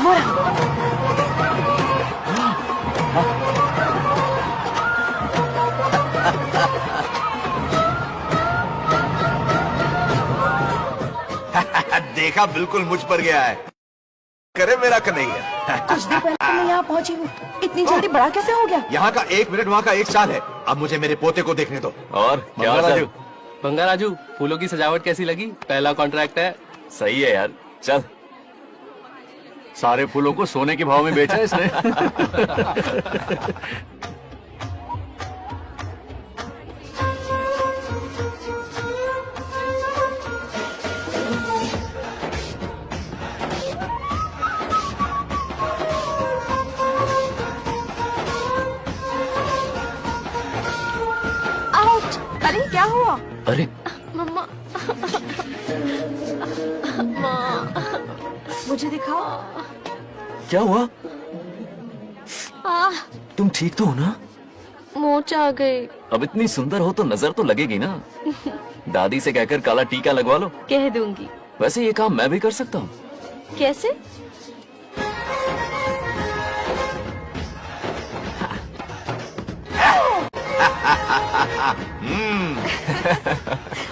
वो रहा। देखा, बिल्कुल मुझ पर गया है। करे मेरा कन्हैया। कुछ दिन पहले मैं यहाँ पहुंची हूँ, इतनी जल्दी बड़ा कैसे हो गया? यहाँ का 1 मिनट, वहाँ का 1 साल है। अब मुझे मेरे पोते को देखने दो। और क्या राजू? बंगाराजू, फूलों की सजावट कैसी लगी? पहला कॉन्ट्रैक्ट है। सही है यार, चल। सारे फूलों को सोने के भाव में बेचा इसने। आउट! अरे क्या हुआ? अरे मम्मा, मुझे दिखाओ। क्या हुआ? तुम ठीक तो हो ना? मोच आ गई। अब इतनी सुंदर हो तो नजर तो लगेगी ना। दादी से कहकर काला टीका लगवा लो। कह दूंगी। वैसे ये काम मैं भी कर सकता हूँ। कैसे?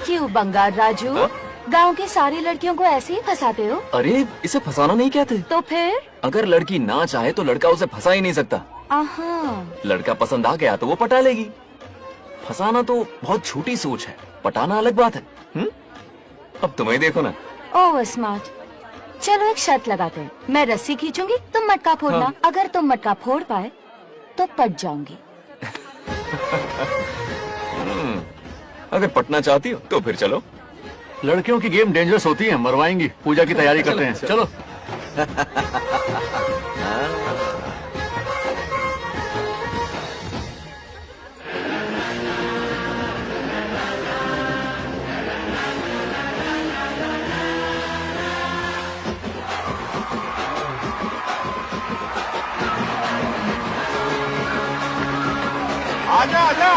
क्यों बंगार राजू, गांव की सारी लड़कियों को ऐसे ही फंसाते हो? अरे इसे फंसाना नहीं कहते। तो फिर? अगर लड़की ना चाहे तो लड़का उसे फंसा ही नहीं सकता। लड़का पसंद आ गया तो वो पटा लेगी। फंसाना तो बहुत छोटी सोच है, पटाना अलग बात है। अब तुम्हें देखो ना। Oh smart. चलो एक शर्त लगाते हैं, मैं रस्सी खींचूंगी, तुम मटका फोड़ना। हाँ। अगर तुम मटका फोड़ पाए तो पट जाऊंगी। अगर पटना चाहती हो तो फिर चलो। लड़कियों की गेम डेंजरस होती है, मरवाएंगी। पूजा की तैयारी करते हैं, चलो। आजा आजा।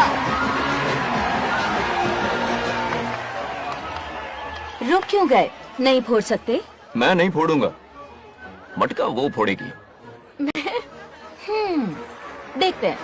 रुक क्यों गए? नहीं फोड़ सकते? मैं नहीं फोड़ूंगा, मटका वो फोड़ेगी। देखते हैं।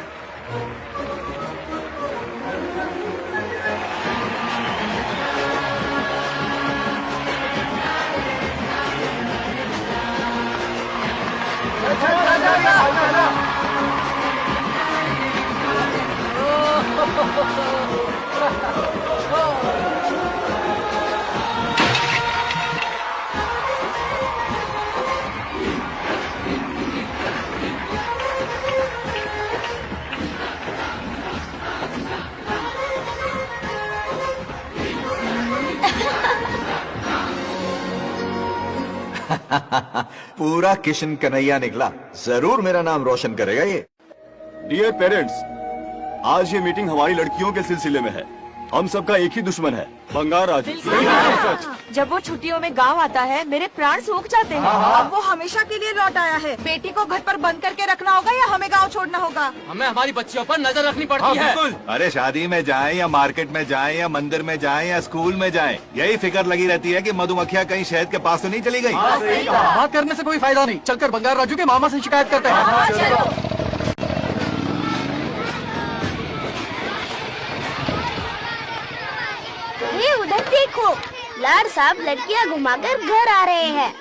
पूरा किशन कन्हैया निकला। जरूर मेरा नाम रोशन करेगा ये। डियर पेरेंट्स, आज ये मीटिंग हमारी लड़कियों के सिलसिले में है। हम सबका एक ही दुश्मन है, बंगार राजू। जब वो छुट्टियों में गांव आता है, मेरे प्राण सूख जाते हैं। अब वो हमेशा के लिए लौट आया है। बेटी को घर पर बंद करके रखना होगा या हमें गांव छोड़ना होगा? हमें हमारी बच्चियों पर नजर रखनी पड़ती है। अरे शादी में जाएं या मार्केट में जाएं या मंदिर में जाएं या स्कूल में जाएं, यही फिक्र लगी रहती है कि मधुमक्खियां कहीं शहद के पास तो नहीं चली गई। बात करने से कोई फायदा नहीं, चलकर बंगार राजू के मामा से शिकायत करते हैं। ये उधर देखो, लाड साहब लड़कियां घुमाकर घर आ रहे हैं।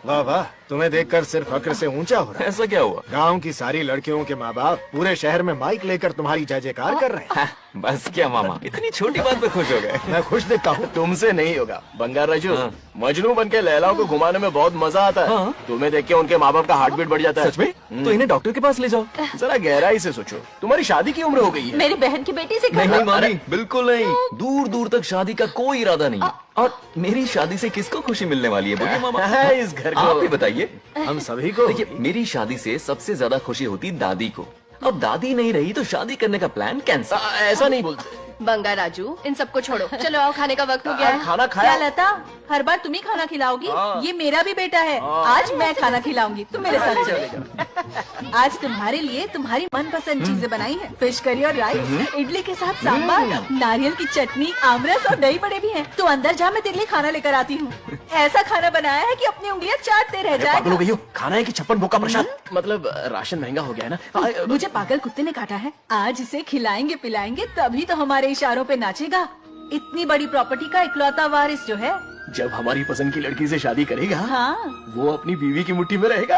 वाह वाह, तुम्हें देखकर सिर्फ फक्र से ऊंचा हो रहा है। ऐसा क्या हुआ? गांव की सारी लड़कियों के माँ बाप पूरे शहर में माइक लेकर तुम्हारी जय जयकार कर रहे हैं। बस क्या मामा, इतनी छोटी बात पे खुश हो गए। मैं खुश दिखता हूँ। तुमसे नहीं होगा बंगार राजू। मजनू बन के लैलाओं को घुमाने में बहुत मजा आता है। तुम्हें देख के उनके माँ बाप का हार्ट बीट बढ़ जाता है। सच में? तो इन्हें डॉक्टर के पास ले जाओ। जरा गहराई से सोचो, तुम्हारी शादी की उम्र हो गई है। मेरी बहन की बेटी से नहीं मामी, बिल्कुल नहीं। दूर दूर तक शादी का कोई इरादा नहीं है। और मेरी शादी से किसको खुशी मिलने वाली है बोलिए मामा? है इस घर आप ही को, बताइए। हम सभी को। देखिए, मेरी शादी से सबसे ज्यादा खुशी होती दादी को। अब दादी नहीं रही तो शादी करने का प्लान कैंसिल। ऐसा नहीं बोलते। बंगा राजू, इन सबको छोड़ो, चलो आओ, खाने का वक्त हो गया है। खाना खाया? क्या लता, हर बार तुम ही खाना खिलाओगी? ये मेरा भी बेटा है, आज मैं खाना खिलाऊंगी, तुम मेरे साथ चलो। आज तुम्हारे लिए तुम्हारी मनपसंद चीजें बनाई है, फिश करी और राइस, इडली के साथ सांभर, नारियल की चटनी, आमरस और दही बड़े भी हैं। तू अंदर जा, मैं तेरे लिए खाना लेकर आती हूँ। ऐसा खाना बनाया है कि अपनी उंगलियां चाटते रह जाए। पागल हो गई हो? खाना है कि 56 भोग का प्रसाद? मतलब राशन महंगा हो गया है ना। मुझे पागल कुत्ते ने काटा है, आज इसे खिलाएंगे पिलाएंगे तभी तो हमारे इशारों पे नाचेगा। इतनी बड़ी प्रॉपर्टी का इकलौता वारिस जो है। जब हमारी पसंद की लड़की से शादी करेगा, हाँ। वो अपनी बीवी की मुट्ठी में रहेगा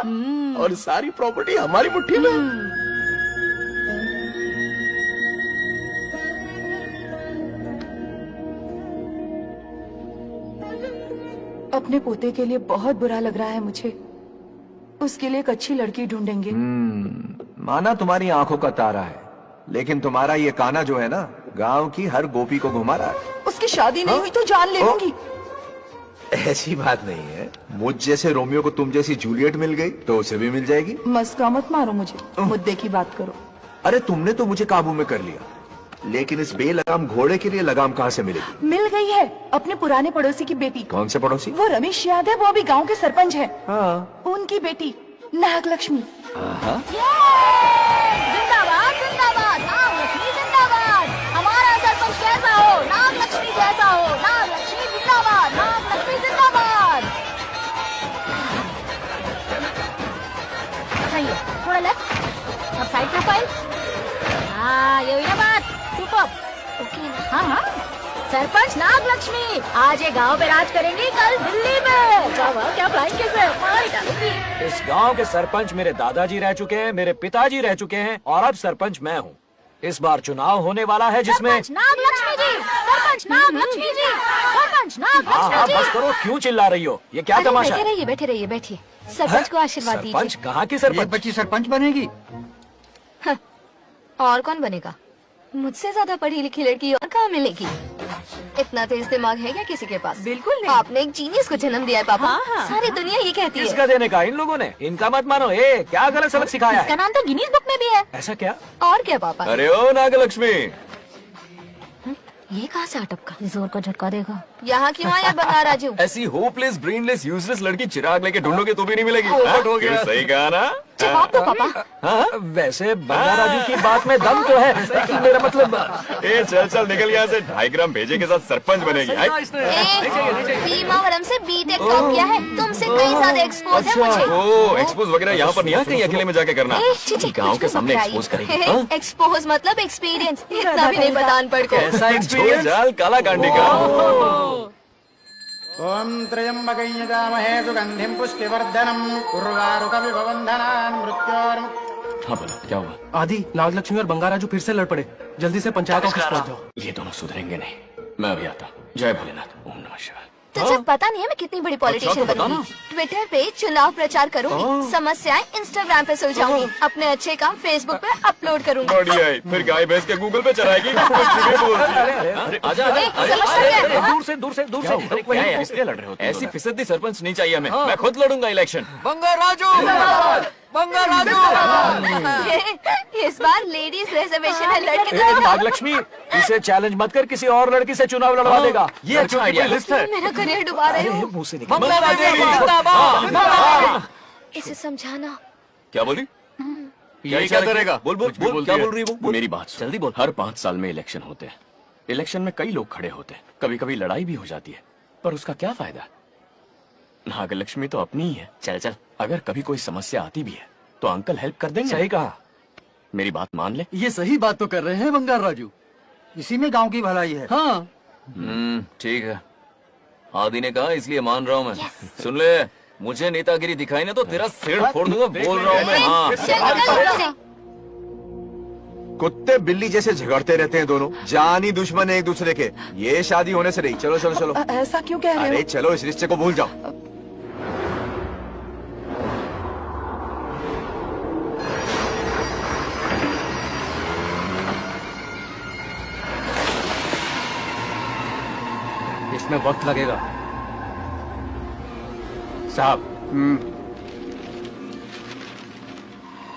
और सारी प्रॉपर्टी हमारी मुट्ठी में। अपने पोते के लिए बहुत बुरा लग रहा है मुझे। उसके लिए एक अच्छी लड़की ढूंढेंगे। माना तुम्हारी आंखों का तारा है, लेकिन तुम्हारा ये काना जो है ना, गांव की हर गोपी को घुमा रहा है। उसकी शादी नहीं हुई तो जान ले लूंगी। ऐसी बात नहीं है, मुझ जैसे रोमियो को तुम जैसी जूलियट मिल गई तो उसे भी मिल जाएगी। मस्का मत मारो मुझे, मुद्दे की बात करो। अरे तुमने तो मुझे काबू में कर लिया, लेकिन इस बेलगाम घोड़े के लिए लगाम कहाँ से मिलेगी? मिल गई है, अपने पुराने पड़ोसी की बेटी। कौन से पड़ोसी? वो रमेश याद है, वो अभी गांव के सरपंच है। हाँ। उनकी बेटी नागलक्ष्मी। जिंदाबाद जिंदाबाद, नागलक्ष्मी जिंदाबाद। हमारा सरपंच कैसा हो? नागलक्ष्मी जैसा हो। नागलक्ष्मी जिंदाबाद, नागलक्ष्मी जिंदाबाद। सही है, थोड़ा लेफ्ट, अब साइड प्रोफाइल। हाँ, ये हुई ना बात। Super, okay. हाँ हाँ, सरपंच नागलक्ष्मी आज ये गांव पे राज करेंगी, कल दिल्ली में। क्या फ्लाइंग किस है? मारी डालेंगी। इस गांव के सरपंच मेरे दादाजी रह चुके हैं, मेरे पिताजी रह चुके हैं और अब सरपंच मैं हूँ। इस बार चुनाव होने वाला है जिसमें सरपंच नागलक्ष्मी जी, सरपंच नागलक्ष्मी जी, सरपंच नागलक्ष्मी जी। बस करो, क्यों चिल्ला रही हो? ये क्या तमाशा है? बैठे रहिए बैठिए। सरपंच को आशीर्वाद सरपंच दीजिए। कहाँ की सरपंच? बच्ची सरपंच बनेगी। और कौन बनेगा? मुझसे ज्यादा पढ़ी लिखी लड़की और कहाँ मिलेगी? इतना तेज दिमाग है क्या किसी के पास? बिल्कुल नहीं। आपने एक जीनियस को जन्म दिया है पापा। हाँ, हाँ। सारी दुनिया ये कहती है। किसका देने का? इन लोगों ने। इनका मत मानो। क्या गलत सबक सिखाया इसका है? नाम तो गिनीज बुक में भी है। ऐसा क्या? और क्या पापा? अरे ओ नागलक्ष्मी, ये कहाँ से अटपका? जोर का झटका देगा। यहाँ क्यों आया बंगा राजू? ऐसी होपलेस ब्रेनलेस यूजलेस लड़की चिराग लेके ढूंढोगे तो भी नहीं मिलेगी। पोपट हो गया। सही कहा ना? जवाब दो पापा। हाँ, वैसे बंगा राजू की बात में दम तो है, लेकिन मेरा मतलब। ए चल निकल यहाँ से। 2.5 ग्राम भेजे के साथ सरपंच बनेगी। बीमा वरम से बीटेक टॉप किया है, तुमसे कई ज्यादा एक्सपोज है मुझे। ओ एक्सपोज वगैरह यहाँ पर नहीं है, कहीं अकेले में जाके करना। गांव के सामने एक्सपोज करेगी। हाँ? एक्सपोज मतलब एक्सपीरियंस, इतना भी नहीं पता अनपढ़ को। ऐसा झोल झाल काला कांडी का। ओम त्र्यंबकं यजामहे सुगंधिं पुष्टिवर्धनम् उर्वारुकमिव बन्धनान् मृत्योर्मुक्तिः। हाँ बोलो, क्या हुआ? आदि, नागलक्ष्मी और बंगा राजू फिर से लड़ पड़े। जल्दी से पंचायत ऑफिस पहुंच जाओ। ये दोनों सुधरेंगे नहीं। मैं अभी आता। जय भोलेनाथ। ओम नमः शिवाय। तुझे पता नहीं है मैं कितनी बड़ी पॉलिटिशियन बनूंगी। ट्विटर पे चुनाव प्रचार करूंगी, समस्याएं इंस्टाग्राम पे सुलझाऊंगी, अपने अच्छे काम फेसबुक पे अपलोड करूंगी। बढ़िया है, फिर गाय भैंस के गूगल पे चलाएगी। दूर से इसलिए लड़ रहे हो? ऐसी फिसदी सरपंच नहीं चाहिए हमें। मैं खुद लड़ूंगा इलेक्शन। बंगा राजू, बंगा राजू। इस बार लेडीज रिजर्वेशन है, लड़के तो नागलक्ष्मी, इसे चैलेंज मत कर, किसी और लड़की से चुनाव लड़वा देगा। ये अच्छा आइडिया लिस्ट है। मेरा करियर डुबा रहे हो। मुंह से इसे समझाना। क्या बोली? ये क्या करेगा? बोल क्या बोल रही है वो? मेरी बात सुन। जल्दी बोल। हर 5 साल में इलेक्शन होते हैं। इलेक्शन में कई लोग खड़े होते हैं, कभी कभी लड़ाई भी हो जाती है, पर उसका क्या फायदा? नागलक्ष्मी तो अपनी ही है। चल अगर कभी कोई समस्या आती भी है तो अंकल हेल्प कर देंगे। सही कहा। मेरी बात मान ले। ये सही बात तो कर रहे हैं बंगार राजू। इसी में गांव की भलाई है। हाँ, ठीक है। आदि ने कहा इसलिए मान रहा हूँ मैं। सुन ले, मुझे नेतागिरी दिखाई ना तो तेरा सिर फोड़ दूंगा। बोल रहा हूँ मैं। हाँ, कुत्ते बिल्ली जैसे झगड़ते रहते हैं दोनों, जानी दुश्मन है एक दूसरे के। ये शादी होने से नहीं। चलो। ऐसा क्यों कह रहे हो? अरे चलो, इस रिश्ते को भूल जाओ। इसमें वक्त लगेगा साहब।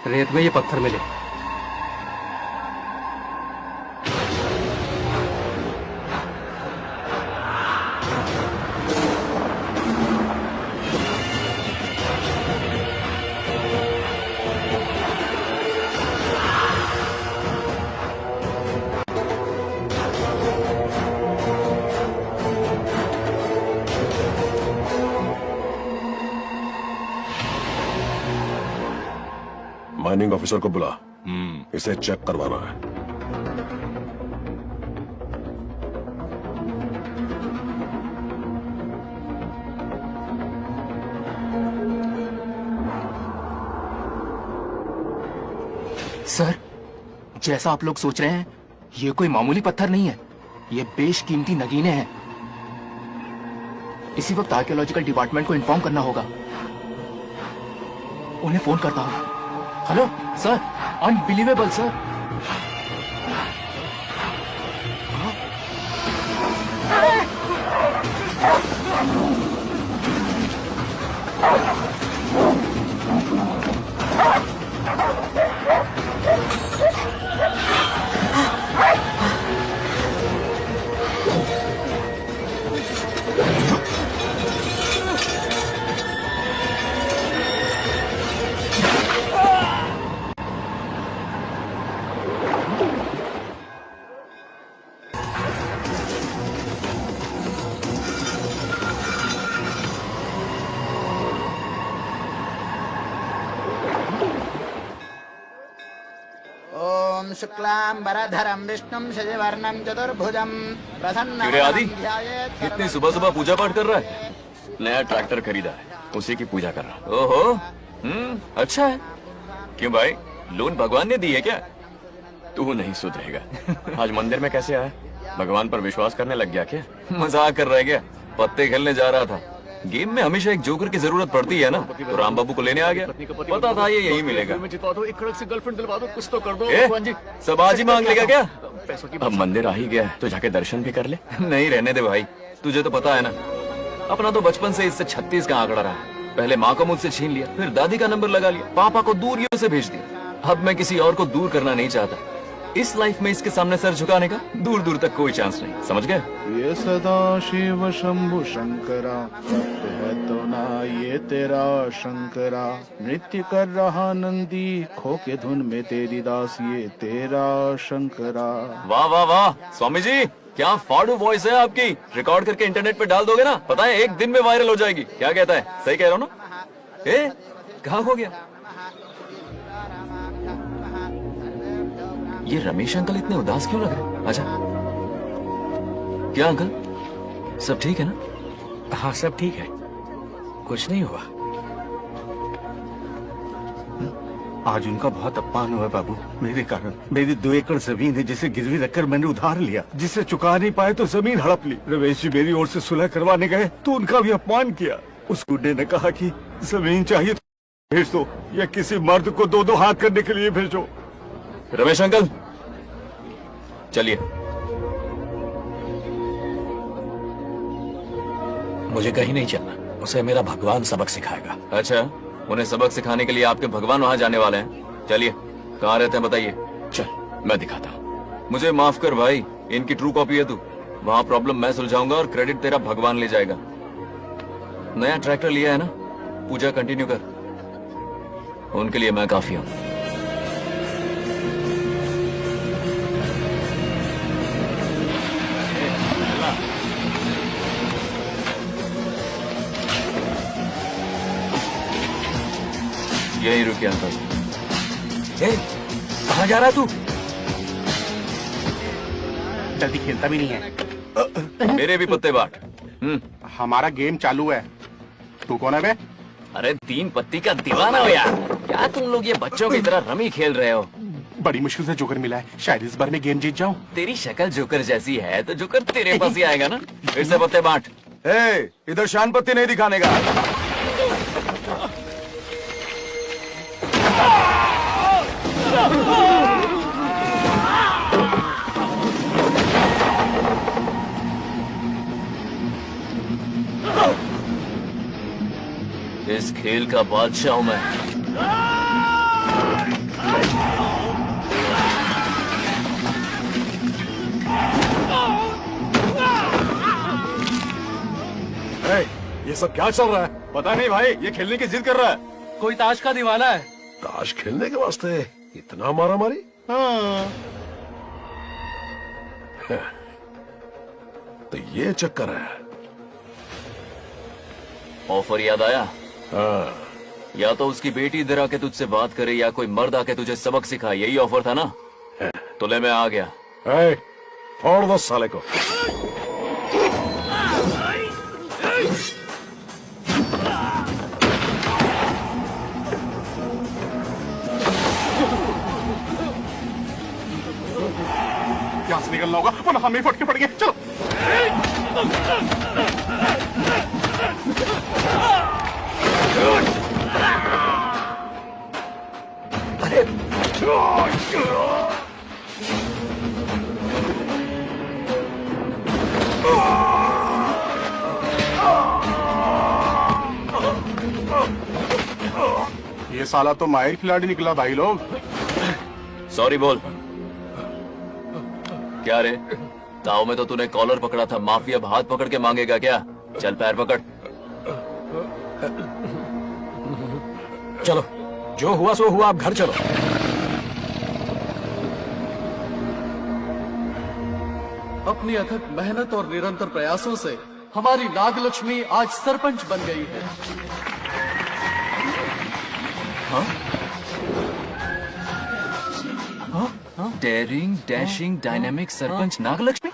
रेत में ये पत्थर मिले। माइनिंग ऑफिसर को बुला, इसे चेक करवाना है। सर, जैसा आप लोग सोच रहे हैं, ये कोई मामूली पत्थर नहीं है, ये बेशकीमती नगीने हैं। इसी वक्त आर्कियोलॉजिकल डिपार्टमेंट को इन्फॉर्म करना होगा। उन्हें फोन करता हूँ। Hello sir, unbelievable sir. ओम शुक्लांबरधरं विष्णुं शशिवर्णं चतुर्भुजं अरे आदि, इतनी सुबह सुबह पूजा पाठ कर रहा है? नया ट्रैक्टर खरीदा है, उसी की पूजा कर रहा हूँ। ओहो, अच्छा है। क्यों भाई, लोन भगवान ने दी है क्या? तू नहीं सुधरेगा। आज मंदिर में कैसे आया? भगवान पर विश्वास करने लग गया क्या? मजाक कर रहा है क्या? पत्ते खेलने जा रहा था। गेम में हमेशा एक जोकर की जरूरत पड़ती है ना, तो राम बाबू को लेने आ गया। पता था ये यही मिलेगा। एक कड़क से गर्लफ्रेंड दिलवा दो, कुछ तो कर दो। सब आज ही मांग लेगा क्या? अब मंदिर आ ही गया है तो जाके दर्शन भी कर ले। नहीं, रहने दे भाई, तुझे तो पता है ना, अपना तो बचपन से इससे 36 का आंकड़ा रहा है। पहले माँ को मुझसे छीन लिया, फिर दादी का नंबर लगा लिया, पापा को दूरियों से भेज दिया। अब मैं किसी और को दूर करना नहीं चाहता। इस लाइफ में इसके सामने सर झुकाने का दूर दूर तक कोई चांस नहीं, समझ गए? ये सदा शिव शंभु शंकरा, है तो ना ये तेरा शंकरा। नृत्य कर रहा नंदी, खो के धुन में तेरी दास, ये तेरा शंकरा। वाह वाह वाह, स्वामी जी क्या फाड़ू वॉइस है आपकी। रिकॉर्ड करके इंटरनेट पे डाल दोगे ना, पता है एक दिन में वायरल हो जाएगी। क्या कहता है, सही कह रहा हूँ ना? कहाँ हो गया ये रमेश अंकल? इतने उदास क्यों लग रहे? अच्छा, क्या अंकल, सब ठीक है ना? हाँ सब ठीक है, कुछ नहीं हुआ। आज उनका बहुत अपमान हुआ बाबू, मेरे कारण। मेरी 2 एकड़ जमीन है जिसे गिरवी रखकर मैंने उधार लिया, जिसे चुका नहीं पाए तो जमीन हड़प ली। रमेश जी मेरी ओर से सुलह करवाने गए तो उनका भी अपमान किया। उस गुड्डे ने कहा कि जमीन चाहिए तो भेज दो, या किसी मर्द को 2-2 हाथ करने के लिए भेजो। रमेश अंकल चलिए। मुझे कहीं नहीं चलना, उसे मेरा भगवान सबक सिखाएगा। अच्छा, उन्हें सबक सिखाने के लिए आपके भगवान वहाँ जाने वाले हैं? चलिए, कहाँ रहते हैं बताइए। चल मैं दिखाता हूँ। मुझे माफ कर भाई, इनकी ट्रू कॉपी है तू। वहाँ प्रॉब्लम मैं सुलझाऊंगा और क्रेडिट तेरा भगवान ले जाएगा। नया ट्रैक्टर लिया है ना, पूजा कंटिन्यू कर, उनके लिए मैं काफी हूँ। यही रुके अंकल। कहाँ जा रहा तू? जल्दी खेलता भी नहीं है। मेरे भी पत्ते बांट। हमारा गेम चालू है। तू कौन है बे? अरे 3 पत्ती का दीवाना हो यार, क्या तुम लोग ये बच्चों की तरह रमी खेल रहे हो? बड़ी मुश्किल से जोकर मिला है, शायद इस बार में गेम जीत जाऊं। तेरी शक्ल जोकर जैसी है तो जोकर तेरे पास ही आएगा ना। फिर से पत्ते बांट। इधर शान पत्ती नहीं दिखाने का। इस खेल का बादशाह हूं मैं। ये सब क्या चल रहा है? पता नहीं भाई, ये खेलने की जिद कर रहा है। कोई ताश का दीवाना है। ताश खेलने के वास्ते इतना मारा मारी? तो ये चक्कर है। ऑफर याद आया? हाँ, या तो उसकी बेटी इधर आके तुझसे बात करे या कोई मर्द आके तुझे सबक सिखाए, यही ऑफर था ना? तो ले मैं आ गया। फोड़ दो साले को। यहाँ से निकलना होगा वरना हम ही फटके पड़ गए। चलो। अरे ये साला तो माहिर खिलाड़ी निकला भाई लोग। सॉरी बोल। क्या रे, ताऊ में तो तूने कॉलर पकड़ा था, माफिया अब हाथ पकड़ के मांगेगा क्या? चल पैर पकड़। चलो, जो हुआ सो हुआ, अब घर चलो। अपनी अथक मेहनत और निरंतर प्रयासों से हमारी नागलक्ष्मी आज सरपंच बन गई है। Daring dashing dynamic sarpanch Nagalakshmi.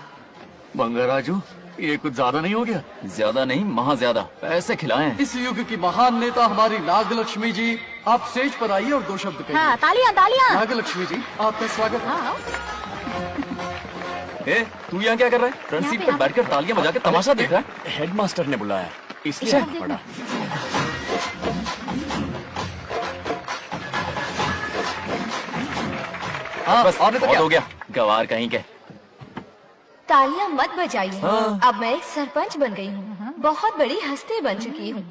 Bangaraju, ये कुछ ज्यादा नहीं हो गया? ज्यादा नहीं, महा ज्यादा। पैसे खिलाएं। इस युग की महान नेता हमारी नागलक्ष्मी जी, आप स्टेज पर आइए और 2 शब्द कहिए। हाँ, तालियां तालियां। नागलक्ष्मी जी, आपका स्वागत है। ए, तू यहाँ क्या कर रहा है? फ्रंट सीट पर बैठकर तालियां बजा के तमाशा देख रहा है? हेडमास्टर ने बुलाया, इसलिए पड़ा। हाँ, बस और तो हो गया। गवार कहीं के। तालियां मत बजाइए। अब मैं एक सरपंच बन गई हूँ, बहुत बड़ी हस्ती बन चुकी हूँ।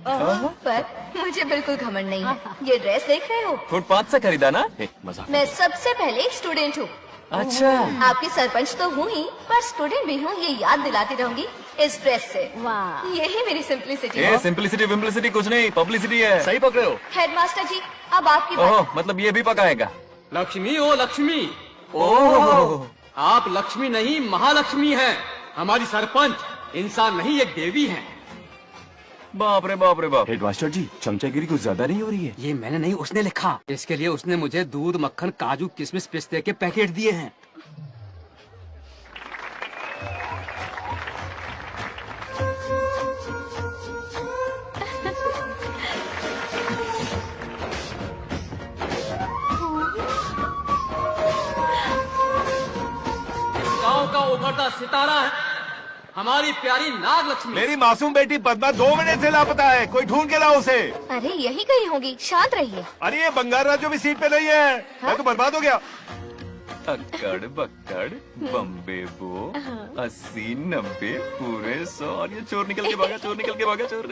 पर मुझे बिल्कुल घमंड नहीं है। ये ड्रेस देख रहे हो? फुटपाथ से खरीदा ना? मजाक। मैं सबसे पहले एक स्टूडेंट हूँ। अच्छा। आपकी सरपंच तो हूँ ही, पर स्टूडेंट भी हूँ, ये याद दिलाती रहूंगी इस ड्रेस से। वाह, यही मेरी सिंपलिसिटी ए, है। सिंपलिसिटी विम्पलिसिटी कुछ नहीं, पब्लिसिटी है। सही पकड़े हो। हेडमास्टर जी, अब आपकी बारी। ओह, मतलब ये भी पकाएगा? लक्ष्मी, ओ लक्ष्मी। ओह, आप लक्ष्मी नहीं, महालक्ष्मी हैं। हमारी सरपंच इंसान नहीं, एक देवी हैं। बाप रे बाप रे बाप। हेडमास्टर जी, चमचागिरी कुछ ज्यादा नहीं हो रही है? ये मैंने नहीं, उसने लिखा। इसके लिए उसने मुझे दूध, मक्खन, काजू, किशमिश, पिस्ते के पैकेट दिए हैं। गांव का उभरता सितारा है हमारी प्यारी नागलक्ष्मी। मेरी मासूम बेटी पद्मा 2 महीने से लापता है, कोई ढूंढ के लाओ उसे। अरे यही कहीं होगी, शांत रहिए। अरे ये बंगार राजू भी सीट पे नहीं है। मैं तो बर्बाद हो गया। अक्कड़ बक्कड़ बम्बे बो 80 90 पूरे 100 और ये चोर निकल के भागा, चोर निकल के भागा, चोर।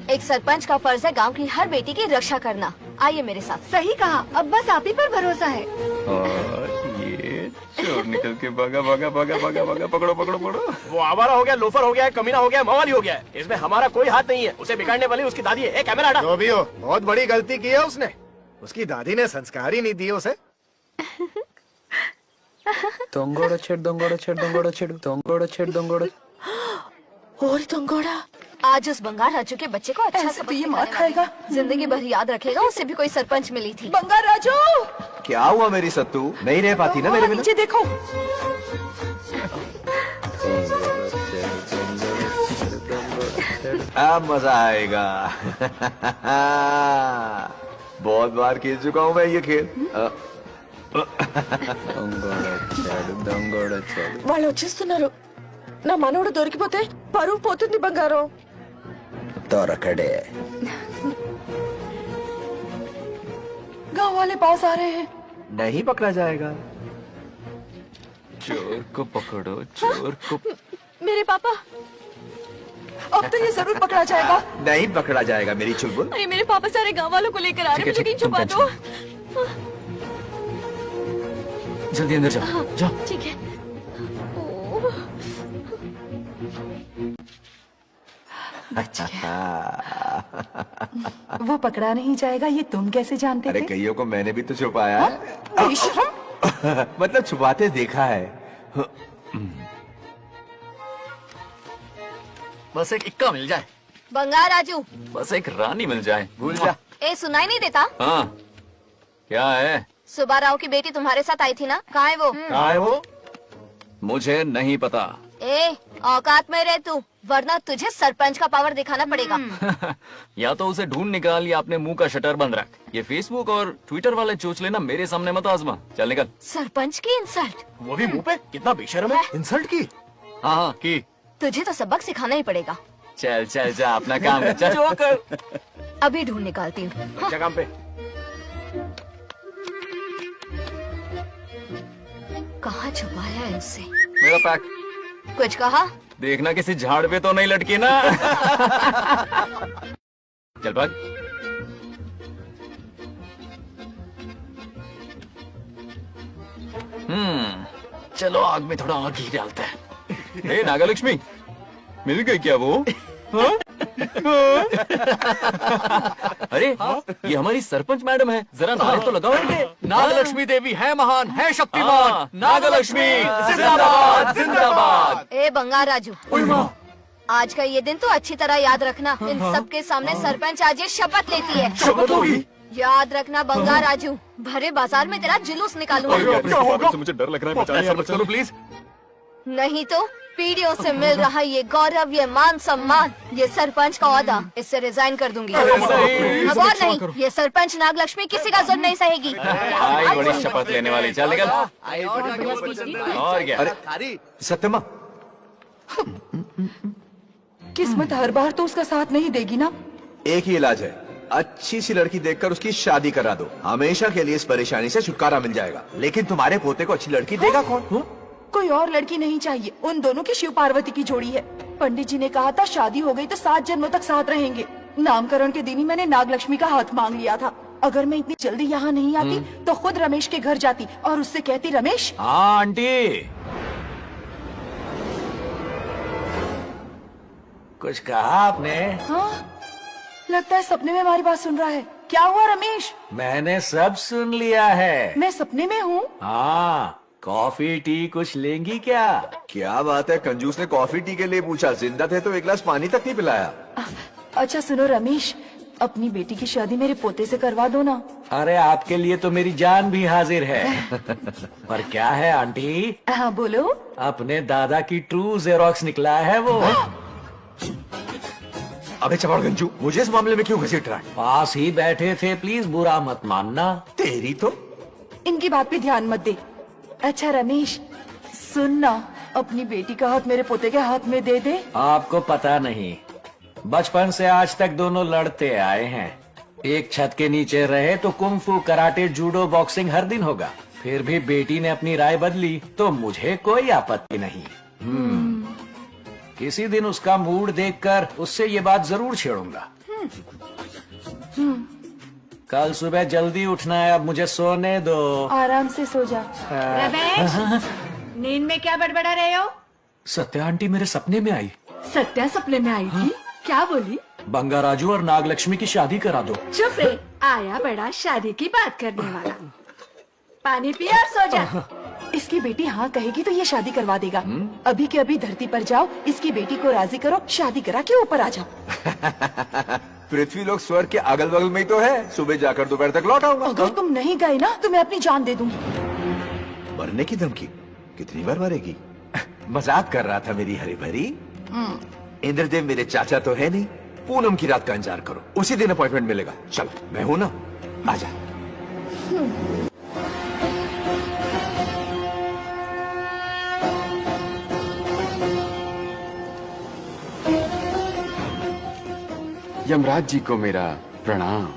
एक सरपंच का फर्ज है गांव की हर बेटी की रक्षा करना। आइए मेरे साथ। सही कहा, अब बस आप ही पर भरोसा है। और ये चोर निकल के भागा भागा भागा भागा भागा, पकड़ो पकड़ो पकड़ो। वो आवारा हो गया, लोफर हो गया, कमीना हो गया, मवाली हो गया। इसमें हमारा कोई हाथ नहीं है। उसे बिगाड़ने वाली उसकी दादी है। कैमरा हटा। जो भी हो, बहुत बड़ी गलती की है उसने। उसकी दादी ने संस्कार ही नहीं दिए उसे। दंगोड़ा छेड़, दंगोड़ा छेड़, दंगोड़ा छेड़, दंगोड़ा छेड़, दंगोड़ा। और दंगोड़ा आज उस बंगार राजू के बच्चे को अच्छा सबक ये सिखाने मार खाएगा। वाली। जिंदगी भर याद रखेगा, उससे भी कोई सरपंच मिली थी। बंगार राजू, क्या हुआ मेरी सत्तू? नहीं रह पाती ना मेरे बिना? नीचे देखो। अब मजा आएगा। बहुत बार खेल चुका हूँ मैं ये खेल। వాళ్ళు వచ్చేస్తున్నారు. నా మనవడు దొరికిపోతే పరువు పోతుంది బంగారం. दौरकड़े गांव वाले पास आ रहे हैं. नहीं पकड़ा जाएगा। चोर को पकड़ो, चोर को। मेरे पापा, अब तो ये जरूर पकड़ा जाएगा. नहीं पकड़ा जाएगा मेरी चुलबुल। अरे मेरे पापा सारे गांव वालों को लेकर आ रहे हैं, मुझे कहीं छुपा दो. जल्दी अंदर जाओ, जाओ। ठीक है. वो पकड़ा नहीं जाएगा, ये तुम कैसे जानते अरे थे? कईयों को मैंने भी तो छुपाया है। मतलब छुपाते देखा है। बस एक इक्का मिल जाए, बंगार राजू। बस एक रानी मिल जाए। भूल जा। ए सुनाई नहीं देता? हाँ, क्या है? सुबह राव की बेटी तुम्हारे साथ आई थी ना, कहाँ है वो? कहाँ है वो? मुझे नहीं पता। ए औकात में रह तू, वरना तुझे सरपंच का पावर दिखाना पड़ेगा। या तो उसे ढूंढ निकाल या अपने मुंह का शटर बंद रख। ये फेसबुक और ट्विटर वाले चोचले ना मेरे सामने मत आजमा। चल निकल। सरपंच की इंसल्ट? वो भी मुंह पे? कितना बेशर्म है। इंसल्ट की? हाँ हाँ की। तुझे तो सबक सिखाना ही पड़ेगा। चल चल जा, अपना काम कर। चल जो कर। अभी ढूंढ निकालती हूँ। क्या काम पे? कहाँ छुपाया है उसे? मेरा पैक। कुछ कहा? देखना किसी झाड़ पे तो नहीं लटकी ना। चल भाग। चलो आग में थोड़ा और घी डालते हैं। ए नागलक्ष्मी, मिल गई क्या वो? हाँ? अरे ये हमारी सरपंच मैडम है, जरा नारे तो लगाओ इनके। नागलक्ष्मी देवी है महान, है शक्तिमान। नागलक्ष्मी जिंदाबाद जिंदाबाद। ए बंगार राजू, आज का ये दिन तो अच्छी तरह याद रखना। इन सबके सामने सरपंच आज ये शपथ लेती है। शपथ होगी? याद रखना बंगार राजू, भरे बाजार में तेरा जुलूस निकालूंगा। मुझे डर लग रहा है, चलो प्लीज। नहीं तो पीढ़ियों से मिल रहा ये गौरव, ये मान सम्मान, ये सरपंच का ओहदा, इससे रिजाइन कर दूंगी। अब और नहीं, ये सरपंच नागलक्ष्मी किसी का जुल्म नहीं सहेगी। आई बड़ी शपथ लेने वाली, चल निकल। और क्या? अरे सत्यमा, किस्मत हर बार तो उसका साथ नहीं देगी ना। एक ही इलाज है, अच्छी सी लड़की देखकर उसकी शादी करा दो। हमेशा के लिए इस परेशानी से छुटकारा मिल जाएगा। लेकिन तुम्हारे पोते को अच्छी लड़की देगा कौन? कोई और लड़की नहीं चाहिए, उन दोनों की शिव पार्वती की जोड़ी है। पंडित जी ने कहा था शादी हो गई तो 7 जन्मों तक साथ रहेंगे। नामकरण के दिन ही मैंने नागलक्ष्मी का हाथ मांग लिया था। अगर मैं इतनी जल्दी यहाँ नहीं आती तो खुद रमेश के घर जाती और उससे कहती, रमेश। हाँ आंटी, कुछ कहा आपने? हाँ, लगता है सपने में हमारी बात सुन रहा है। क्या हुआ रमेश? मैंने सब सुन लिया है। मैं सपने में हूँ? हाँ, कॉफी टी कुछ लेंगी क्या? क्या बात है, कंजूस ने कॉफी टी के लिए पूछा, जिंदा थे तो एक गिलास पानी तक नहीं पिलाया। अच्छा सुनो रमेश, अपनी बेटी की शादी मेरे पोते से करवा दो ना। अरे आपके लिए तो मेरी जान भी हाजिर है। पर क्या है आंटी? हाँ बोलो। अपने दादा की ट्रू जेरोक्स निकला है वो। अबे चमार गंजू, मुझे इस मामले में क्यों घसीट रहा है? पास ही बैठे थे, प्लीज बुरा मत मानना। तेरी तो। इनकी बात पे ध्यान मत दे। अच्छा रमेश सुन ना, अपनी बेटी का हाथ मेरे पोते के हाथ में दे दे। आपको पता नहीं, बचपन से आज तक दोनों लड़ते आए हैं। एक छत के नीचे रहे तो कुंफू, कराटे, जूडो, बॉक्सिंग हर दिन होगा। फिर भी बेटी ने अपनी राय बदली तो मुझे कोई आपत्ति नहीं। किसी दिन उसका मूड देखकर उससे ये बात जरूर छेड़ूंगा। कल सुबह जल्दी उठना है, अब मुझे सोने दो। आराम से सो जा। रमेश, नींद में क्या बड़बड़ा रहे हो? सत्या आंटी मेरे सपने में आई। सत्या सपने में आई थी? क्या बोली? बंगा राजू और नागलक्ष्मी की शादी करा दो। चुप रे, आया बड़ा शादी की बात करने वाला। पानी पिया और सो जा। इसकी बेटी हाँ कहेगी तो ये शादी करवा देगा। अभी के अभी धरती पर जाओ, इसकी बेटी को राजी करो, शादी करा के ऊपर आ जाओ। पृथ्वी लोग स्वर्ग के अगल बगल में ही तो है, सुबह जाकर दोपहर तक लौट आऊंगा। अगर तुम नहीं गए ना तो मैं अपनी जान दे दूंगी। मरने की धमकी कितनी बार मारेगी? मजाक कर रहा था मेरी हरी भरी। इंद्रदेव मेरे चाचा तो है नहीं। पूनम की रात का इंतजार करो, उसी दिन अपॉइंटमेंट मिलेगा। चल मैं हूं ना, आजा। यमराज जी को मेरा प्रणाम।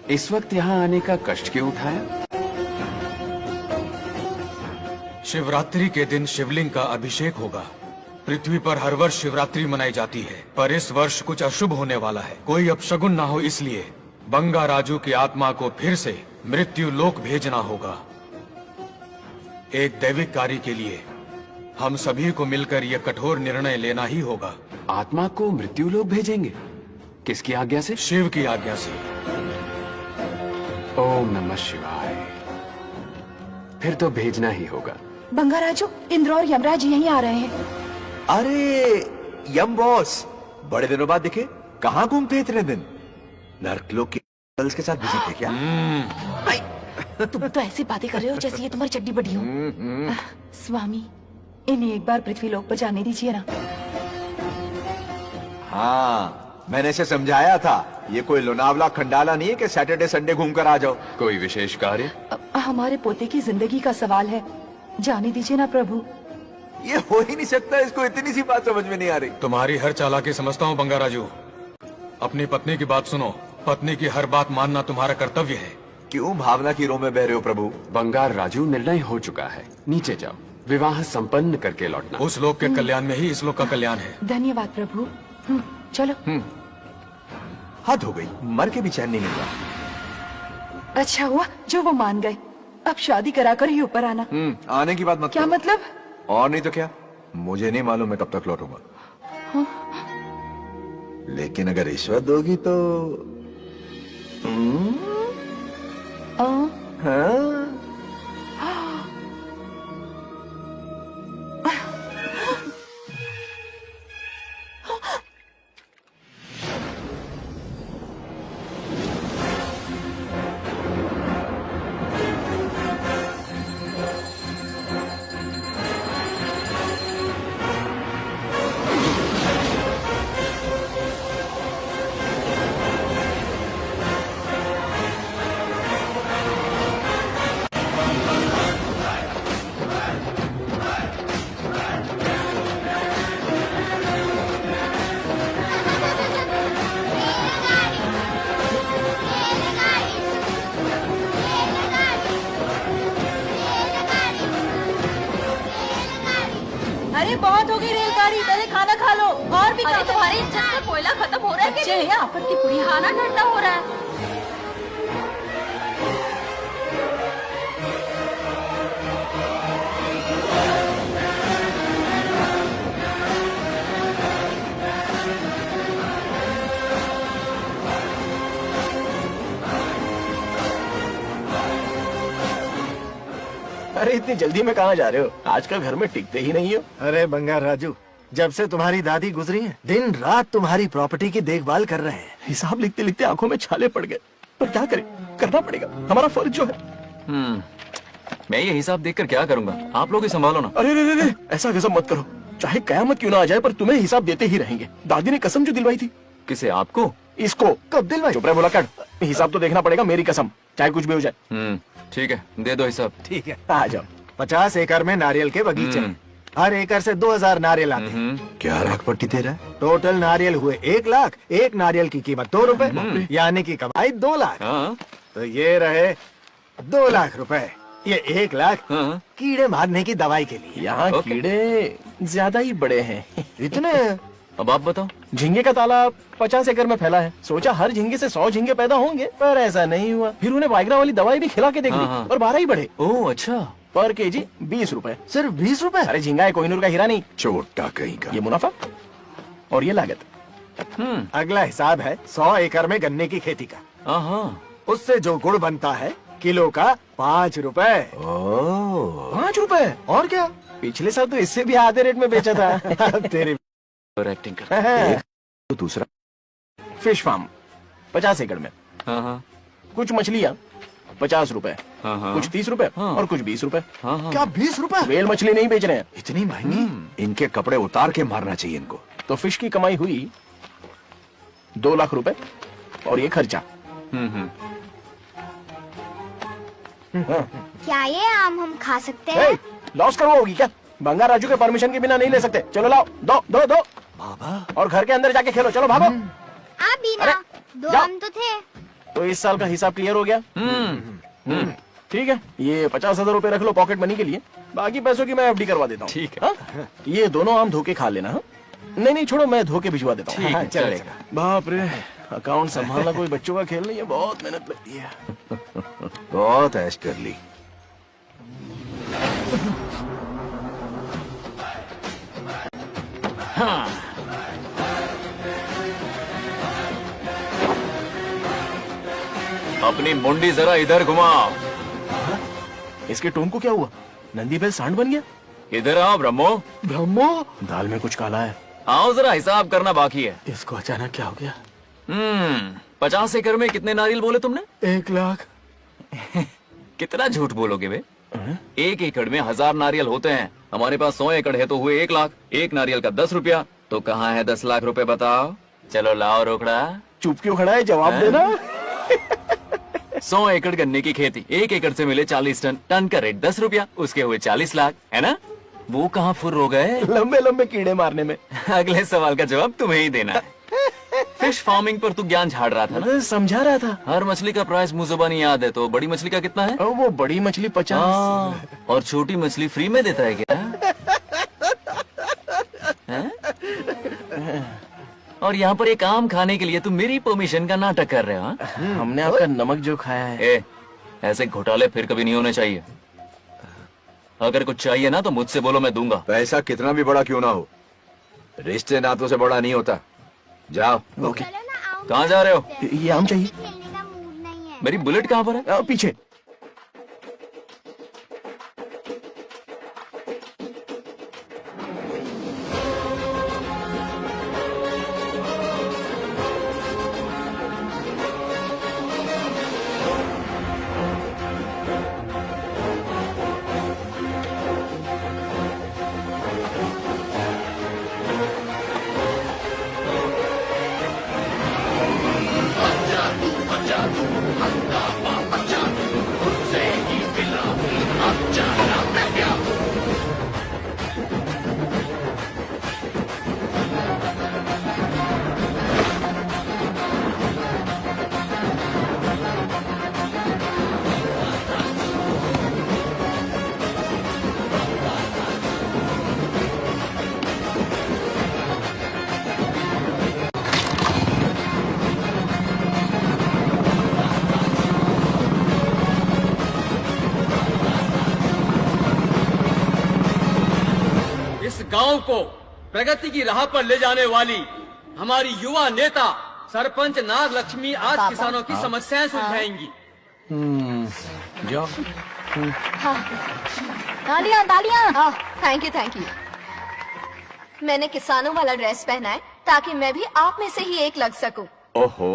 इस वक्त यहाँ आने का कष्ट क्यों उठाया? शिवरात्रि के दिन शिवलिंग का अभिषेक होगा। पृथ्वी पर हर वर्ष शिवरात्रि मनाई जाती है, पर इस वर्ष कुछ अशुभ होने वाला है। कोई अपशगुन ना हो, इसलिए बंगा राजू की आत्मा को फिर से मृत्यु लोक भेजना होगा। एक दैविक कार्य के लिए हम सभी को मिलकर यह कठोर निर्णय लेना ही होगा। आत्मा को मृत्यु लोक भेजेंगे? किसकी आज्ञा से? शिव की आज्ञा से। ओम नमः शिवाय। फिर तो भेजना ही होगा। बंगा राजू, इंद्र और यमराज यहीं आ रहे हैं। अरे यम बॉस, बड़े दिनों बाद दिखे। कहाँ घूमते इतने दिन? नर्क लोग के गर्ल्स के साथ बिजी थे क्या? तुम तो ऐसी बातें कर रहे हो जैसे ये तुम्हारी चड्डी बड़ी हो। स्वामी, इन्हें एक बार पृथ्वी लोक पर जाने दीजिए ना। हाँ, मैंने इसे समझाया था, ये कोई लोनावला खंडाला नहीं है कि सैटरडे संडे घूम कर आ जाओ। कोई विशेष कार्य? हमारे पोते की जिंदगी का सवाल है, जाने दीजिए ना प्रभु। ये हो ही नहीं सकता, इसको इतनी सी बात समझ में नहीं आ रही। तुम्हारी हर चालाकी समझता हूँ बंगाराजू। अपनी पत्नी की बात सुनो, पत्नी की हर बात मानना तुम्हारा कर्तव्य है। क्यों भावना की रो में बह रहे हो प्रभु? बंगार राजू, निर्णय हो चुका है, नीचे जाओ, विवाह संपन्न करके लौटना। उस लोक के कल्याण में ही इस लोक का कल्याण है। धन्यवाद प्रभु। चलो। हद हो गई, मर के भी चैन नहीं मिल रहा। अच्छा हुआ जो वो मान गए, अब शादी कराकर ही ऊपर आना। आने की बात मत क्या करो। मतलब? और नहीं तो क्या, मुझे नहीं मालूम मैं कब तक लौटूंगा। लेकिन अगर रिश्वत दोगी तो हाँ? अरे बहुत हो गई रेलगाड़ी, पहले खाना खा लो। और भी अरे तुम्हारी इज्जत का कोयला खत्म हो रहा है बच्चे हैं, आफत की पुड़ी। खाना ठंडा हो रहा है। अरे इतनी जल्दी में कहाँ जा रहे हो? आजकल घर में टिकते ही नहीं हो। अरे बंगार राजू, जब से तुम्हारी दादी गुजरी है, दिन रात तुम्हारी प्रॉपर्टी की देखभाल कर रहे हैं। हिसाब लिखते लिखते आंखों में छाले पड़ गए, पर क्या करें, करना पड़ेगा, हमारा फर्ज जो है। मैं ये हिसाब देखकर क्या करूंगा? आप लोग ही संभालो ना। अरे रे रे, ऐसा कसम मत करो, चाहे कयामत क्यों ना आ जाए पर तुम्हें हिसाब देते ही रहेंगे। दादी ने कसम जो दिलवाई थी। किसे? आपको? इसको। कब दिलवाई? चुप रहे, बोला कर। हिसाब तो देखना पड़ेगा, मेरी कसम, चाहे कुछ भी हो जाए। ठीक है, दे दो हिसाब। ठीक है, आ जाओ। 50 एकड़ में नारियल के बगीचे हैं। हर एकड़ से 2000 नारियल आते हैं। क्या लाख पट्टी दे रहा है? टोटल नारियल हुए 1 लाख। एक नारियल की कीमत 2 रुपए, यानी कि कमाई 2 लाख। तो ये रहे 2 लाख रुपए। ये 1 लाख कीड़े मारने की दवाई के लिए। यहाँ कीड़े ज्यादा ही बड़े हैं। इतने? अब आप बताओ। झींगे का तालाब 50 एकड़ में फैला है। सोचा हर झींगे से 100 झींगे पैदा होंगे, पर ऐसा नहीं हुआ। फिर उन्हें वाइग्रा वाली दवाई भी खिला के देख ली और 12 ही बढ़े। ओह अच्छा। पर केजी 20 रुपए। सिर्फ 20 रुपए? अरे झींगा है, कोहिनूर का हीरा नहीं। छोटा कहीं का। ये मुनाफा और ये लागत। अगला हिसाब है 100 एकड़ में गन्ने की खेती का। उससे जो गुड़ बनता है किलो का 5 रुपए। 5 रुपए? और क्या, पिछले साल तो इससे भी आधे रेट में बेचा था। तेरी एक्टिंग करता है। तो दूसरा फिश फार्म 50 एकड़ में। कुछ मछलियाँ 50 रुपए, कुछ 30 रुपए और कुछ 20 रुपए। क्या 20 रुपए? वेल मछली नहीं बेच रहे हैं। इतनी महंगी? इनके कपड़े उतार के मारना चाहिए इनको। तो फिश की कमाई हुई 2 लाख रुपए और ये खर्चा। क्या ये आम हम खा सकते हैं? लॉस करवाओगी क्या? बंगार राजू के परमिशन के बिना नहीं ले सकते। चलो लाओ, दो दो दो। बाबा। और घर के अंदर जाके खेलो, चलो भागो। आप भी ना, 2 आम तो थे। तो इस साल का हिसाब क्लियर हो गया? ठीक है, ये 50,000 रुपए रख लो पॉकेट मनी के लिए, बाकी पैसों की मैं एफडी करवा देता हूँ। ठीक है। ये दोनों आम धोके खा लेना। नहीं नहीं छोड़ो, मैं धोके भिजवा देता हूँ। ठीक है, चलेगा। बाप रे, अकाउंट संभालना कोई बच्चों का खेल नहीं है, बहुत मेहनत लगती है। बहुत ऐश कर ली। अपनी मुंडी जरा इधर घुमा। इसके टोन को क्या हुआ? नंदी बैल सांड बन गया? इधर आओ ब्रह्मो। ब्रह्मो? दाल में कुछ काला है। आओ जरा हिसाब करना बाकी है। इसको अचानक क्या हो गया? 50 एकड़ में कितने नारियल बोले तुमने? 1 लाख। कितना झूठ बोलोगे बे? 1 एकड़ में 1000 नारियल होते हैं। हमारे पास 100 एकड़ है तो हुए 1 लाख। एक नारियल का 10 रुपया, तो कहाँ है 10 लाख रुपए बताओ? चलो लाओ रोकड़ा। चुप क्यों खड़ा है, जवाब देना। 100 एकड़ गन्ने की खेती, 1 एकड़ से मिले 40 टन, टन का रेट 10 रुपया, उसके हुए 40 लाख, है ना? वो कहाँ फुर हो गए? लंबे लंबे कीड़े मारने में। अगले सवाल का जवाब तुम्हें ही देना है। फिश फार्मिंग पर तू ज्ञान झाड़ रहा था ना? समझा रहा था। हर मछली का प्राइस मुझे जुबानी याद है, तो बड़ी मछली का कितना है? वो बड़ी मछली 50। और छोटी मछली फ्री में देता है क्या? और यहाँ पर एक आम खाने के लिए तुम मेरी परमिशन का नाटक कर रहे हो? हमने आपका नमक जो खाया है। ऐसे घोटाले फिर कभी नहीं होने चाहिए। अगर कुछ चाहिए ना तो मुझसे बोलो, मैं दूंगा। पैसा कितना भी बड़ा क्यों ना हो, रिश्ते नातों से बड़ा नहीं होता। जाओ। ओके। कहाँ जा रहे हो? ये आम चाहिए। मेरी बुलेट कहाँ पर है? पीछे। गांव को प्रगति की राह पर ले जाने वाली हमारी युवा नेता सरपंच नागलक्ष्मी आज किसानों की समस्याएं सुलझाएंगी। जाओ। तालियां तालियां। Thank you. मैंने किसानों वाला ड्रेस पहना है ताकि मैं भी आप में से ही एक लग सकूं। ओहो।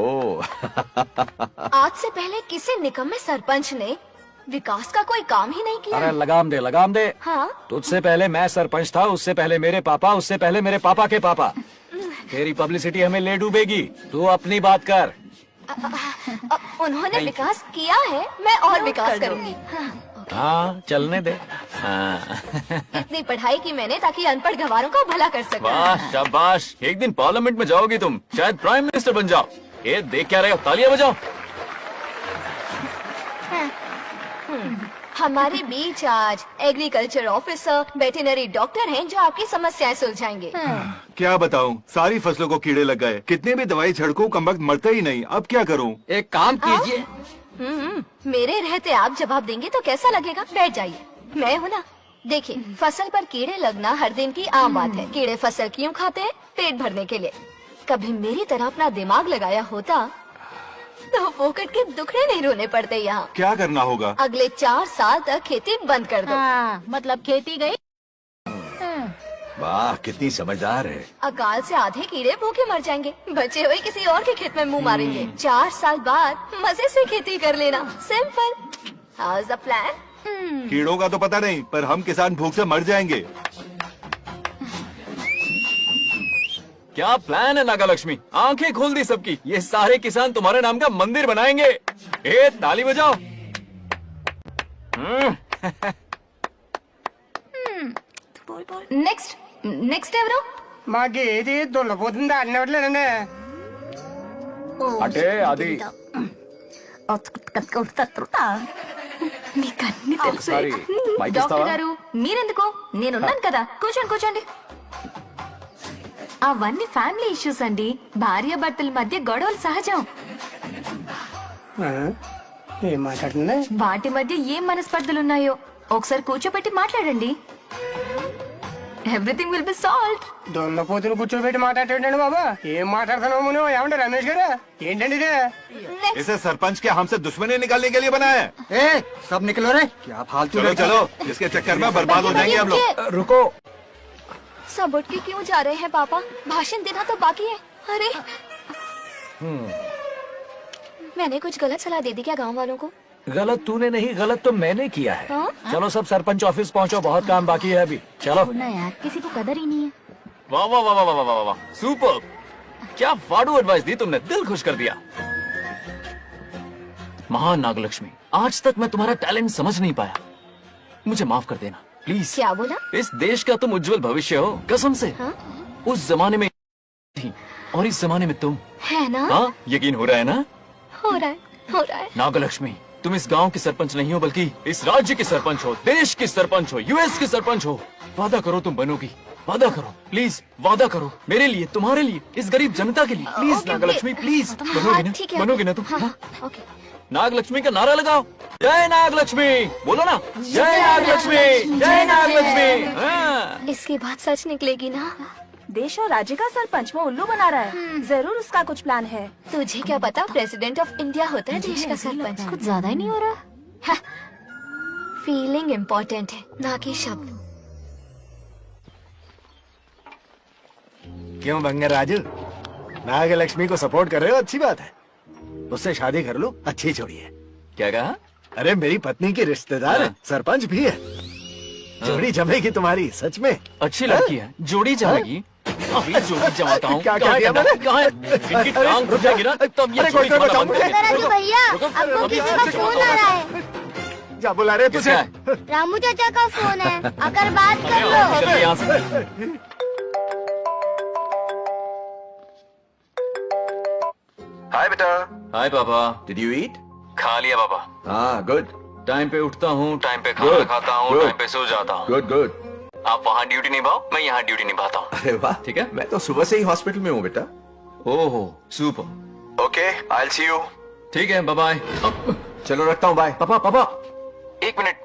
आज से पहले किसी निकम्मे सरपंच ने विकास का कोई काम ही नहीं किया। अरे लगाम दे। हाँ? तुझसे पहले मैं सरपंच था, उससे पहले मेरे पापा, उससे पहले मेरे पापा के पापा। तेरी पब्लिसिटी हमें ले डूबेगी, तू अपनी बात कर। उन्होंने विकास किया है, मैं और विकास करूंगी। हाँ चलने दे। इतनी पढ़ाई की मैंने ताकि अनपढ़ गंवारों का भला कर सकूं। वाह शाबाश, एक दिन पार्लियामेंट में जाओगी तुम, शायद प्राइम मिनिस्टर बन जाओ। ये देख क्या रहे हो, तालियां बजाओ। हमारे बीच आज एग्रीकल्चर ऑफिसर, वेटरनरी डॉक्टर हैं जो आपकी समस्याएं सुलझाएंगे। क्या बताऊं, सारी फसलों को कीड़े लग गए। कितने भी दवाई छिड़कूं कमबख्त मरते ही नहीं। अब क्या करूं? एक काम कीजिए। मेरे रहते आप जवाब देंगे तो कैसा लगेगा? बैठ जाइए, मैं हूँ ना। देखिए, फसल पर कीड़े लगना हर दिन की आम बात है। कीड़े फसल क्यों खाते हैं? पेट भरने के लिए। कभी मेरी तरह अपना दिमाग लगाया होता तो फोकट के दुखड़े नहीं रोने पड़ते यहाँ। क्या करना होगा? अगले 4 साल तक खेती बंद कर दो। मतलब खेती गई। वाह कितनी समझदार है। अकाल से आधे कीड़े भूखे मर जाएंगे, बचे हुए किसी और के खेत में मुंह मारेंगे। 4 साल बाद मजे से खेती कर लेना। Simple. How is the plan? कीड़ों का तो पता नहीं, पर हम किसान भूख से मर जाएंगे। क्या प्लान है नागालक्ष्मी? आंखें खोल दी सबकी। ये सारे किसान तुम्हारे नाम का मंदिर बनाएंगे। ताली बजाओ। నెక్స్ట్ ఎవరు? మాకు ఏది దున్నపోతుంది అన్నట్లేదండి. అంటే అది మీకన్నీ తెలుసు. సారీ, మైక్ ఇస్తావా? డాక్టర్ గారు మీరెందుకు? నేనున్నాను కదా, కూర్చోండి. అవన్నీ ఫ్యామిలీ ఇష్యూస్ అండి. భార్య భర్తల మధ్య గొడవలు సహజం. ఏం మాట్లాడుతుంది? వాటి మధ్య ఏం మనస్పర్ధలున్నాయో ఒకసారి కూర్చోబెట్టి మాట్లాడండి. Everything will be solved. దున్నపోతుని కూర్చోబెట్టి మాట్లాడేటండి బాబా. ఏం మాట్లాడుతున్నావు నువ్వు? ఏమంటే రమేష్ గారు ఏంటండి ఇది? इसे सरपंच क्या हमसे दुश्मनी निकालने के लिए बनाया है? सब निकलो रे. क्या फालतू. चलो इसके चक्कर में बर्बाद हो जाएंगे हम लोग. रुको. सब उठ के क्यों जा रहे हैं पापा? भाषण देना तो बाकी है। अरे मैंने कुछ गलत सलाह दे दी क्या गांव वालों को? गलत तूने नहीं, गलत तो मैंने किया है। हाँ? चलो सब सरपंच ऑफिस पहुंचो, बहुत काम बाकी है अभी। चलो। ना यार, किसी को कदर ही नहीं है। वाह वाह वाह वाह वाह वाह वाह, सुपर! क्या फाड़ू एडवाइस दी तुमने, दिल खुश कर दिया। महान नागलक्ष्मी, आज तक मैं तुम्हारा टैलेंट समझ नहीं पाया, मुझे माफ कर देना प्लीज। क्या बोला? इस देश का तुम उज्जवल भविष्य हो, कसम से। हाँ? उस जमाने में थी और इस जमाने में तुम। है ना? हाँ, यकीन हो रहा है ना? हो रहा है। नागलक्ष्मी, तुम इस गांव की सरपंच नहीं हो बल्कि इस राज्य की सरपंच हो, देश की सरपंच हो, यूएस की सरपंच हो। वादा करो तुम बनोगी, वादा करो प्लीज, वादा करो मेरे लिए, तुम्हारे लिए, इस गरीब जनता के लिए, प्लीज नागलक्ष्मी प्लीज। बनोगी ना? ठीक है। बनोगी ना तुम? हाँ, ओके। नागलक्ष्मी का नारा लगाओ, जय नागलक्ष्मी, बोलो ना, जय नागलक्ष्मी, जय नागलक्ष्मी। हाँ। इसकी बात सच निकलेगी ना? देश और राज्य का सरपंच वो उल्लू बना रहा है। जरूर उसका कुछ प्लान है। तुझे क्या पता, प्रेसिडेंट ऑफ इंडिया होता है देश का सरपंच। कुछ ज्यादा ही नहीं हो रहा? फीलिंग इम्पोर्टेंट है, ना कि शब्द। क्यों बंगर राजू, नागलक्ष्मी को सपोर्ट कर रहे हो? अच्छी बात है, उससे शादी कर लो, अच्छी जोड़ी है। क्या कहा? अरे मेरी पत्नी की रिश्तेदार है, सरपंच भी है। जोड़ी जमेगी तुम्हारी, सच में। अच्छी लड़की है, जोड़ी जमेगी। अभी जोड़ी जमाता हूँ। क्या कह दिया मैंने? कहाँ है? इनकी टांग घुस जाएगी ना, तब ये जोड़ी जमाना बंद कर देंगे। राजू भैया, आपको किसी का फोन आ रहा है। क्या बुला रहे तुझे? रामू चाचा का फोन है, अगर बात कर लो। यहाँ से। हाय बेटा। हाय पापा। Did you eat? खा लिया पापा। हाँ, गुड। टाइम पे उठता हूँ, टाइम पे खाना खाता हूँ, टाइम पे सो जाता हूँ। Good good. आप वहाँ ड्यूटी निभाओ, मैं यहाँ ड्यूटी निभाता हूँ। अरे वाह, ठीक है। मैं तो सुबह से ही हॉस्पिटल में हूँ बेटा। ओहो, super. Okay, I will see you. ठीक है, बाय बाय। चलो रखता हूँ, बाय। पापा पापा, एक मिनट,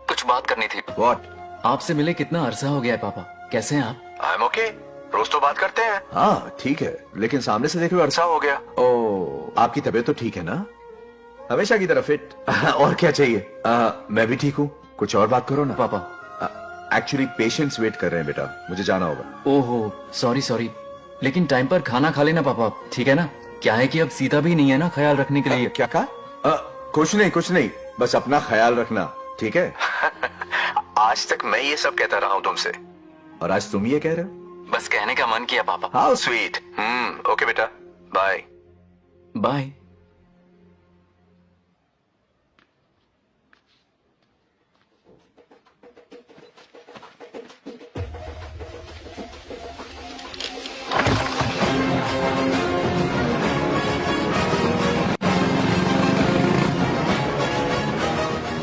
कुछ बात करनी थी। व्हाट? आपसे मिले कितना अरसा हो गया है पापा, कैसे हैं आप? आई एम ओके, रोज तो बात करते हैं। हाँ ठीक है, लेकिन सामने से देखे हुए अरसा हो गया। ओ, आपकी तबीयत तो ठीक है ना? हमेशा की तरह फिट। और क्या चाहिए? मैं भी ठीक हूँ, कुछ और बात करो ना। पापा एक्चुअली पेशेंट्स वेट कर रहे हैं बेटा, मुझे जाना होगा। ओहो, सॉरी सॉरी, लेकिन टाइम पर खाना खा लेना पापा, ठीक है ना? क्या है कि अब सीता भी नहीं है ना ख्याल रखने के लिए। क्या कहा? कुछ नहीं, बस अपना ख्याल रखना, ठीक है? आज तक मैं ये सब कहता रहा हूँ तुमसे, और आज तुम ये कह रहे हो? बस कहने का मन किया पापा। How sweet. ओके बेटा, बाय बाय।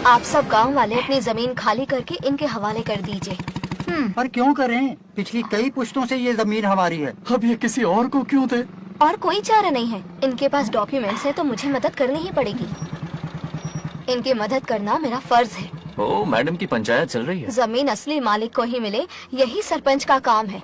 आप सब गांव वाले अपनी जमीन खाली करके इनके हवाले कर दीजिए। पर क्यों करें? पिछली कई पुश्तों से ये जमीन हमारी है। अब ये किसी और को क्यों दे? और कोई चारा नहीं है। इनके पास डॉक्यूमेंट्स है तो मुझे मदद करनी ही पड़ेगी। इनकी मदद करना मेरा फर्ज है। ओ, मैडम की पंचायत चल रही है। जमीन असली मालिक को ही मिले, यही सरपंच का काम है।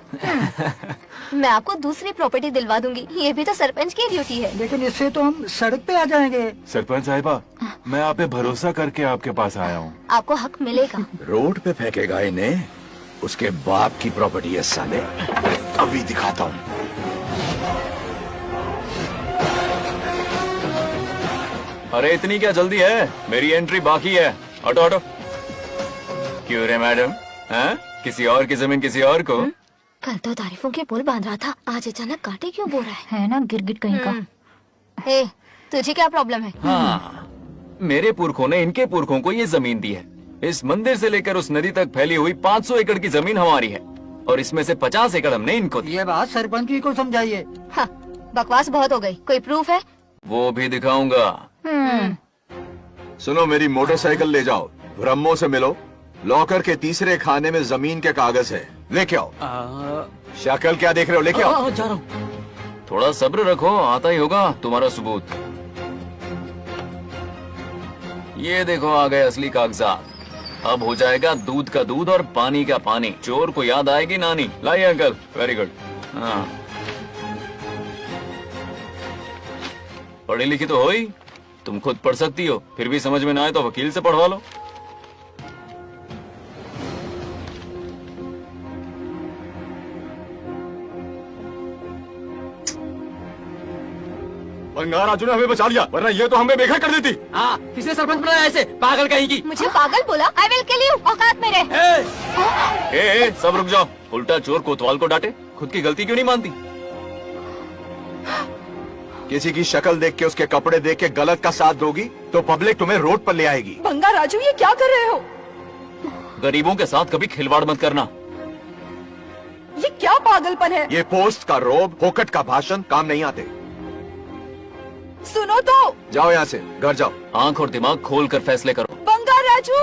मैं आपको दूसरी प्रॉपर्टी दिलवा दूंगी, ये भी तो सरपंच की ड्यूटी है। लेकिन इससे तो हम सड़क पे आ जाएंगे। सरपंच साहिबा, मैं आप पे भरोसा करके आपके पास आया हूँ। आपको हक मिलेगा। रोड पे फेंकेगा इन्हें, उसके बाप की प्रॉपर्टी है साले, अभी दिखाता हूँ। अरे इतनी क्या जल्दी है, मेरी एंट्री बाकी है। हटो हटो। क्यों रे मैडम, हैं? किसी और की जमीन किसी और को? कल तो तारीफों के पुल बांध रहा था, आज अचानक कांटे क्यों बो रहा है ना गिरगिट कहीं का। हे, तुझे क्या प्रॉब्लम है? हाँ, मेरे पुरखों ने इनके पुरखों को ये जमीन दी है। इस मंदिर से लेकर उस नदी तक फैली हुई 500 एकड़ की जमीन हमारी है, और इसमें से 50 एकड़ हमने इनको दी। ये बात सरपंच जी को समझाइए। हाँ, बकवास बहुत हो गई, कोई प्रूफ है? वो भी दिखाऊंगा। सुनो, मेरी मोटरसाइकिल ले जाओ, ब्रह्मो से मिलो, लॉकर के तीसरे खाने में जमीन के कागज है, लेके आओ। शक्ल क्या देख रहे हो, लेके आओ। जा रहा हूँ। थोड़ा सब्र रखो, आता ही होगा तुम्हारा सबूत। ये देखो आ गए असली कागजात। अब हो जाएगा दूध का दूध और पानी का पानी। चोर को याद आएगी नानी। लाइए अंकल, वेरी गुड। हाँ, पढ़ी लिखी तो हो ही, तुम खुद पढ़ सकती हो, फिर भी समझ में ना आए तो वकील से पढ़वा लो। बंगार राजू ने हमें बचा लिया, वरना ये तो हमें बेघर कर देती। हाँ, किसने सरपंच बनाया ऐसे पागल कहीं की? मुझे पागल बोला? I will kill you. औकात में रह। ए, सब रुक जाओ। उल्टा चोर कोतवाल को डांटे, खुद की गलती क्यों नहीं मानती? किसी की शक्ल देख के, उसके कपड़े देख के गलत का साथ दोगी तो पब्लिक तुम्हें रोड पर ले आएगी। बंगार राजू, ये क्या कर रहे हो? गरीबों के साथ कभी खिलवाड़ मत करना। ये क्या पागलपन है? ये पोस्ट का रोब, फोकट का भाषण काम नहीं आते। सुनो तो। जाओ यहाँ से, घर जाओ। आंख और दिमाग खोल कर फैसले करो। बंगार राजू,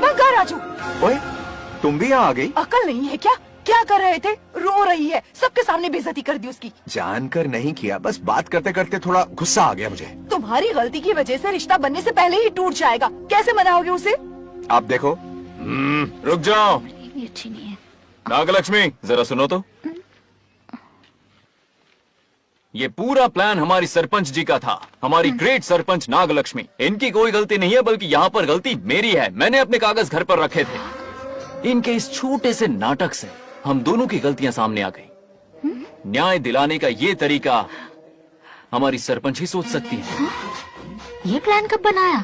बंगार राजू। ओए, तुम भी यहाँ आ गई? अकल नहीं है क्या? क्या कर रहे थे? रो रही है, सबके सामने बेइज्जती कर दी उसकी। जानकर नहीं किया, बस बात करते करते थोड़ा गुस्सा आ गया मुझे। तुम्हारी गलती की वजह से रिश्ता बनने से पहले ही टूट जाएगा। कैसे मनाओगे उसे? आप देखो। रुक जाओ। नागलक्ष्मी, जरा सुनो तो। ये पूरा प्लान हमारी सरपंच जी का था, हमारी ग्रेट सरपंच नागलक्ष्मी। इनकी कोई गलती नहीं है, बल्कि यहाँ पर गलती मेरी है। मैंने अपने कागज घर पर रखे थे। इनके इस छोटे से नाटक से हम दोनों की गलतियां सामने आ गई। न्याय दिलाने का ये तरीका हमारी सरपंच ही सोच सकती है। ये प्लान कब बनाया?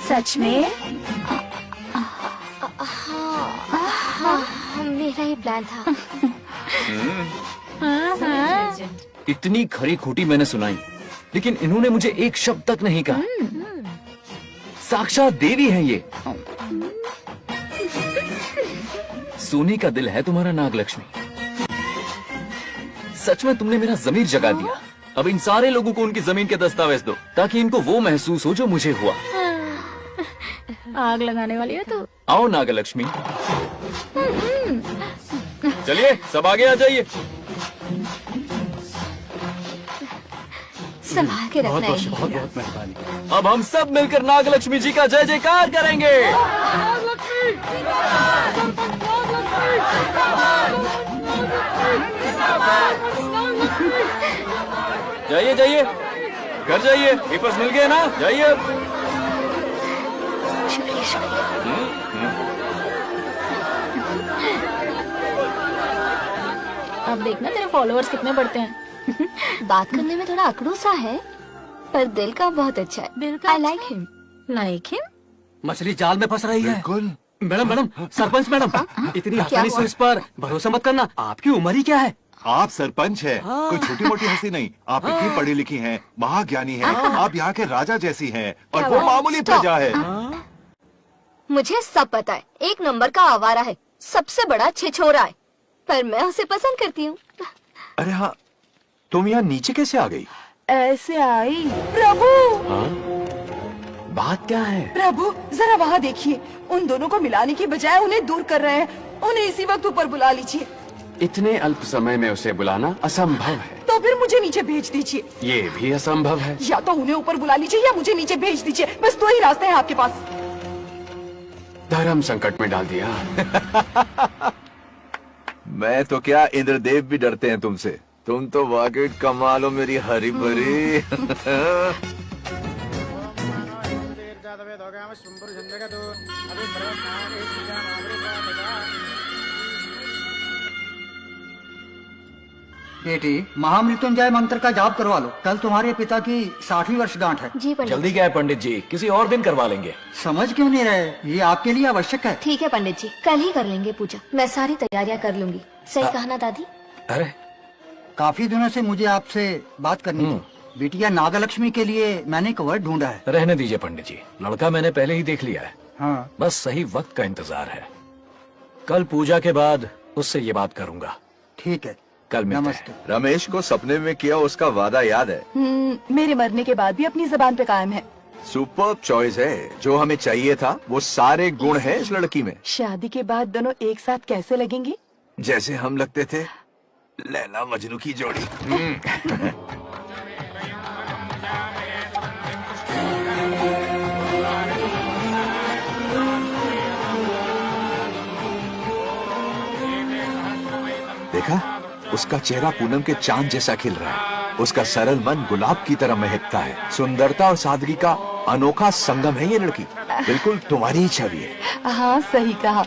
सच में? हाँ, मेरा ही प्लान था। इतनी खरी खोटी मैंने सुनाई, लेकिन इन्होंने मुझे एक शब्द तक नहीं कहा। साक्षात देवी है ये। सोने का दिल है तुम्हारा नागलक्ष्मी। सच में तुमने मेरा जमीर जगा दिया। अब इन सारे लोगों को उनकी जमीन के दस्तावेज दो, ताकि इनको वो महसूस हो जो मुझे हुआ। आग लगाने वाली है तो। आओ नागलक्ष्मी, चलिए सब आगे आ जाइए। संभाल के रखना है। बहुत बहुत मेहरबानी। अब हम सब मिलकर नागलक्ष्मी जी का जय जयकार करेंगे। जाइए जाइए, घर जाइए। पेपर्स मिल गए ना? जाइए अब। शुक्रिया शुक्रिया। अब देखना तेरे फॉलोअर्स कितने बढ़ते हैं। बात करने में थोड़ा अकड़ू सा है, पर दिल का बहुत अच्छा है। दिल का I like him. Like him? मछली जाल में फंस रही है। बिल्कुल। मैडम, सरपंच मैडम, इतनी आसानी से इस पर भरोसा मत करना। आपकी उम्र ही क्या है? आप सरपंच है, कोई छोटी मोटी हंसी नहीं। आप इतनी पढ़ी लिखी हैं, महाज्ञानी हैं, आप यहाँ के राजा जैसी हैं, और वो मामूली प्रजा है। मुझे सब पता है, एक नंबर का आवारा है, सबसे बड़ा छिछोरा है, पर मैं उसे पसंद करती हूँ। अरे हाँ, तुम यहाँ नीचे कैसे आ गई? ऐसे आई। प्रभु, बात क्या है? प्रभु जरा वहाँ देखिए, उन दोनों को मिलाने की बजाय उन्हें दूर कर रहे हैं। उन्हें इसी वक्त ऊपर बुला लीजिए। इतने अल्प समय में उसे बुलाना असंभव है। तो फिर मुझे नीचे भेज दीजिए। ये भी असंभव है। या तो उन्हें ऊपर बुला लीजिए या मुझे नीचे भेज दीजिए। बस दो ही रास्ते हैं आपके पास। धर्म संकट में डाल दिया। मैं तो क्या, इंद्रदेव भी डरते हैं तुमसे। तुम तो वाकई कमाल हो मेरी हरी भरी। बेटी, महामृत्युंजय मंत्र का जाप करवा लो। कल तुम्हारे पिता की 60वीं वर्षगांठ है। जी पंडित। जल्दी क्या है पंडित जी, किसी और दिन करवा लेंगे। समझ क्यों नहीं रहे? ये आपके लिए आवश्यक है। ठीक है पंडित जी, कल ही कर लेंगे पूजा। मैं सारी तैयारियां कर लूंगी। सही कहा ना दादी? अरे, काफी दिनों से मुझे आपसे बात करनी थी। बिटिया नागलक्ष्मी के लिए मैंने एक वर्ड ढूंढा है। रहने दीजिए पंडित जी, लड़का मैंने पहले ही देख लिया है। हाँ। बस सही वक्त का इंतजार है। कल पूजा के बाद उससे ये बात करूंगा। ठीक है, कल मिलते नमस्ते। रमेश को सपने में किया उसका वादा याद है? मेरे मरने के बाद भी अपनी जबान पे कायम है। सुपर्ब चॉइस है। जो हमें चाहिए था वो सारे गुण हैं इस लड़की में। शादी के बाद दोनों एक साथ कैसे लगेंगे? जैसे हम लगते थे लैला मजनू की जोड़ी। देखा, उसका चेहरा पूनम के चांद जैसा खिल रहा है। उसका सरल मन गुलाब की तरह महकता है। सुंदरता और सादगी का अनोखा संगम है ये लड़की। बिल्कुल तुम्हारी ही छवि है। हाँ सही कहा।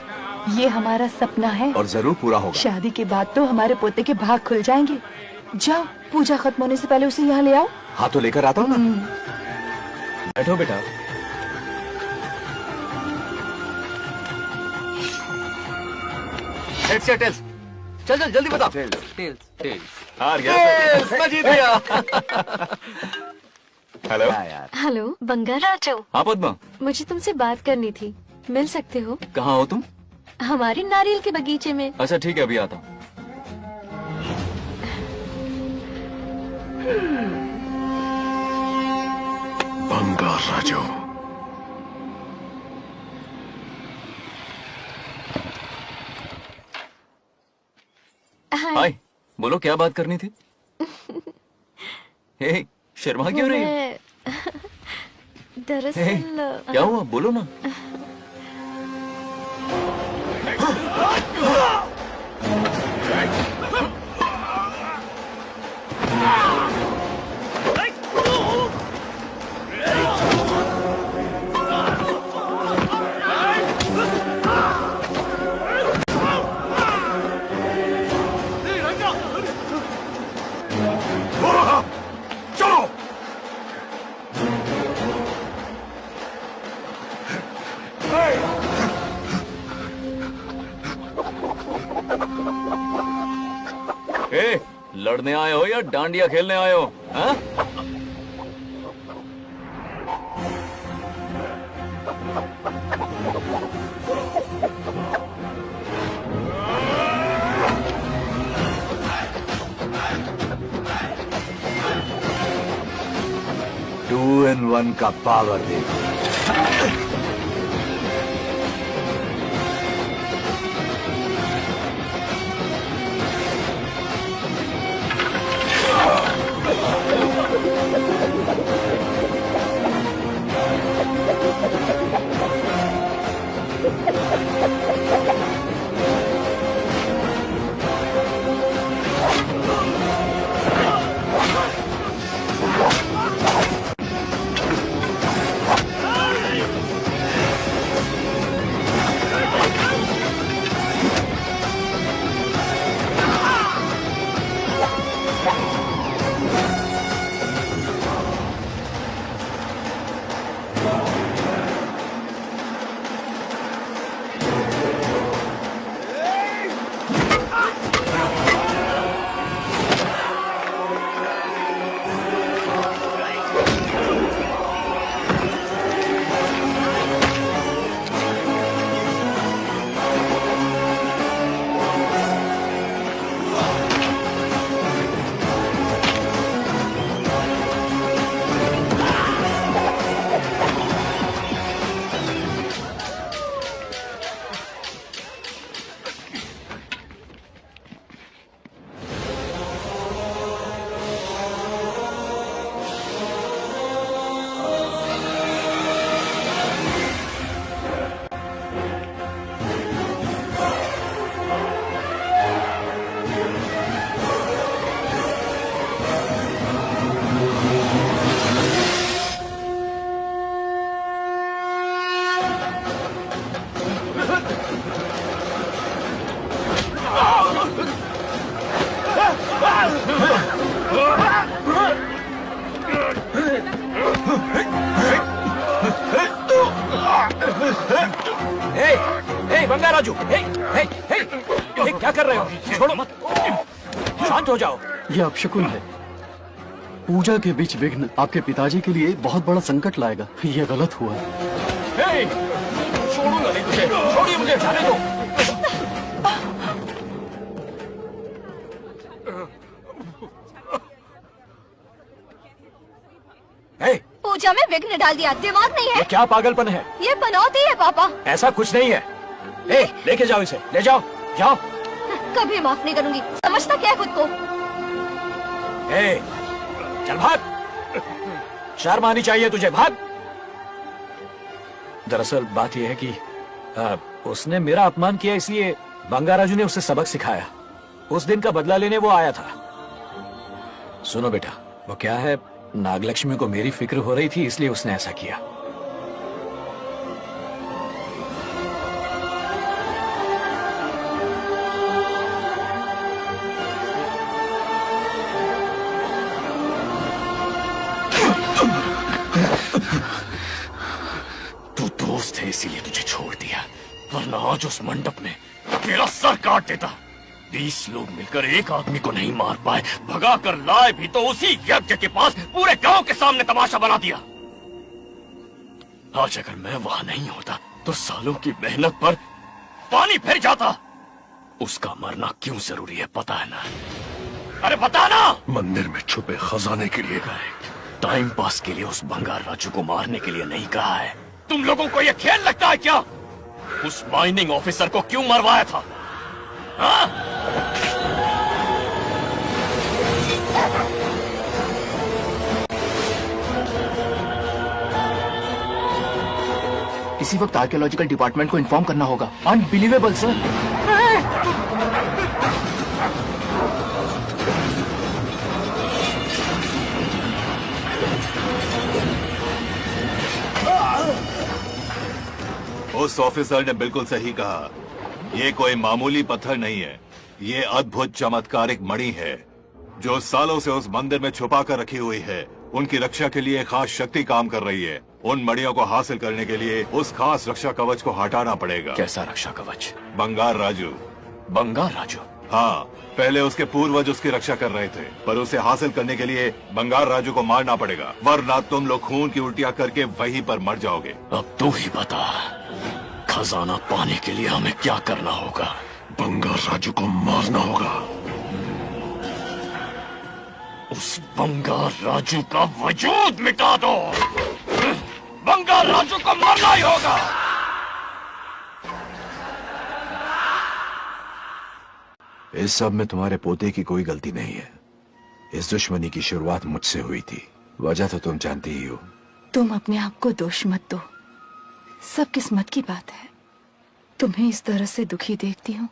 ये हमारा सपना है और जरूर पूरा होगा। शादी के बाद तो हमारे पोते के भाग खुल जाएंगे। जाओ, पूजा खत्म होने से पहले उसे यहाँ ले आओ। हाँ तो लेकर आता हूँ ना। बैठो बेटा। टेल्स, चल चल जल्दी बताओ। हार गया। मैं जीत गया। हेलो। हेलो बंगाराजू। हाँ पद्मा, मुझे तुमसे बात करनी थी, मिल सकते हो? कहाँ हो तुम? हमारे नारियल के बगीचे में। अच्छा ठीक है, अभी आता हूँ। बंगाराजू। हाय, बोलो क्या बात करनी थी? हे, शर्मा क्यों रही हो? दरअसल क्या हुआ, बोलो ना। ए, लड़ने आए हो या डांडिया खेलने आए हो? हाँ? टू इन वन का पावर देखो। बंगाराजू, क्या कर रहे हो? छोड़ो मत, शांत हो जाओ। ये अपशकुन है। पूजा के बीच विघ्न आपके पिताजी के लिए बहुत बड़ा संकट लाएगा। ये गलत हुआ। छोड़ूंगा नहीं तुझे, छोड़िए मुझे, जाने दो। पूजा में विघ्न डाल दिया, दिमाग नहीं है? ये क्या पागलपन है? ये पनौती है पापा। ऐसा कुछ नहीं है। लेके जाओ इसे, ले जाओ, जाओ। कभी माफ नहीं करूंगी, समझता क्या है खुद को? चल भाग, शर्म आनी चाहिए तुझे, भाग। दरअसल बात यह है कि उसने मेरा अपमान किया, इसलिए बंगाराजू ने उसे सबक सिखाया। उस दिन का बदला लेने वो आया था। सुनो बेटा, वो क्या है, नागलक्ष्मी को मेरी फिक्र हो रही थी, इसलिए उसने ऐसा किया। छोड़ दिया, वरना आज उस मंडप में तेरा सर काट देता। 20 लोग मिलकर एक आदमी को नहीं मार पाए, भगा कर लाए भी तो उसी यज्ञ के पास पूरे गांव के सामने तमाशा बना दिया। आज अगर मैं वहां नहीं होता तो सालों की मेहनत पर पानी फिर जाता। उसका मरना क्यों जरूरी है पता है ना? अरे बता ना। मंदिर में छुपे खजाने के लिए। टाइम पास के लिए उस बंगार राजू को मारने के लिए नहीं कहा है। तुम लोगों को यह खेल लगता है क्या? उस माइनिंग ऑफिसर को क्यों मरवाया था? हाँ? इसी वक्त आर्कियोलॉजिकल डिपार्टमेंट को इन्फॉर्म करना होगा। Unbelievable sir. उस ऑफिसर ने बिल्कुल सही कहा। ये कोई मामूली पत्थर नहीं है, ये अद्भुत चमत्कारिक मणि है जो सालों से उस मंदिर में छुपा कर रखी हुई है। उनकी रक्षा के लिए खास शक्ति काम कर रही है। उन मणियों को हासिल करने के लिए उस खास रक्षा कवच को हटाना पड़ेगा। कैसा रक्षा कवच? बंगार राजू। बंगार राजू? हाँ, पहले उसके पूर्वज उसकी रक्षा कर रहे थे, पर उसे हासिल करने के लिए बंगार राजू को मारना पड़ेगा, वरना तुम लोग खून की उल्टियां करके वहीं पर मर जाओगे। अब तू ही बता, खजाना पाने के लिए हमें क्या करना होगा? बंगार राजू को मारना होगा। उस बंगार राजू का वजूद मिटा दो। बंगार राजू को मारना ही होगा। इस सब में तुम्हारे पोते की कोई गलती नहीं है। इस दुश्मनी की शुरुआत मुझसे हुई थी, वजह तो तुम जानती ही हो। तुम अपने आप को दोष मत दो, सब किस्मत की बात है। तुम्हें इस तरह से दुखी देखती हूँ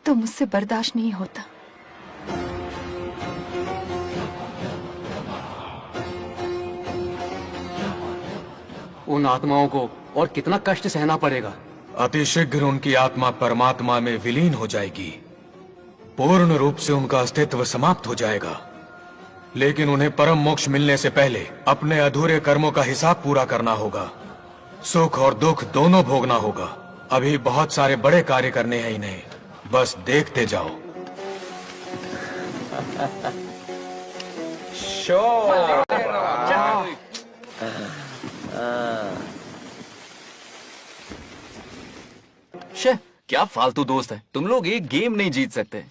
तो मुझसे बर्दाश्त नहीं होता। उन आत्माओं को और कितना कष्ट सहना पड़ेगा। अतिशीघ्र उनकी आत्मा परमात्मा में विलीन हो जाएगी, पूर्ण रूप से उनका अस्तित्व समाप्त हो जाएगा। लेकिन उन्हें परम मोक्ष मिलने से पहले अपने अधूरे कर्मों का हिसाब पूरा करना होगा। सुख और दुख दोनों भोगना होगा। अभी बहुत सारे बड़े कार्य करने हैं इन्हें, बस देखते जाओ। शे, क्या फालतू दोस्त है तुम लोग। एक गेम नहीं जीत सकते।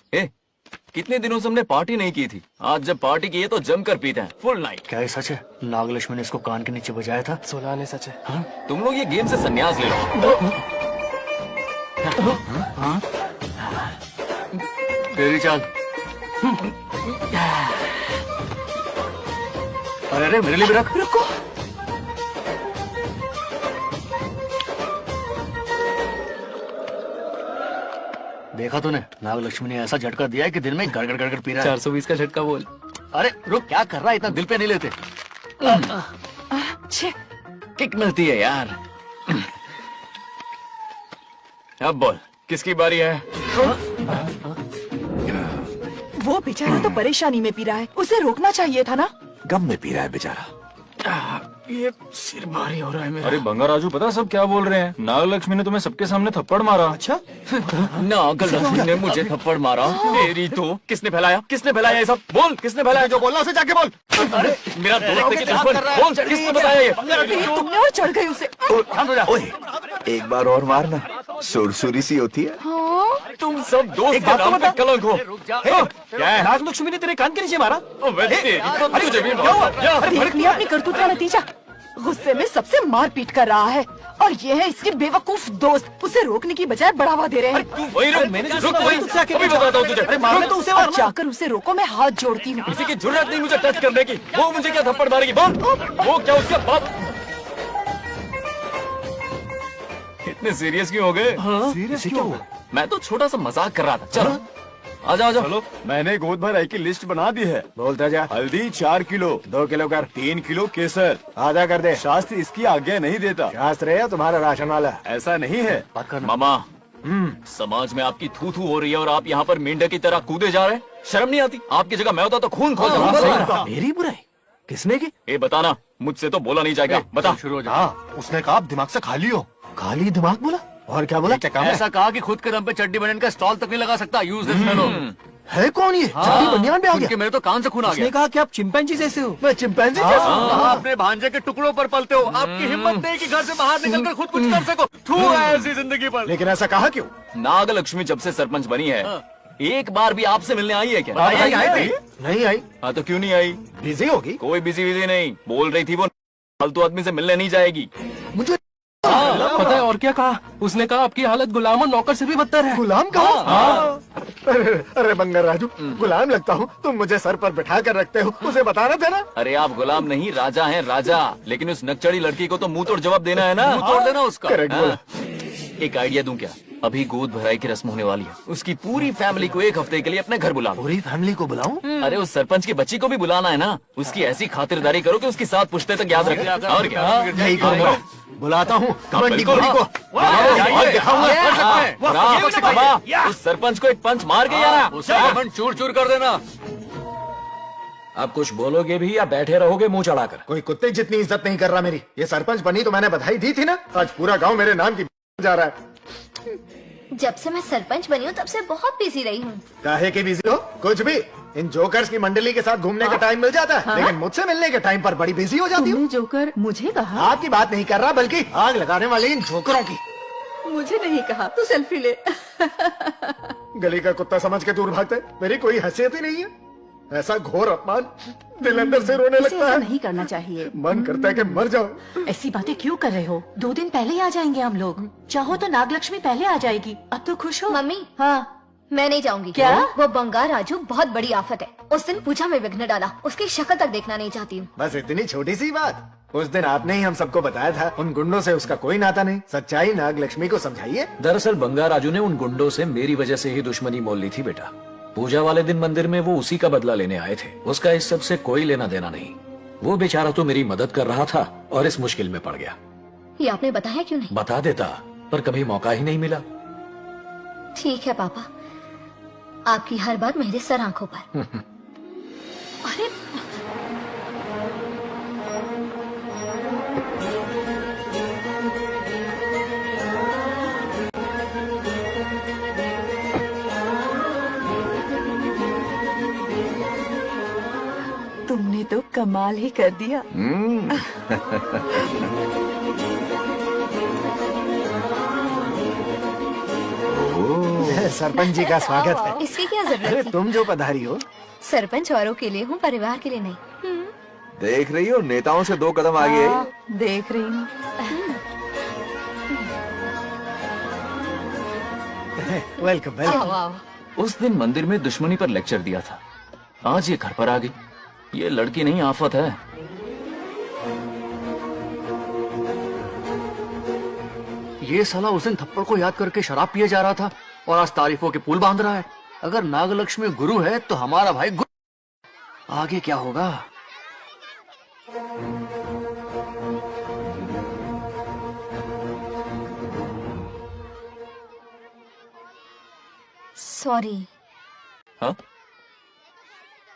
कितने दिनों से हमने पार्टी नहीं की थी, आज जब पार्टी की है तो जमकर पीते हैं फुल नाइट। क्या ये सच है? नागलक्ष्मी ने इसको कान के नीचे बजाया था। सोना ने सच है। हाँ? तुम लोग ये गेम से संन्यास ले लो। हाँ? तेरी चाल। अरे अरे मेरे लिए भी रख। रुको, देखा तूने? नागलक्ष्मी ने ऐसा झटका दिया है कि दिन में गड़गड़ गड़गड़ पी रहा है। 420 का झटका बोल। अरे रुक, क्या कर रहा है? इतना दिल पे नहीं लेते। किक मिलती है यार। अब बोल, किसकी बारी है? वो बेचारा तो परेशानी में पी रहा है, उसे रोकना चाहिए था ना। गम में पी रहा है बेचारा। ये सिर भारी हो रहा है मेरा। अरे बंगा राजू, पता सब क्या बोल रहे हैं? नागलक्ष्मी ने तुम्हें सबके सामने थप्पड़ मारा। अच्छा? नागलक्ष्मी ने मुझे थप्पड़ मारा? तेरी तो किसने फैलाया? किसने फैलाया ये सब? बोल, किसने फैलाया? जो बोलना उसे जाके बोल। अरे मेरा दोस्त के दुश्मन, बोल किसने बताया ये? तुमने और चढ़ गई उसे। ओए, एक बार और मारना, सुरसुरी सी होती है। तुम सब दोस्त के नाम पे कलंक हो। क्या है? नागलक्ष्मी ने तेरे कान के नीचे मारा? देख लिया अपनी करतूत का नतीजा। गुस्से में सबसे मार पीट कर रहा है और ये है इसके बेवकूफ दोस्त, उसे रोकने की बजाय बढ़ावा दे रहे हैं। अरे मारने तो उसे मार। जाकर उसे रोको, मैं हाथ जोड़ती हूँ। किसी की जरूरत नहीं मुझे टच करने की। वो मुझे क्या थप्पड़ मारेगी? बोल, वो क्या उसका बाप? इतने सीरियस क्यों हो गए? सीरियस क्यों हुआ? मैं तो छोटा सा मजाक कर रहा था। चलो आजा आजा। चलो, मैंने गोद भराई की लिस्ट बना दी है। बोलता जा। हल्दी 4 किलो, 2 किलो कर, 3 किलो केसर, आधा कर दे। शास्त्र इसकी आज्ञा नहीं देता। शास्त्र है तुम्हारा राशन वाला, ऐसा नहीं है। मामा, समाज में आपकी थू थू हो रही है और आप यहाँ पर मेंढक की तरह कूदे जा रहे हैं। शर्म नहीं आती? आपकी जगह मैं होता तो खून खोल जाता। मेरी बुराई किसने की? ये बताना, मुझसे तो बोला नहीं जाएगा। बता। शुरू हो जा। उसने कहा आप दिमाग से खाली हो। खाली दिमाग बोला और क्या बोला? ऐसा कहा कि खुद के दम पे चड्डी बनियान का स्टॉल तक नहीं लगा सकता। Use this fellow. है कौन ये? चड्डी बनियान पे आ गया? मेरे तो कान से खून आ गया। उसने कहा कि आप चिंपैंजी जैसे हो। मैं चिंपैंजी जैसा हूँ? आप अपने भांजे के टुकड़ों पर पलते हो। आपकी हिम्मत नहीं कि घर से बाहर निकलकर खुद कुछ कर सको। थू है ऐसी जिंदगी पर। लेकिन ऐसा कहा क्यों? नागलक्ष्मी जब से सरपंच बनी है एक बार भी आपसे मिलने आई है क्या? नहीं आई। हाँ तो क्यों नहीं आई? बिजी होगी। कोई बिजी नहीं, बोल रही थी वो फालतू आदमी से मिलने नहीं जाएगी। मुझे पता है और क्या कहा? उसने कहा आपकी हालत गुलाम और नौकर से भी बदतर है। गुलाम कहा? अरे बंगर राजू, गुलाम लगता हूँ? तुम मुझे सर पर बिठा कर रखते हो, उसे बताना था ना। अरे आप गुलाम नहीं राजा हैं, राजा। लेकिन उस नकचड़ी लड़की को तो मुंह तोड़ जवाब देना है ना। मुंह तोड़ देना उसका। करेक्ट बोला। एक आइडिया दूं क्या? अभी गोद भराई की रस्म होने वाली है, उसकी पूरी फैमिली को एक हफ्ते के लिए अपने घर बुला। पूरी फैमिली को बुलाऊं? अरे उस सरपंच की बच्ची को भी बुलाना है ना। उसकी ऐसी खातिरदारी करो कि उसकी 7 पुश्ते तक याद रखे। और क्या? यही करूंगा। बुलाता हूँ कबड्डी को। उस सरपंच को एक पंच मार के यार उसका चूर चूर कर देना। अब कुछ बोलोगे भी या बैठे रहोगे मुंह चढ़ाकर? कोई कुत्ते जितनी इज्जत नहीं कर रहा मेरी। ये सरपंच बनी तो मैंने बधाई दी थी ना। आज पूरा गांव मेरे नाम की जा रहा है। जब से मैं सरपंच बनी हूँ तब से बहुत बिजी रही हूँ। काहे के बिजी हो? कुछ भी। इन जोकर्स की मंडली के साथ घूमने का टाइम मिल जाता है, लेकिन मुझसे मिलने के टाइम पर बड़ी बिजी हो जाती हूँ। जोकर मुझे कहा? आपकी बात नहीं कर रहा, बल्कि आग लगाने वाले इन जोकरों की। मुझे नहीं कहा। तू सेल्फी ले। गली का कुत्ता समझ के दूर भागता है। मेरी कोई हैसियत ही नहीं है। ऐसा घोर अपमान, दिल अंदर से रोने लगता है। नहीं करना चाहिए। मन करता है कि मर जाऊं। ऐसी बातें क्यों कर रहे हो? 2 दिन पहले ही आ जाएंगे हम लोग। चाहो तो नागलक्ष्मी पहले आ जाएगी। अब तो खुश हो? मम्मी हाँ। मैं नहीं जाऊंगी। क्या? वो बंगार राजू बहुत बड़ी आफत है। उस दिन पूजा में विघ्न डाला। उसकी शक्ल तक देखना नहीं चाहती हूँ। बस इतनी छोटी सी बात। उस दिन आपने ही हम सबको बताया था उन गुंडों से उसका कोई नाता नहीं। सच्चाई नागलक्ष्मी को समझाइए। दरअसल बंगा राजू ने उन गुंडों से मेरी वजह से ही दुश्मनी मोल ली थी बेटा। पूजा वाले दिन मंदिर में वो उसी का बदला लेने आए थे। उसका इस सब से कोई लेना देना नहीं। वो बेचारा तो मेरी मदद कर रहा था और इस मुश्किल में पड़ गया। ये आपने बताया क्यों नहीं? बता देता, पर कभी मौका ही नहीं मिला। ठीक है पापा, आपकी हर बात मेरे सर आंखों पर। अरे तुमने तो कमाल ही कर दिया। सरपंच जी का स्वागत है। इसकी क्या जरूरत थी? तुम जो पधारी हो। सरपंच औरों के लिए हूँ, परिवार के लिए नहीं। देख रही हो, नेताओं से 2 कदम आगे है। देख रही हूँ। Welcome welcome. उस दिन मंदिर में दुश्मनी पर लेक्चर दिया था, आज ये घर पर आ गई। ये लड़की नहीं आफत है। ये साला उस दिन थप्पड़ को याद करके शराब पिए जा रहा था और आज तारीफों के पुल बांध रहा है। अगर नागलक्ष्मी गुरु है तो हमारा भाई गुरु। आगे क्या होगा? सॉरी। हाँ?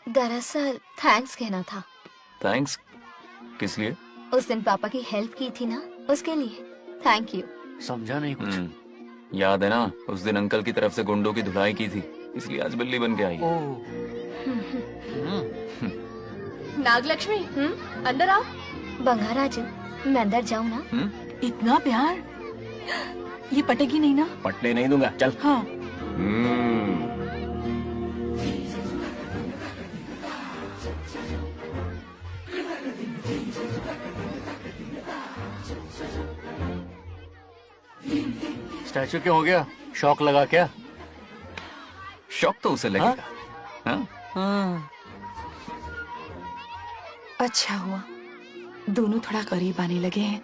दरअसल थैंक्स कहना था। थैंक्स किस लिए? उस दिन पापा की हेल्प की थी ना, उसके लिए थैंक यू। समझा नहीं कुछ। याद है ना, उस दिन अंकल की तरफ से गुंडों की धुलाई की थी, इसलिए आज बिल्ली बन के आई। नागलक्ष्मी अंदर आओ। बंगा राजू, मैं अंदर जाऊँ ना? इतना प्यार, ये पटेगी नहीं ना? पटने नहीं दूंगा, चल। हाँ। स्टैचू क्यों हो गया? शौक लगा क्या? शौक तो उसे लगेगा। हाँ? अच्छा हुआ दोनों थोड़ा करीब आने लगे हैं।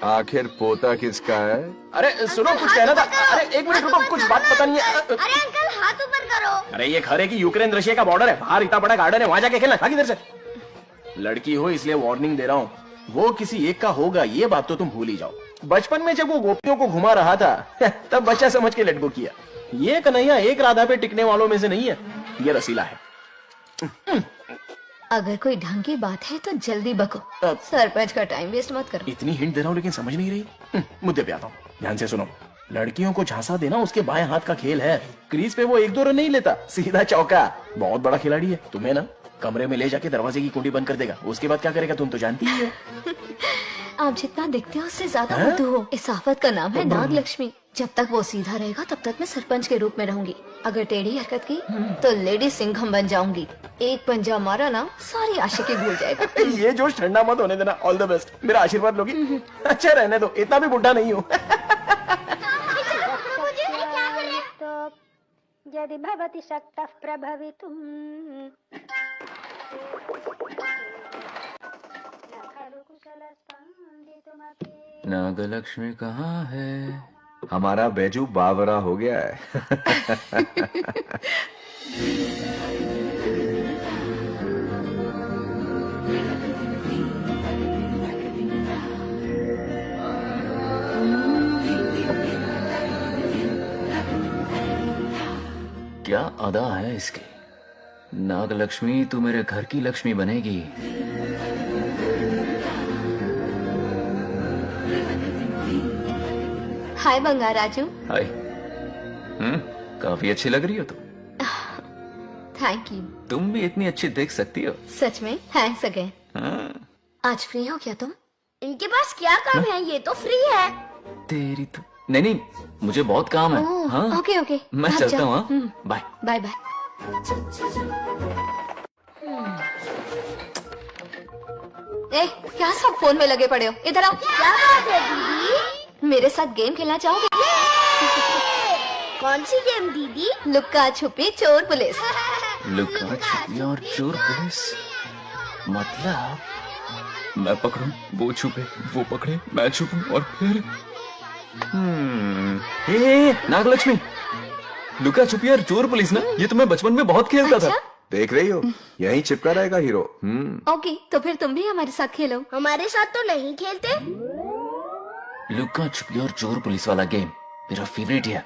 आखिर पोता किसका है? अरे सुनो, कुछ कहना था। अरे 1 मिनट रुको, कुछ बात पता नहीं है। अरे अंकल हाथ ऊपर करो। अरे ये खरे की यूक्रेन रशिया का बॉर्डर है, बाहर इतना बड़ा गार्डन है, वहां जाके खेलना। भाग इधर से। लड़की हो इसलिए वार्निंग दे रहा हूँ, वो किसी एक का होगा ये बात तो तुम भूल ही जाओ। बचपन में जब वो गोपियों को घुमा रहा था तब बच्चा समझ के लेट गो किया। ये कन्हैया एक राधा पे टिकने वालों में से नहीं है, ये रसीला है। अगर कोई ढंग की बात है तो जल्दी बको। सरपंच का टाइम वेस्ट मत करो। इतनी हिंट दे रहा हूँ लेकिन समझ नहीं रही। मुद्दे पे आता हूँ। ध्यान से सुनो, लड़कियों को झांसा देना उसके बाएं हाथ का खेल है। क्रीज पे वो 1-2 रन नहीं लेता, सीधा चौका। बहुत बड़ा खिलाड़ी है। तुम्हें ना कमरे में ले जाके दरवाजे की कुंडी बंद कर देगा। उसके बाद क्या करेगा तुम तो जानती ही हो। आप जितना दिखते हो उससे ज्यादा बुद्धू हो। इस आफत का नाम है नाग लक्ष्मी। जब तक वो सीधा रहेगा तब तक मैं सरपंच के रूप में रहूंगी। अगर टेढ़ी हरकत की तो लेडी सिंघम बन जाऊंगी। एक पंजा मारा ना सारी आशिकी भूल जाएगा। ये जोश ठंडा मत होने देना। All the best. मेरा आशीर्वाद लोगी? अच्छा रहने दो, इतना भी बुढ़ा नहीं हूँ। यदि भवति शक्तः प्रभवितुम् नागलक्ष्मी कहाँ है? हमारा बैजू बावरा हो गया है। क्या अदा है इसकी। नागलक्ष्मी तू मेरे घर की लक्ष्मी बनेगी। हाय बंगार राजू। हाय। काफी अच्छी लग रही हो तुम। Thank you. तुम भी इतनी अच्छी देख सकती हो। सच में थैंक्स अगेन। आज फ्री हो क्या तुम? इनके पास क्या काम है? ये तो फ्री है। तेरी तो नहीं, मुझे बहुत काम है। हाँ? ओके ओके, मैं चलता हूँ। Bye bye bye. ए, क्या सब फोन में लगे पड़े हो? इधर आओ। क्या बात है दीदी? मेरे साथ गेम खेलना चाहोगे? कौन सी गेम दीदी? लुक्का छुपी चोर पुलिस। लुक्का छुपी और चोर पुलिस मतलब मैं पकड़ूं, वो छुपे, वो पकड़े, मैं छुपूं और फिर नागलक्ष्मी, लुका छुपी और चोर पुलिस ना, ये तो मैं बचपन में बहुत खेलता था। देख रही हो, यहीं चिपका रहेगा हीरो। ओके, तो फिर तुम भी हमारे साथ खेलो। हमारे साथ तो नहीं खेलते। लुका छुपी और चोर पुलिस वाला गेम मेरा फेवरेट है।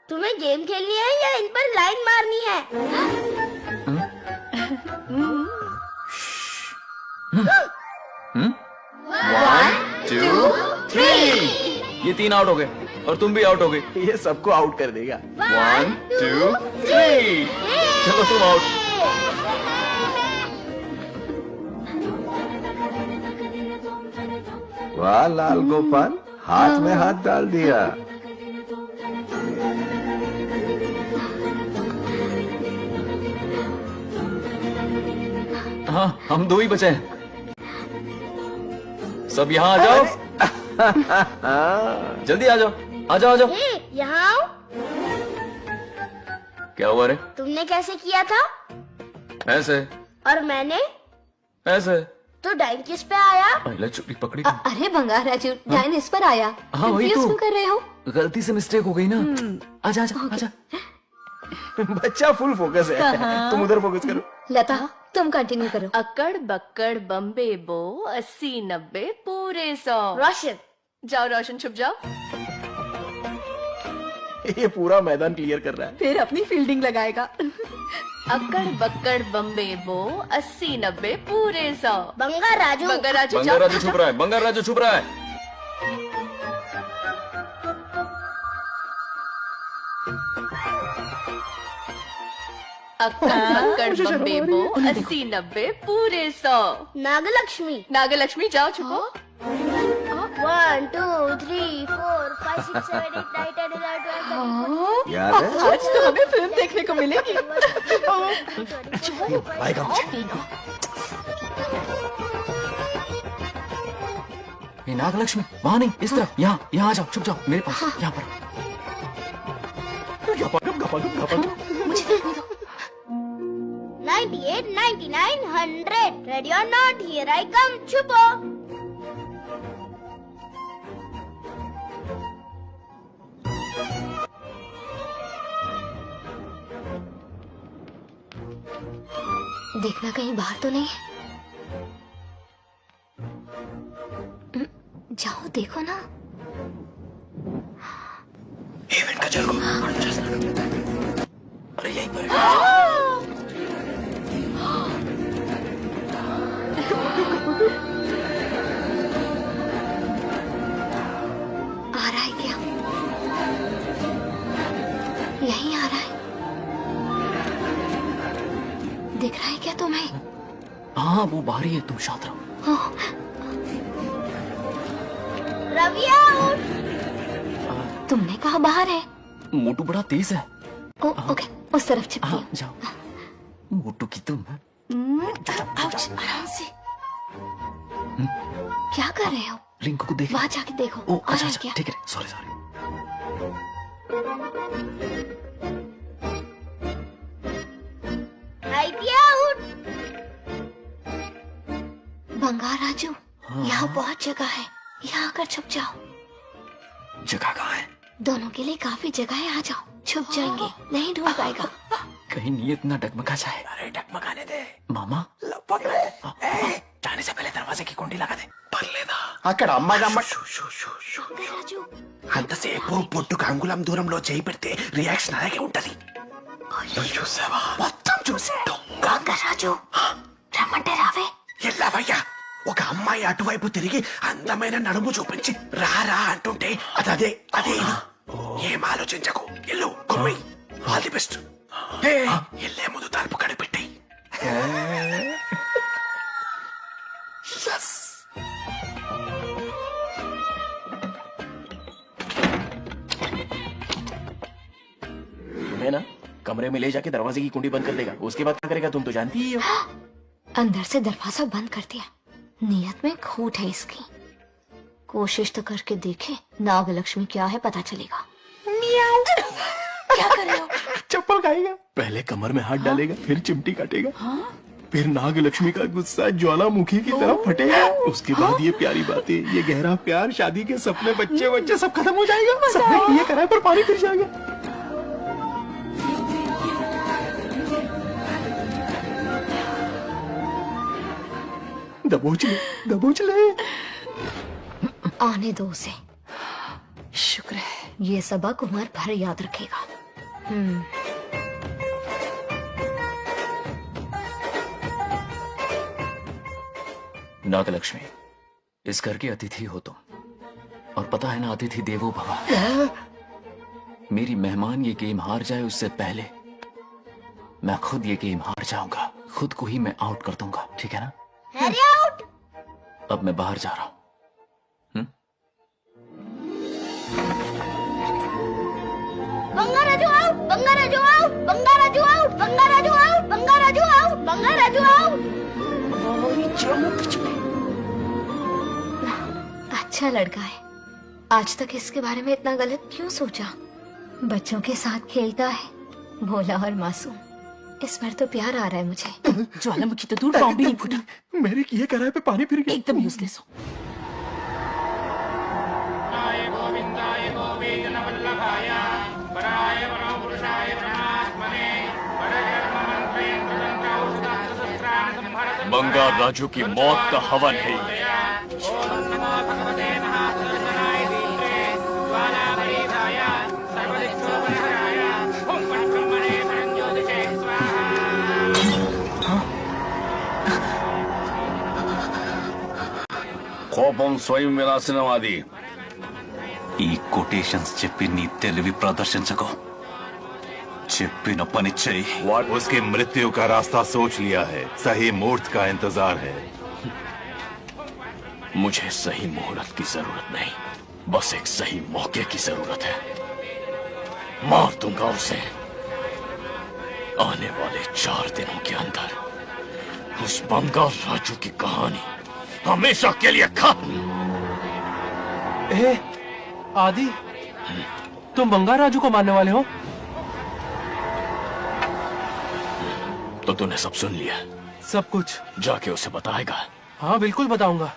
तुम्हें गेम खेलनी है या इन पर लाइन मारनी है? One, two, three। ये 3 आउट हो गए और तुम भी आउट हो गए। ये सबको आउट कर देगा। 1, 2, 3। चलो तुम आउट। वाह लाल गोपाल, हाथ में हाथ डाल दिया। हाँ, हम 2 ही बचे हैं। सब यहाँ आ जाओ। जल्दी आ जाओ, आ जाओ, आ जाओ। यहाँ आओ। क्या हुआ रे? तुमने कैसे किया था? ऐसे। और मैंने? ऐसे। तो डाइन किस पे आया? पहले चोरी पकड़ी। अरे बंगार राजू, डाइन इस पर आया। हाँ वही तो। क्यों कर रहे हो? गलती से मिस्टेक हो गई ना। आजा आजा आजा। बच्चा फुल फोकस है। तुम उधर फोकस करो। लता, तुम कंटिन्यू करो। अकड़ बक्कड़ बम्बे बो 80-90 पूरे 100। रोशन जाओ, रोशन छुप जाओ। ये पूरा मैदान क्लियर कर रहा है। फिर अपनी फील्डिंग लगाएगा। अकड़ बक्कड़ बम्बे बो 80-90 पूरे 100। बंगार राजू। बंगार राजू बंगार राजू छुप रहा है, बंगार राजू छुप रहा है। अक्कड़ बक्कड़ बम्बे बो 80-90 पूरे 100। नागलक्ष्मी। नागलक्ष्मी जाओ छुपो। 1, 2, 3, 4, 5, 6, 7, 8, 9, 10, 11, 12, याद है? आज तो हमें फिल्म देखने को मिलेगी। नागलक्ष्मी वहाँ नहीं, इस तरफ। यहाँ यहाँ आ जाओ, छुप जाओ मेरे पास। यहाँ पर। मुझे देखने दो। 98, 99, 100. Ready or not? Here I come. छुपो। देखना कहीं बाहर तो नहीं है। जाओ देखो ना। इवेंट का चल को। अरे यहीं पर। आ रहा है क्या? में? हाँ वो बाहर ही है, तुम शांत रहो। ओह, रवि आउट। तुमने कहा बाहर है? मोटू बड़ा तेज है। ओके, उस तरफ चिपकी। हाँ, जाओ। मोटू की तुम। आउच, आराम से। क्या कर रहे हो? रिंकू को देखो। वहाँ जाके देखो। ओ, आ रहा है क्या? ठीक है, सॉरी सॉरी। आउट। बंगार राजू, यहाँ बहुत जगह है, यहाँ आकर छुप जाओ। जगह कहाँ है? दोनों के लिए काफी जगह है, आ जाओ। छुप जाएंगे, नहीं ढूंढ पाएगा। कहीं नीयत ना डगमगा जाए। अरे डगमगाने दे मामा। जाने से पहले दरवाजे की कुंडी लगा दे। పర్లేదా అక్కడ అమ్మాయి రాజు అంతసేపు పొట్టుకు అంగుళం దూరంలో చేయి పెడితే రియాక్షన్ అలాగే ఉంటది. చూసావా? మొత్తం చూసాడు. రాజు రమ్మంటే రావే. ఎల్లవయ్యా, ఒక అమ్మాయి అటువైపు తిరిగి అందమైన నడుము చూపించి రారా అంటుంటే అదే అదే ఇది. ఏం ఆలోచించకు, ఎల్లు కొమ్మి. All the best. ఎల్లే ముందు తలుపు కనిపెట్టాయి. तुम्हें ना कमरे में ले जाके दरवाजे की कुंडी बंद कर देगा. उसके बाद क्या करेगा तुम तो जानती ही हो. अंदर से दरवाजा बंद कर दिया. नियत में खोट है इसकी. कोशिश तो करके देखे, नागलक्ष्मी क्या है पता चलेगा. क्या कर रहे हो? चप्पल खाएगा. पहले कमर में हाथ डालेगा, फिर चिमटी काटेगा. फिर नागलक्ष्मी का गुस्सा ज्वालामुखी की तरह फटेगा. उसके बाद ये प्यारी बातें, ये गहरा प्यार, शादी के सपने, बच्चे बच्चे सब खत्म हो जाएगा. सबने ये करा है पर पानी फिर जाएगा. दबोच ले, दबोच ले. आने दो उसे. शुक्र है, ये सबक उम्र भर याद रखेगा. नागलक्ष्मी, इस घर की अतिथि हो तुम, और पता है ना, अतिथि देवो भव. मेरी मेहमान ये गेम हार जाए उससे पहले मैं खुद ये गेम हार जाऊंगा. खुद को ही मैं आउट कर दूंगा, ठीक है ना? Harry out. अब मैं बाहर जा रहा हूं. Bangaraju out. Bangaraju out. Bangaraju out. Bangaraju out. Bangaraju out. Bangaraju out. अच्छा लड़का है. आज तक इसके बारे में इतना गलत क्यों सोचा? बच्चों के साथ खेलता है, भोला और मासूम. इस बार तो प्यार आ रहा है मुझे. ज्वालामुखी तो दूर, बॉम्ब भी नहीं फूटा. मेरे किए कराए पे पानी फिर गया. एकदम यूजलेस हो. बंगार राजू की मौत का हवन है ये. కోపం స్వయం వినాశనవాది. ఈ కొటేషన్స్ చెప్పి నీ తెలివి ప్రదర్శించకు. చెప్పిన పని చెయ్యి. उसकी मृत्यु का रास्ता सोच लिया है. सही मुहूर्त का इंतजार है. मुझे सही मुहूर्त की जरूरत नहीं, बस एक सही मौके की जरूरत है. मार दूंगा उसे. आने वाले 4 दिनों के अंदर उस बंगार राजू की कहानी हमेशा के लिए खत्म. आदि, तुम बंगार राजू को मारने वाले हो? तो तूने सब सुन लिया? सब कुछ. जाके उसे बताएगा? हाँ बिल्कुल बताऊंगा.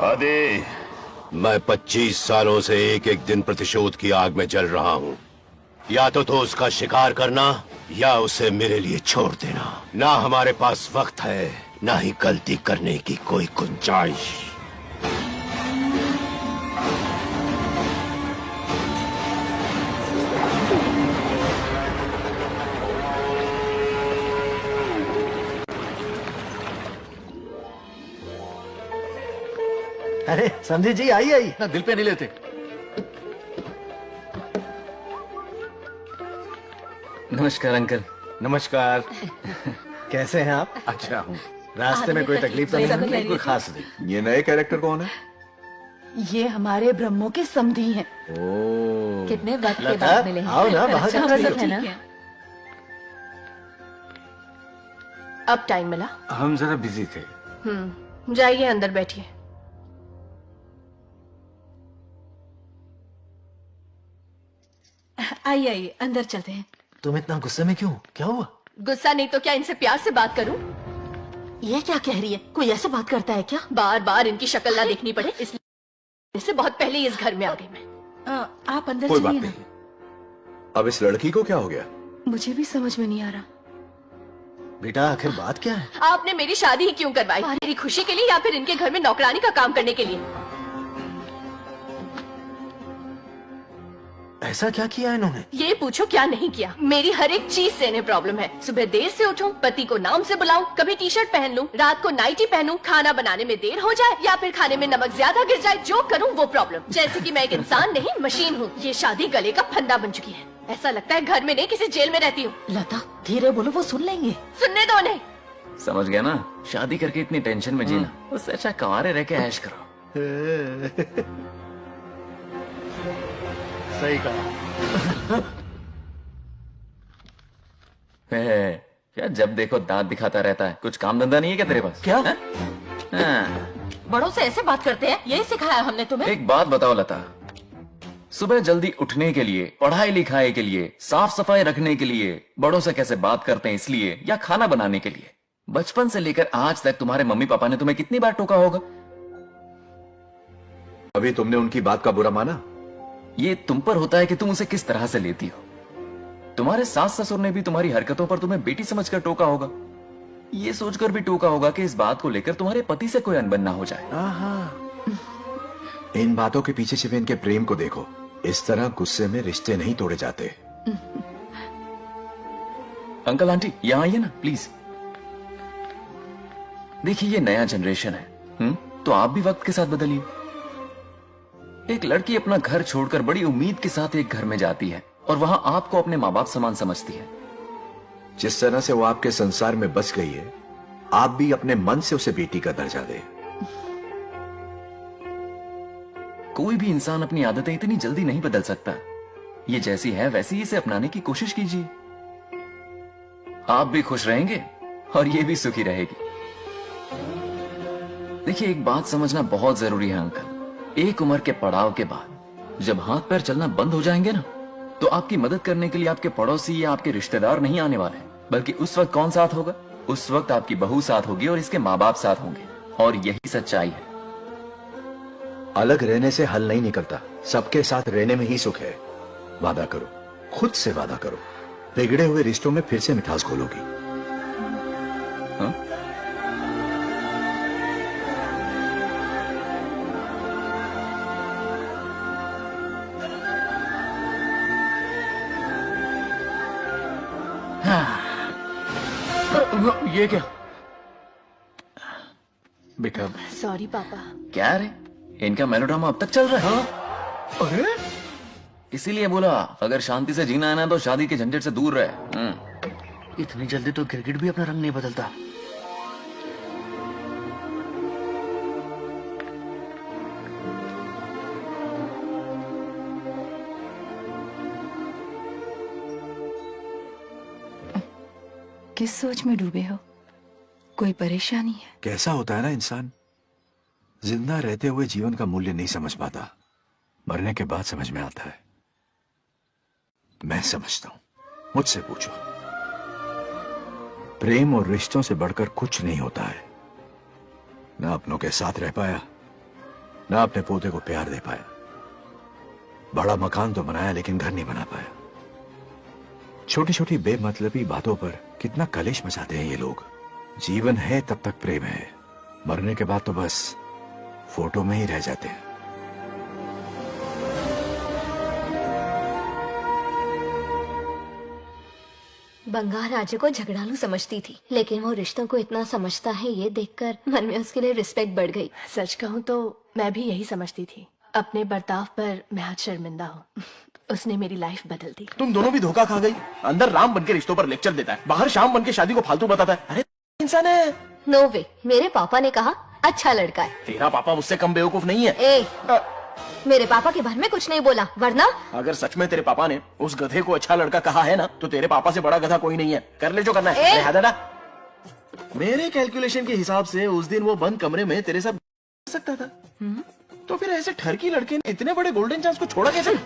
आदि, मैं 25 सालों से एक एक दिन प्रतिशोध की आग में जल रहा हूँ। या तो उसका शिकार करना या उसे मेरे लिए छोड़ देना। ना हमारे पास वक्त है, ना ही गलती करने की कोई गुंजाइश। अरे समझी जी, आई आई ना दिल पे नहीं लेते। नमस्कार अंकल। नमस्कार। कैसे हैं आप? अच्छा हूँ। रास्ते में कोई तकलीफ तो नहीं? कोई खास नहीं। ये नए कैरेक्टर कौन है? ये हमारे ब्रह्मों के समधी हैं। कितने वक्त के लता, बाद मिले हैं। आओ ना, बाहर अच्छा, चलते सब हो। है ना? अब टाइम मिला? हम जरा बिजी थे। जाइए अंदर बैठिए। आइए आइए, अंदर चलते हैं। तुम इतना गुस्से में क्यों? क्या हुआ? गुस्सा नहीं तो क्या, इनसे प्यार से बात करूं? ये क्या कह रही है? कोई ऐसे बात करता है क्या? बार बार इनकी शक्ल ना देखनी पड़े इसलिए से बहुत पहले ही इस घर में आ गई मैं। आप अंदर कोई बात चलिए ना। नहीं। अब इस लड़की को क्या हो गया? मुझे भी समझ में नहीं आ रहा। बेटा आखिर बात क्या है? आपने मेरी शादी ही क्यों करवाई? मेरी खुशी के लिए या फिर इनके घर में नौकरानी का काम करने के लिए? ऐसा क्या किया इन्होंने? ये पूछो क्या नहीं किया। मेरी हर एक चीज से इन्हें प्रॉब्लम है। सुबह देर से उठूं, पति को नाम से बुलाऊं, कभी टी शर्ट पहन लूं, रात को नाइटी पहनूं, खाना बनाने में देर हो जाए या फिर खाने में नमक ज्यादा गिर जाए, जो करूं वो प्रॉब्लम। जैसे कि मैं एक इंसान नहीं मशीन हूँ। ये शादी गले का फंदा बन चुकी है। ऐसा लगता है घर में नहीं किसी जेल में रहती हूँ। लता धीरे बोलो, वो सुन लेंगे। सुनने दो उन्हें। समझ गया ना? शादी करके इतनी टेंशन में जीना, उससे अच्छा कुंवारे रह के ऐश करो। सही कहा। क्या जब देखो दांत दिखाता रहता है? कुछ काम धंधा नहीं है क्या तेरे पास? क्या? हाँ। बड़ों से ऐसे बात करते हैं? यही सिखाया हमने तुम्हें? एक बात बताओ लता, सुबह जल्दी उठने के लिए, पढ़ाई लिखाई के लिए, साफ सफाई रखने के लिए बड़ों से कैसे बात करते हैं इसलिए, या खाना बनाने के लिए? बचपन से लेकर आज तक तुम्हारे मम्मी पापा ने तुम्हें कितनी बार टोका होगा? अभी तुमने उनकी बात का बुरा माना? ये तुम पर होता है कि तुम उसे किस तरह से लेती हो। तुम्हारे सास ससुर ने भी तुम्हारी हरकतों पर तुम्हें बेटी समझकर टोका होगा। ये सोचकर भी टोका होगा कि इस बात को लेकर तुम्हारे पति से कोई अनबन ना हो जाए। इन बातों के पीछे छिपे इनके प्रेम को देखो। इस तरह गुस्से में रिश्ते नहीं तोड़े जाते। अंकल आंटी यहाँ आइए ना प्लीज। देखिए ये नया जनरेशन है, तो आप भी वक्त के साथ बदलिए। एक लड़की अपना घर छोड़कर बड़ी उम्मीद के साथ एक घर में जाती है और वहां आपको अपने माँ बाप समान समझती है। जिस तरह से वो आपके संसार में बस गई है, आप भी अपने मन से उसे बेटी का दर्जा दे। कोई भी इंसान अपनी आदतें इतनी जल्दी नहीं बदल सकता। ये जैसी है वैसी ही इसे अपनाने की कोशिश कीजिए। आप भी खुश रहेंगे और ये भी सुखी रहेगी। देखिए एक बात समझना बहुत जरूरी है अंकल, एक उम्र के पड़ाव के बाद जब हाथ पैर चलना बंद हो जाएंगे ना, तो आपकी मदद करने के लिए आपके पड़ोसी या आपके रिश्तेदार नहीं आने वाले, बल्कि उस वक्त कौन साथ होगा? उस वक्त आपकी बहू साथ होगी और इसके माँ बाप साथ होंगे। और यही सच्चाई है। अलग रहने से हल नहीं निकलता, सबके साथ रहने में ही सुख है। वादा करो, खुद से वादा करो, बिगड़े हुए रिश्तों में फिर से मिठास घोलोगी। ये क्या बेटा? सॉरी पापा। क्या रे, इनका मेलोड्रामा अब तक चल रहा है? अरे इसीलिए बोला अगर शांति से जीना है ना तो शादी के झंझट से दूर रहे। इतनी जल्दी तो क्रिकेट भी अपना रंग नहीं बदलता। किस सोच में डूबे हो? कोई परेशानी है? कैसा होता है ना इंसान, जिंदा रहते हुए जीवन का मूल्य नहीं समझ पाता, मरने के बाद समझ में आता है। मैं समझता हूं, मुझसे पूछो। प्रेम और रिश्तों से बढ़कर कुछ नहीं होता है। ना अपनों के साथ रह पाया, ना अपने पोते को प्यार दे पाया। बड़ा मकान तो बनाया लेकिन घर नहीं बना पाया। छोटी छोटी बेमतलबी बातों पर कितना कलेश मचाते हैं ये लोग। जीवन है तब तक प्रेम है, मरने के बाद तो बस फोटो में ही रह जाते हैं। बंगार राजू को झगड़ालू समझती थी, लेकिन वो रिश्तों को इतना समझता है ये देखकर मन में उसके लिए रिस्पेक्ट बढ़ गई। सच कहूँ तो मैं भी यही समझती थी। अपने बर्ताव पर मैं आज शर्मिंदा हूँ। उसने मेरी लाइफ बदल दी। तुम दोनों भी धोखा खा गई। अंदर राम बनके रिश्तों पर लेक्चर देता है, बाहर शाम बनके शादी को फालतू बताता है। अरे इंसान है। नो वे, मेरे पापा ने कहा अच्छा लड़का है। तेरा पापा मुझसे कम बेवकूफ नहीं है। ए, मेरे पापा के बारे में कुछ नहीं बोला, वरना अगर सच में तेरे पापा ने उस गधे को अच्छा लड़का कहा है ना, तो तेरे पापा से बड़ा गधा कोई नहीं है। कर ले जो करना है। अरे हादाडा, मेरे कैलकुलेशन के हिसाब से उस दिन वो बंद कमरे में तेरे साथ सकता था। तो फिर ऐसे ठरकी लड़के ने इतने बड़े गोल्डन चांस को छोड़ा कैसे?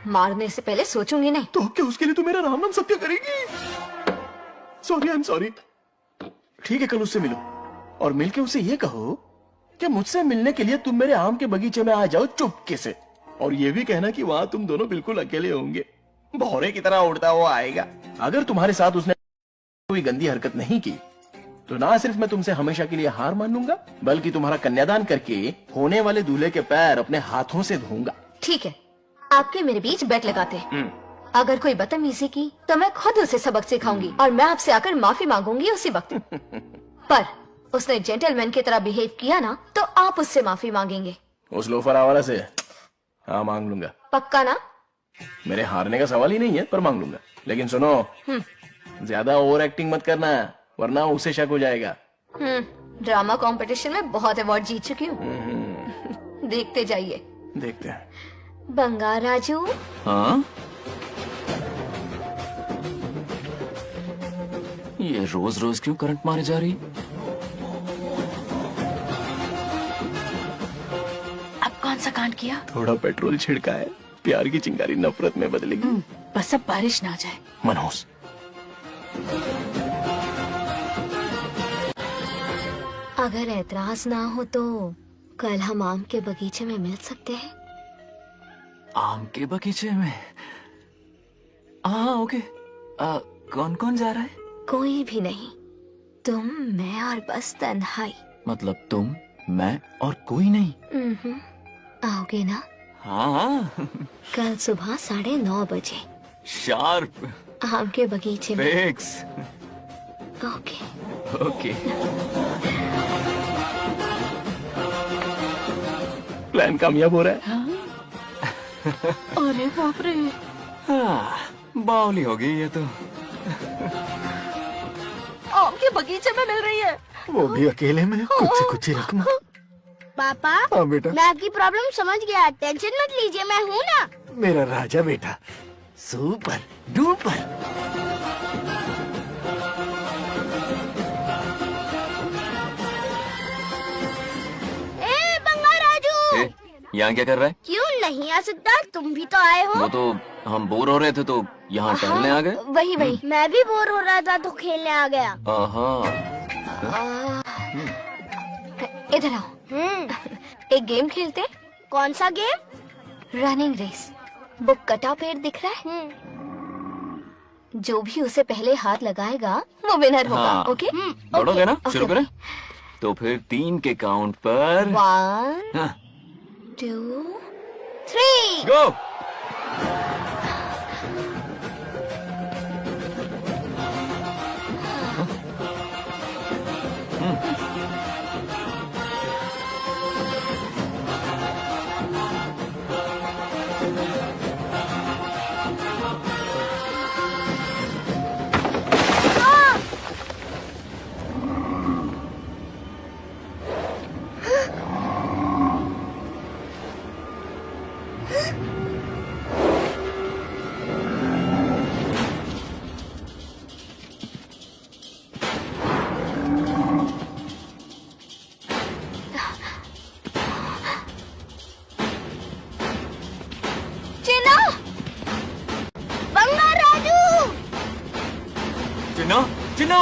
मारने से पहले सोचूंगी नहीं। तो क्या उसके लिए तू मेरा राम नाम सत्य करेगी? Sorry, I am sorry. ठीक है, कल उससे मिलो और मिलके उसे ये कहो कि मुझसे मिलने के लिए तुम मेरे आम के बगीचे में आ जाओ चुपके से। और ये भी कहना कि वहां तुम दोनों बिल्कुल अकेले होंगे। भौरे की तरह उड़ता हुआ आएगा। अगर तुम्हारे साथ उसने कोई गंदी हरकत नहीं की तो ना सिर्फ मैं तुमसे हमेशा के लिए हार मान लूंगा, बल्कि तुम्हारा कन्यादान करके होने वाले दूल्हे के पैर अपने हाथों से धोऊंगा। ठीक है, आपके मेरे बीच बेट लगाते हैं। अगर कोई बदतमीजी की तो मैं खुद उसे सबक सिखाऊंगी और मैं आपसे आकर माफी मांगूंगी उसी वक्त। पर उसने जेंटलमैन की तरह बिहेव किया ना, तो आप उससे माफी मांगेंगे। उस लोफर आवारा से हाँ मांग लूंगा। पक्का ना? मेरे हारने का सवाल ही नहीं है, पर मांग लूंगा। लेकिन सुनो, ज्यादा ओवर एक्टिंग मत करना, वरना उसे शक हो जाएगा। ड्रामा कंपटीशन में बहुत अवार्ड जीत चुकी हूँ। देखते जाइए। देखते हैं। बंगार राजू। हाँ? ये रोज रोज क्यों करंट मारे जा रही? अब कौन सा कांड किया? थोड़ा पेट्रोल छिड़का है, प्यार की चिंगारी नफरत में बदलेगी। बस अब बारिश ना आ जाए। मनोज, अगर ऐतराज ना हो तो कल हम आम के बगीचे में मिल सकते हैं। आम के बगीचे में? हाँ ओके। कौन कौन जा रहा है? कोई भी नहीं, तुम, मैं और बस तन्हाई। मतलब तुम, मैं और कोई नहीं? आओगे ना? हाँ। कल सुबह 9:30 बजे शार्प। आम के बगीचे में। फिक्स। ओके। ओके। प्लान कामयाब हो रहा है। अरे बाप रे। हाँ, बावली हो गई ये तो। आम के बगीचे में मिल रही है। वो भी अकेले में, कुछ से कुछ ही रकम। पापा, हाँ बेटा। मैं आपकी प्रॉब्लम समझ गया, टेंशन मत लीजिए, मैं हूँ ना। मेरा राजा बेटा, सुपर डुपर। बंगार राजू, यहाँ क्या कर रहा है? क्यों नहीं आ सकता? तुम भी तो आए हो। वो तो हम बोर हो रहे थे तो यहाँ टहलने आ गए। वही मैं भी बोर हो रहा था तो खेलने आ गया। इधर आओ। एक गेम खेलते। कौन सा गेम? Running race. वो कटा पेड़ दिख रहा है? जो भी उसे पहले हाथ लगाएगा वो विनर होगा। हाँ। ओके? दौड़ोगे ना? शुरू करें? तो फिर 3 के काउंट पर 1 2 3 गो। चिन्ना!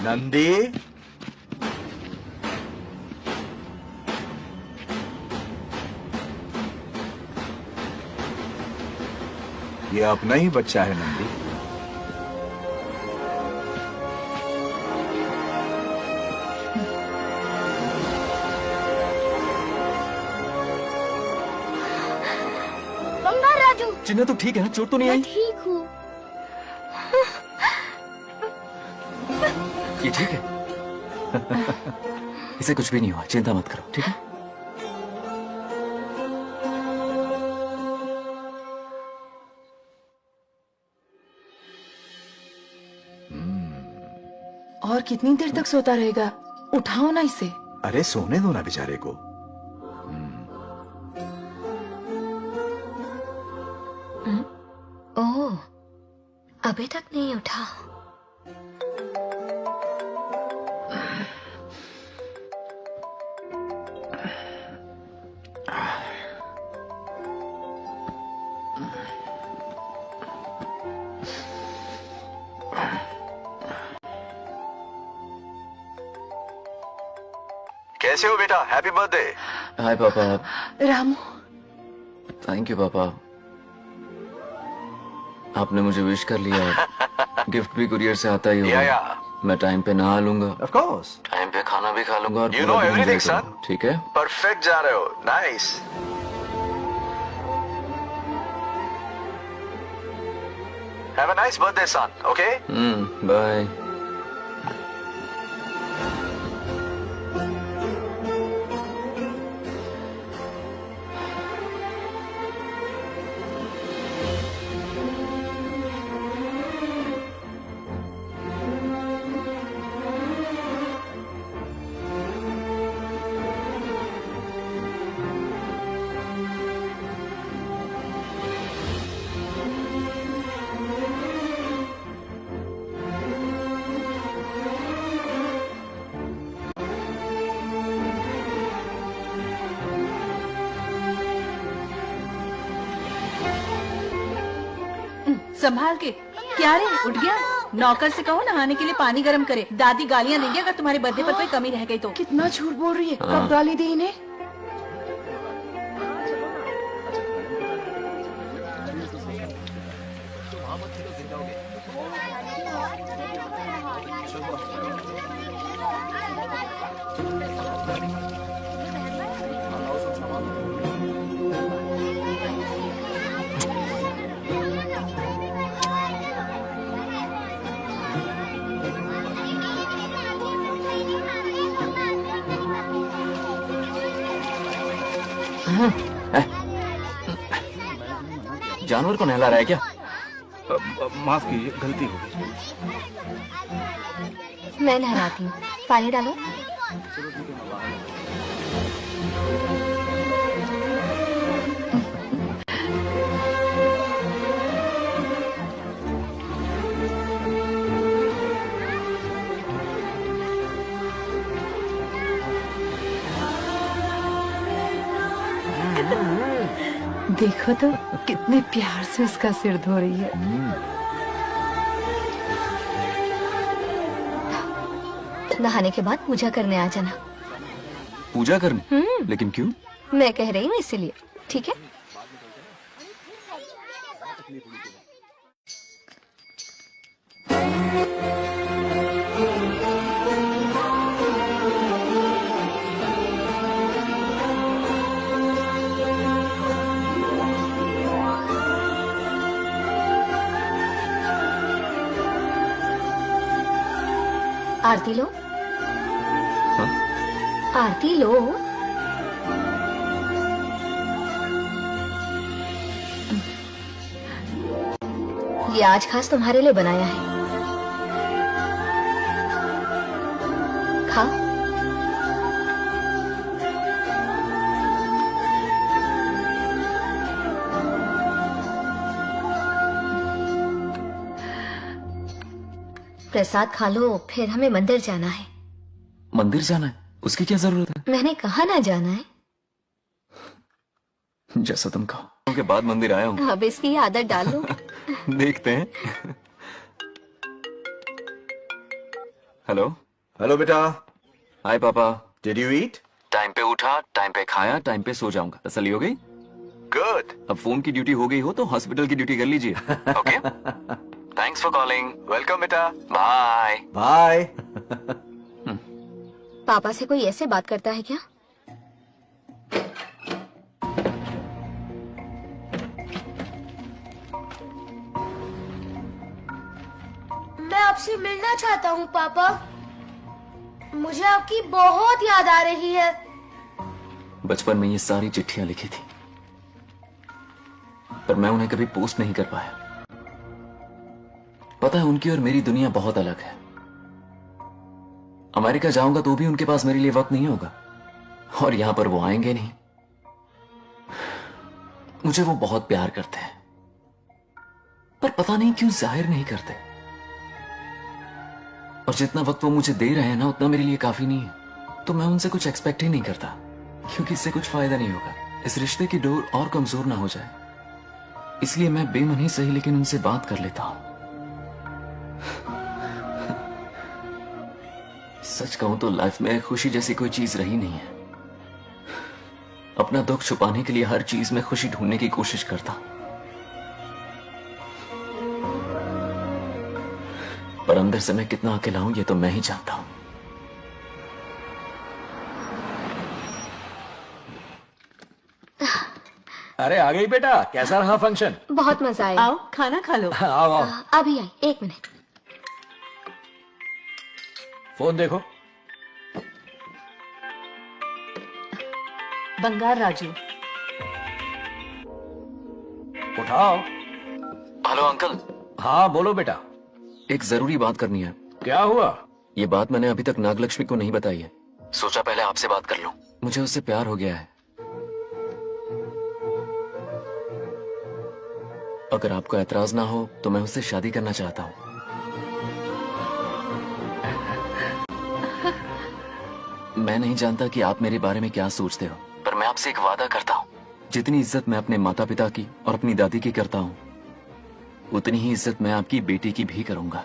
नंदी, ये अपना ही बच्चा है नंदी। बंगार राजू, चिन्ना तो ठीक है ना? चोट तो नहीं आई? ठीक हूँ। ये ठीक है। इसे कुछ भी नहीं हुआ, चिंता मत करो, ठीक है? और कितनी देर तक सोता रहेगा? उठाओ ना इसे। अरे सोने दो ना बेचारे को। ओह, अभी तक नहीं उठा। कैसे हो बेटा? Happy birthday. हाय पापा। रामू, थैंक यू पापा, आपने मुझे विश कर लिया। गिफ्ट भी कुरियर से आता ही होगा। मैं टाइम पे नहा लूंगा, ऑफ कोर्स, टाइम पे खाना भी खा लूंगा और You पूरा know दिन everything, enjoy son. करूंगा, ठीक है? परफेक्ट जा रहे हो। Nice. Have a nice birthday son, okay? Bye. संभाल के। क्या रे, उठ गया? नौकर से कहो नहाने के लिए पानी गर्म करे। दादी गालियां देंगे अगर तुम्हारे बर्थडे पर कोई कमी रह गई तो। कितना झूठ बोल रही है। हाँ। कब गाली दी इन्हें? जानवर को नहला रहा है क्या? माफ कीजिए, गलती हो गई। मैं नहलाती हूँ, पानी डालो। देखो तो कितने प्यार से उसका सिर धो रही है। नहाने के बाद पूजा करने आ जाना। पूजा करने? लेकिन क्यों? मैं कह रही हूँ इसीलिए, ठीक है? आरती लो। हाँ? आरती लो। ये आज खास तुम्हारे लिए बनाया है, खा। प्रसाद खा लो, फिर हमें मंदिर जाना है। मंदिर जाना है? उसकी क्या जरूरत है? मैंने कहा ना जाना है। जैसा तुम कहो। के बाद मंदिर आया हूँ। अब इसकी आदत डालो। देखते हैं। हेलो हेलो बेटा। हाय पापा। Did you eat? टाइम पे उठा, टाइम पे खाया, टाइम पे सो जाऊंगा। तसल्ली हो गई? गुड। अब फोन की ड्यूटी हो गई हो तो हॉस्पिटल की ड्यूटी कर लीजिए। Okay, thanks for calling. Welcome बेटा। Bye bye. पापा से कोई ऐसे बात करता है क्या? मैं आपसे मिलना चाहता हूँ पापा। मुझे आपकी बहुत याद आ रही है। बचपन में ये सारी चिट्ठियां लिखी थी, पर मैं उन्हें कभी पोस्ट नहीं कर पाया। पता है, उनकी और मेरी दुनिया बहुत अलग है। अमेरिका जाऊंगा तो भी उनके पास मेरे लिए वक्त नहीं होगा, और यहां पर वो आएंगे नहीं। मुझे वो बहुत प्यार करते हैं, पर पता नहीं क्यों जाहिर नहीं करते। और जितना वक्त वो मुझे दे रहे हैं ना, उतना मेरे लिए काफी नहीं है। तो मैं उनसे कुछ एक्सपेक्ट ही नहीं करता, क्योंकि इससे कुछ फायदा नहीं होगा। इस रिश्ते की डोर और कमजोर ना हो जाए, इसलिए मैं बेमनी सही लेकिन उनसे बात कर लेता हूं। सच कहूं तो लाइफ में खुशी जैसी कोई चीज रही नहीं है। अपना दुख छुपाने के लिए हर चीज में खुशी ढूंढने की कोशिश करता, पर अंदर से मैं कितना अकेला हूं ये तो मैं ही जानता हूं। अरे आ गई बेटा, कैसा रहा फंक्शन? बहुत मजा आया। आओ खाना खा लो। आओ आओ। अभी आई, 1 मिनट। फोन देखो। बंगार राजू। उठाओ। Hello uncle. हाँ बोलो बेटा। एक जरूरी बात करनी है। क्या हुआ? ये बात मैंने अभी तक नागलक्ष्मी को नहीं बताई है, सोचा पहले आपसे बात कर लूं। मुझे उससे प्यार हो गया है। अगर आपको ऐतराज ना हो तो मैं उससे शादी करना चाहता हूं। मैं नहीं जानता कि आप मेरे बारे में क्या सोचते हो, पर मैं आपसे एक वादा करता हूं, जितनी इज्जत मैं अपने माता पिता की और अपनी दादी की करता हूं, उतनी ही इज्जत मैं आपकी बेटी की भी करूंगा।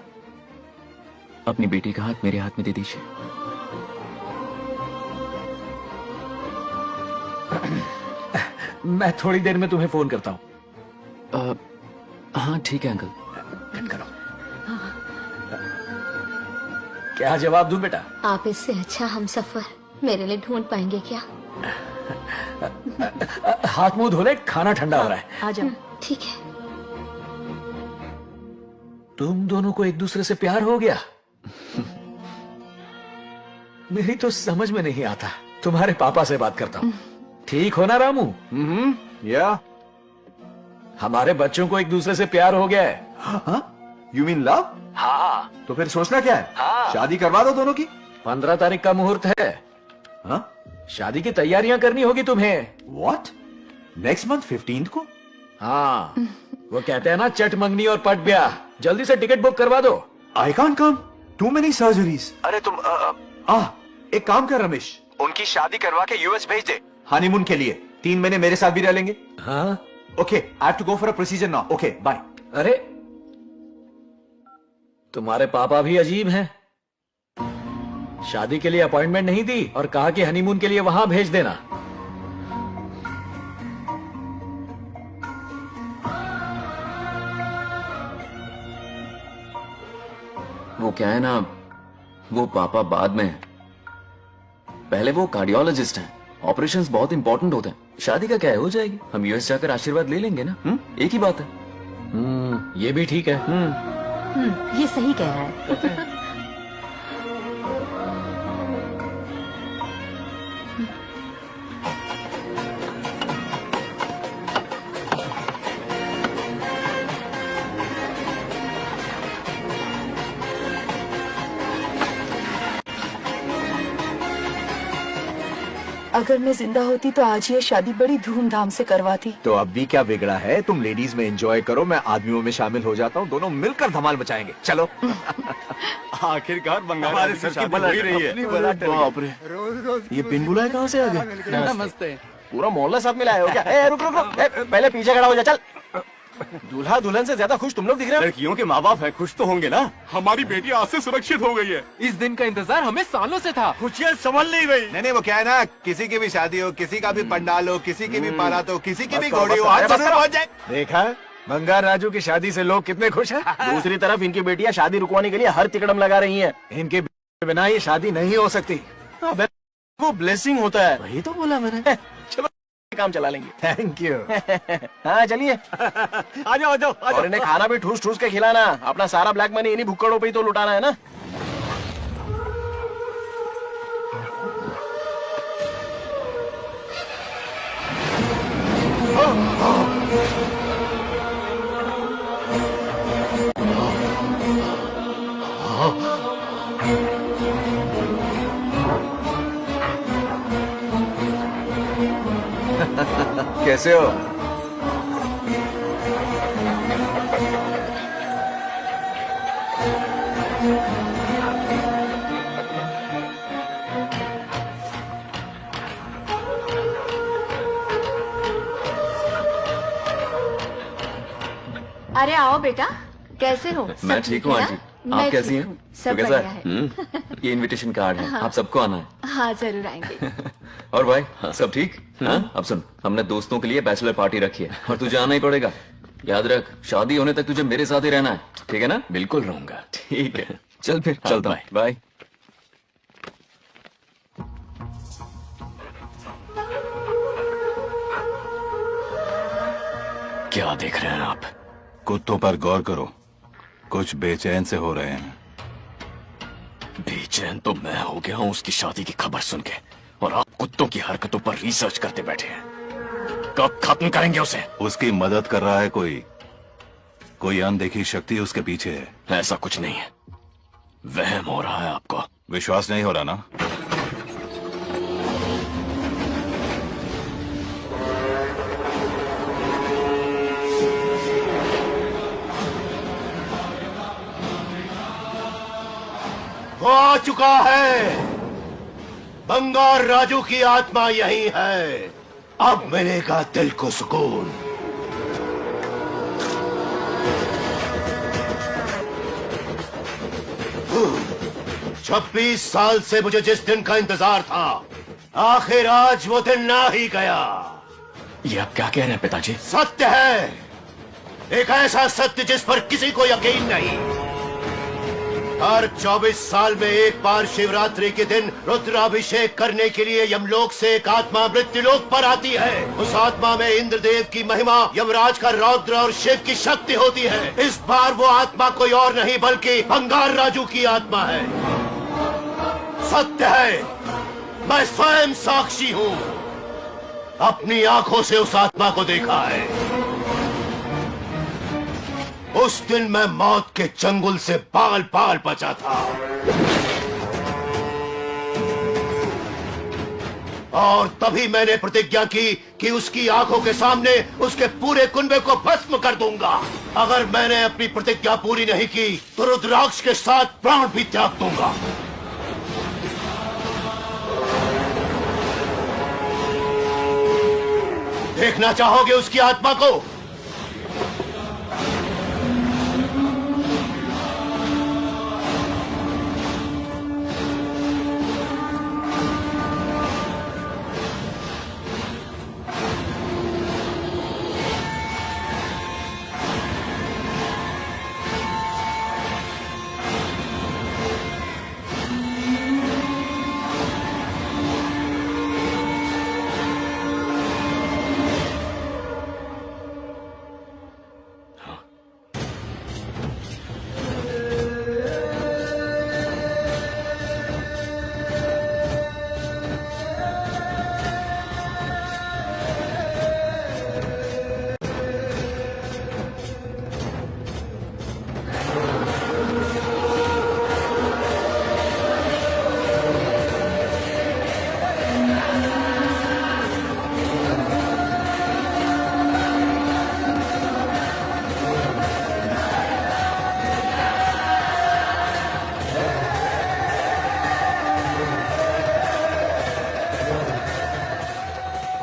अपनी बेटी का हाथ मेरे हाथ में दे दीजिए। मैं थोड़ी देर में तुम्हें फोन करता हूं। हाँ ठीक है अंकल। करो। क्या जवाब दूं बेटा? आप इससे अच्छा हम सफर मेरे लिए ढूंढ पाएंगे क्या? हाथ मुंह धो ले, खाना ठंडा हो रहा है। आ जाओ। ठीक है। तुम दोनों को एक दूसरे से प्यार हो गया? मेरी तो समझ में नहीं आता। तुम्हारे पापा से बात करता हूँ। ठीक हो ना रामू? या हमारे बच्चों को एक दूसरे से प्यार हो गया है। You mean love? हाँ। तो फिर सोचना क्या है? हाँ। शादी करवा दो दोनों की। 15 तारीख का मुहूर्त है। हाँ? शादी की तैयारियां करनी होगी तुम्हें। What? नेक्स्ट मंथ 15 को? हाँ। वो कहते हैं ना, चट मंगनी और पट ब्याह। जल्दी से टिकट बुक करवा दो। I can't come. Too many surgeries. अरे तुम एक काम कर रमेश, उनकी शादी करवा के यूएस भेज दे। हनीमून के लिए 3 महीने मेरे साथ भी रह लेंगे। हाँ। Okay, I have to go for a procedure now. Okay, bye. अरे तुम्हारे पापा भी अजीब हैं। शादी के लिए अपॉइंटमेंट नहीं दी और कहा कि हनीमून के लिए वहां भेज देना। वो क्या है ना, वो पापा बाद में है। पहले वो कार्डियोलॉजिस्ट हैं। ऑपरेशंस बहुत इंपॉर्टेंट होते हैं। शादी का क्या है, हो जाएगी। हम यूएस जाकर आशीर्वाद ले लेंगे ना। एक ही बात है। ये भी ठीक है। ये सही कह रहा है। अगर मैं जिंदा होती तो आज ये शादी बड़ी धूमधाम से करवाती। तो अब भी क्या बिगड़ा है? तुम लेडीज में एंजॉय करो, मैं आदमियों में शामिल हो जाता हूँ। दोनों मिलकर धमाल मचाएंगे। चलो। आखिरकार बंगाल हमारे सर की बला रही है। बाप रे, ये पिन बुलाए कहाँ से आ गए? नमस्ते। पूरा मोहल्ला साथ में लाए हो क्या? रुक रुक रुक, पहले पीछे खड़ा हो जा। चल दूल्हा दुल्हन से ज्यादा खुश तुम लोग दिख रहे हो। लड़कियों के माँ बाप है, खुश तो होंगे ना। हमारी बेटी आज से सुरक्षित हो गई है। इस दिन का इंतजार हमें सालों से था। खुशियाँ संभल नहीं गई। नहीं वो क्या है ना, किसी की भी शादी हो, किसी का भी पंडाल हो, किसी की भी बारात हो, किसी की भी बस करो, घोड़ी हो, बस आज करो, जरूर पहुंच जाए। देखा, बंगार राजू की शादी से लोग कितने खुश हैं। दूसरी तरफ इनकी बेटियां शादी रुकवाने के लिए हर तिकड़म लगा रही हैं। इनके बिना ये शादी नहीं हो सकती। अबे वो ब्लेसिंग होता है। वही तो बोला मैंने। चलो काम चला लेंगे। Thank you. हाँ चलिए। आ जाओ आ जाओ। और इन्हें खाना भी ठूस ठूस के खिलाना। अपना सारा ब्लैक मनी इन्हीं भुक्कड़ों पे ही तो लुटाना है ना। कैसे हो? अरे आओ बेटा, कैसे हो? मैं ठीक हूँ आंटी, आप कैसी हैं? सब तो कैसा बढ़िया है? ये इनविटेशन कार्ड है, हाँ। आप सबको आना है। हाँ जरूर आएंगे। और भाई सब ठीक? हाँ? अब सुन, हमने दोस्तों के लिए बैचलर पार्टी रखी है और तुझे आना ही पड़ेगा। याद रख, शादी होने तक तुझे मेरे साथ ही रहना है, ठीक है ना? बिल्कुल रहूंगा। ठीक है, चल फिर चलता हूँ, बाय। क्या देख रहे हैं आप? कुत्तों पर गौर करो, कुछ बेचैन से हो रहे हैं। बेचैन तो मैं हो गया हूँ उसकी शादी की खबर सुन के, और आप कुत्तों की हरकतों पर रिसर्च करते बैठे हैं। कब खत्म करेंगे उसे? उसकी मदद कर रहा है कोई अनदेखी शक्ति उसके पीछे है। ऐसा कुछ नहीं है, वहम हो रहा है आपको। विश्वास नहीं हो रहा ना? वो आ चुका है। बंगार राजू की आत्मा यही है। अब मिलेगा दिल को सुकून। छब्बीस साल से मुझे जिस दिन का इंतजार था, आखिर आज वो दिन ना ही गया। ये आप क्या कह रहे हैं पिताजी? सत्य है, एक ऐसा सत्य जिस पर किसी को यकीन नहीं। हर 24 साल में एक बार शिवरात्रि के दिन रुद्राभिषेक करने के लिए यमलोक से एक आत्मा मृत्युलोक पर आती है। उस आत्मा में इंद्रदेव की महिमा, यमराज का रौद्र और शिव की शक्ति होती है। इस बार वो आत्मा कोई और नहीं बल्कि बंगार राजू की आत्मा है। सत्य है, मैं स्वयं साक्षी हूँ, अपनी आंखों से उस आत्मा को देखा है। उस दिन मैं मौत के चंगुल से बाल बाल बचा था, और तभी मैंने प्रतिज्ञा की कि उसकी आंखों के सामने उसके पूरे कुनबे को भस्म कर दूंगा। अगर मैंने अपनी प्रतिज्ञा पूरी नहीं की तो रुद्राक्ष के साथ प्राण भी त्याग दूंगा। देखना चाहोगे उसकी आत्मा को?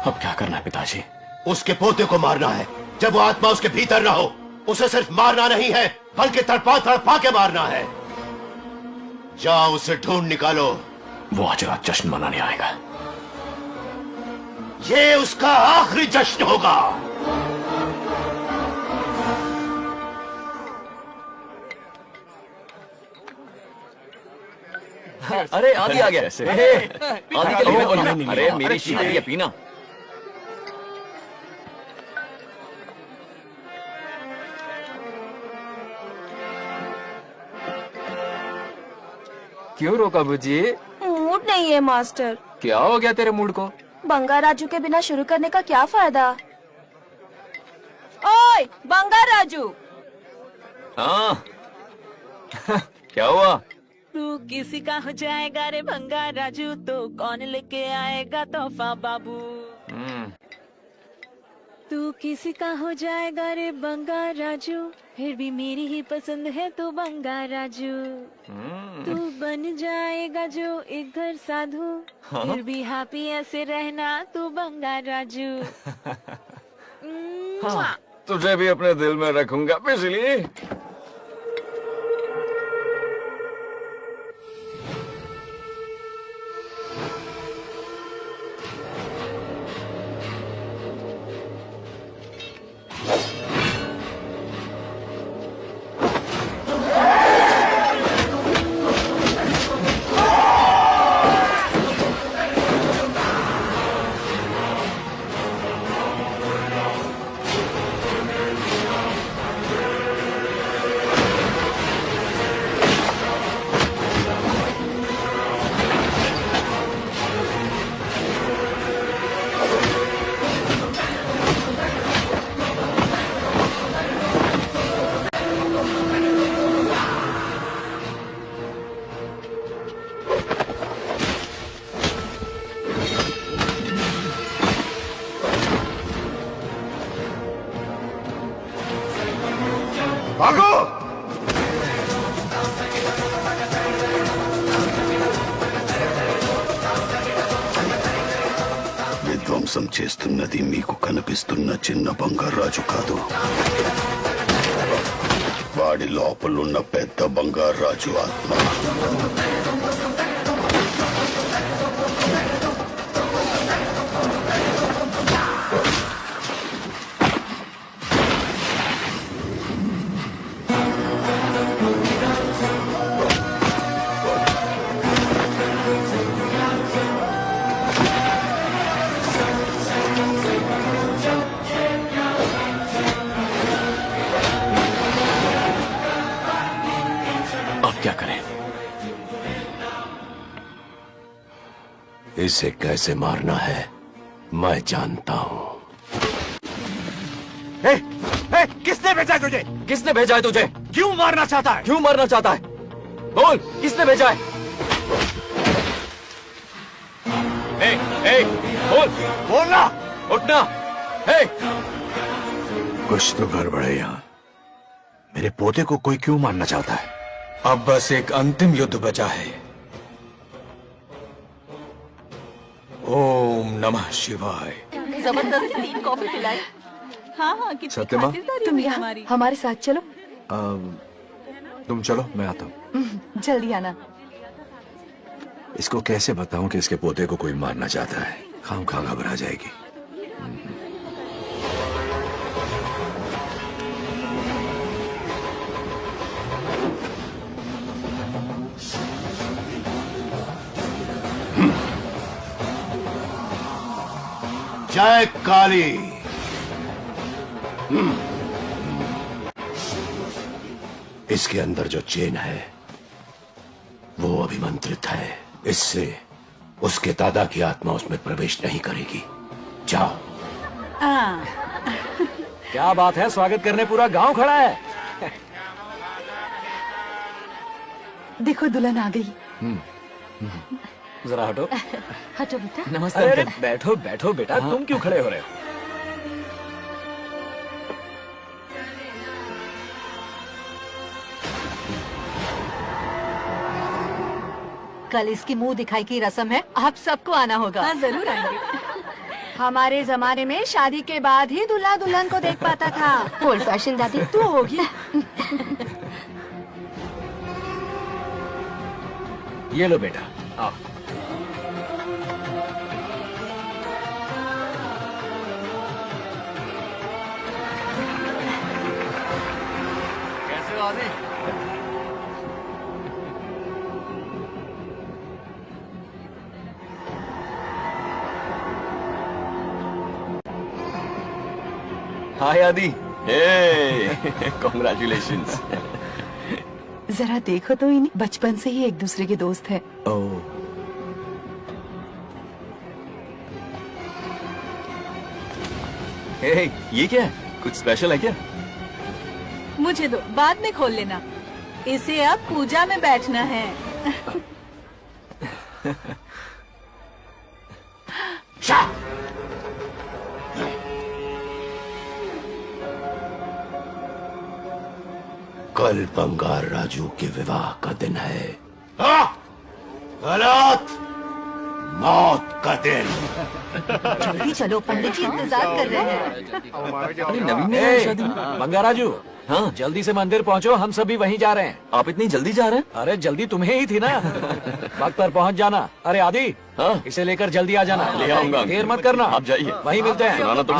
अब क्या करना है पिताजी? उसके पोते को मारना है, जब वो आत्मा उसके भीतर ना हो। उसे सिर्फ मारना नहीं है, बल्कि तड़पा तड़पा के मारना है। जाओ उसे ढूंढ निकालो। वो आज रात जश्न मनाने आएगा। ये उसका आखिरी जश्न होगा। अरे आदि आ गया। आदि के लिए अरे मेरी शीशी है, पीना। क्यों रोका बुजी? मूड नहीं है मास्टर। क्या हो गया तेरे मूड को? बंगा राजू के बिना शुरू करने का क्या फायदा? ओए बंगा राजू। हाँ क्या हुआ? तू किसी का हो जाएगा रे भंगा राजू, तो कौन लेके आएगा तोहफा बाबू। तू किसी का हो जाएगा रे बंगा राजू, फिर भी मेरी ही पसंद है तू बंगा राजू। तू बन जाएगा जो एक घर साधु, फिर भी हैप्पी ऐसे रहना तू बंगा राजू। हाँ, तुझे भी अपने दिल में रखूंगा बिजली। भागो! విధ్వంసం చేస్తున్నది మీకు కనిపిస్తున్న చిన్న బంగారాజు కాదు, వాడి లోపలున్న పెద్ద బంగారాజు ఆత్మ. क्या करें? इसे कैसे मारना है मैं जानता हूं। किसने भेजा है तुझे? किसने भेजा है तुझे? क्यों मारना चाहता है? क्यों मारना चाहता है? बोल, किसने भेजा है? बोल, बोलना, उठना। कुछ तो गड़बड़ है यहाँ। मेरे पोते को कोई क्यों मारना चाहता है? अब बस एक अंतिम युद्ध बचा है। ओम नमः शिवाय। जबरदस्ती 3 कॉफी पिलाई। हाँ हाँ कितनी सत्यमा? खातिरदारी तुम हुई यहाँ हमारी। हमारे साथ चलो। तुम चलो, मैं आता हूँ। जल्दी आना। इसको कैसे बताऊं कि इसके पोते को कोई मारना चाहता है? खाम घबरा जाएगी। जय काली। इसके अंदर जो चेन है वो अभिमंत्रित है, इससे उसके दादा की आत्मा उसमें प्रवेश नहीं करेगी। जाओ। क्या बात है, स्वागत करने पूरा गांव खड़ा है। देखो दुल्हन आ गई। जरा हटो। हटो बेटा। नमस्ते। अरे बैठो बैठो बेटा, तुम क्यों खड़े हो रहे हो? कल इसकी मुंह दिखाई की रस्म है, आप सबको आना होगा। हाँ जरूर आएंगे। हमारे जमाने में शादी के बाद ही दूल्हा दुल्हन को देख पाता था। ओल्ड फैशन दादी तू होगी। ये लो बेटा, आओ। कैसे हो आदि? हाय आदि। कॉन्ग्रेचुलेशंस। जरा देखो तो, इन बचपन से ही एक दूसरे के दोस्त हैं। हे, ये क्या है? कुछ स्पेशल है क्या? मुझे दो, बाद में खोल लेना। इसे अब पूजा में बैठना है। कल बंगार राजू के विवाह का दिन है। गलत, मौत का दिन। जल्दी चलो, पंडित जी इंतजार कर रहे हैं। नवीन ने आई शादी में। बंगाराजू, हाँ जल्दी से मंदिर पहुँचो, हम सभी वहीं जा रहे हैं। आप इतनी जल्दी जा रहे हैं? अरे जल्दी तुम्हें ही थी ना। वक्त पर पहुँच जाना। अरे आदि, हाँ इसे लेकर जल्दी आ जाना। ले आऊंगा। देर मत करना। आप जाइए, वहीं मिलते हैं। सुनाना तो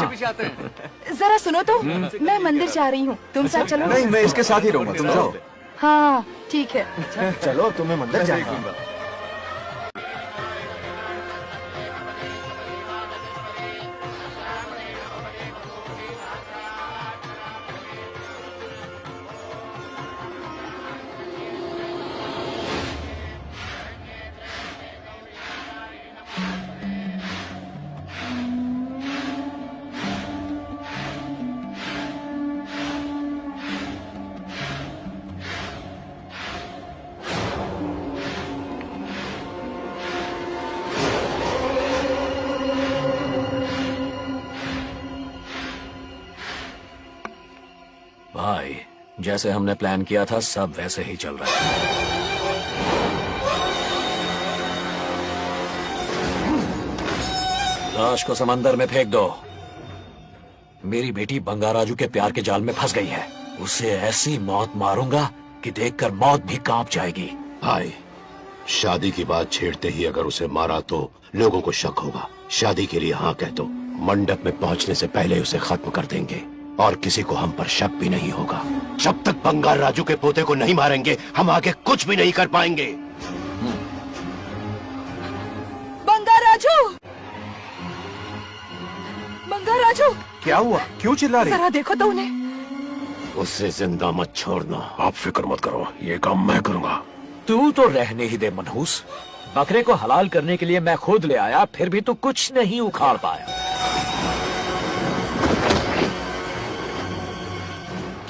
जरा सुनो तो, मैं मंदिर जा रही हूँ, तुम साथ चलो। नहीं, मैं इसके साथ ही रहूंगा, तुम जाओ। हाँ ठीक है। चलो, तुम्हें मंदिर जाएगा। भाई, जैसे हमने प्लान किया था सब वैसे ही चल रहा है। लाश को समंदर में फेंक दो। मेरी बेटी बंगाराजू के प्यार के जाल में फंस गई है। उसे ऐसी मौत मारूंगा कि देखकर मौत भी कांप जाएगी। भाई, शादी की बात छेड़ते ही अगर उसे मारा तो लोगों को शक होगा। शादी के लिए हाँ कह दो, मंडप में पहुंचने से पहले उसे खत्म कर देंगे और किसी को हम पर शक भी नहीं होगा। जब तक बंगार राजू के पोते को नहीं मारेंगे हम आगे कुछ भी नहीं कर पाएंगे। बंगाराजू, बंगाराजू, क्या हुआ? क्यों चिल्ला रही? जरा देखो तो उन्हें। उसे जिंदा मत छोड़ना। आप फिक्र मत करो, ये काम मैं करूंगा। तू तो रहने ही दे मनहूस। बकरे को हलाल करने के लिए मैं खुद ले आया, फिर भी तू कुछ नहीं उखाड़ पाया।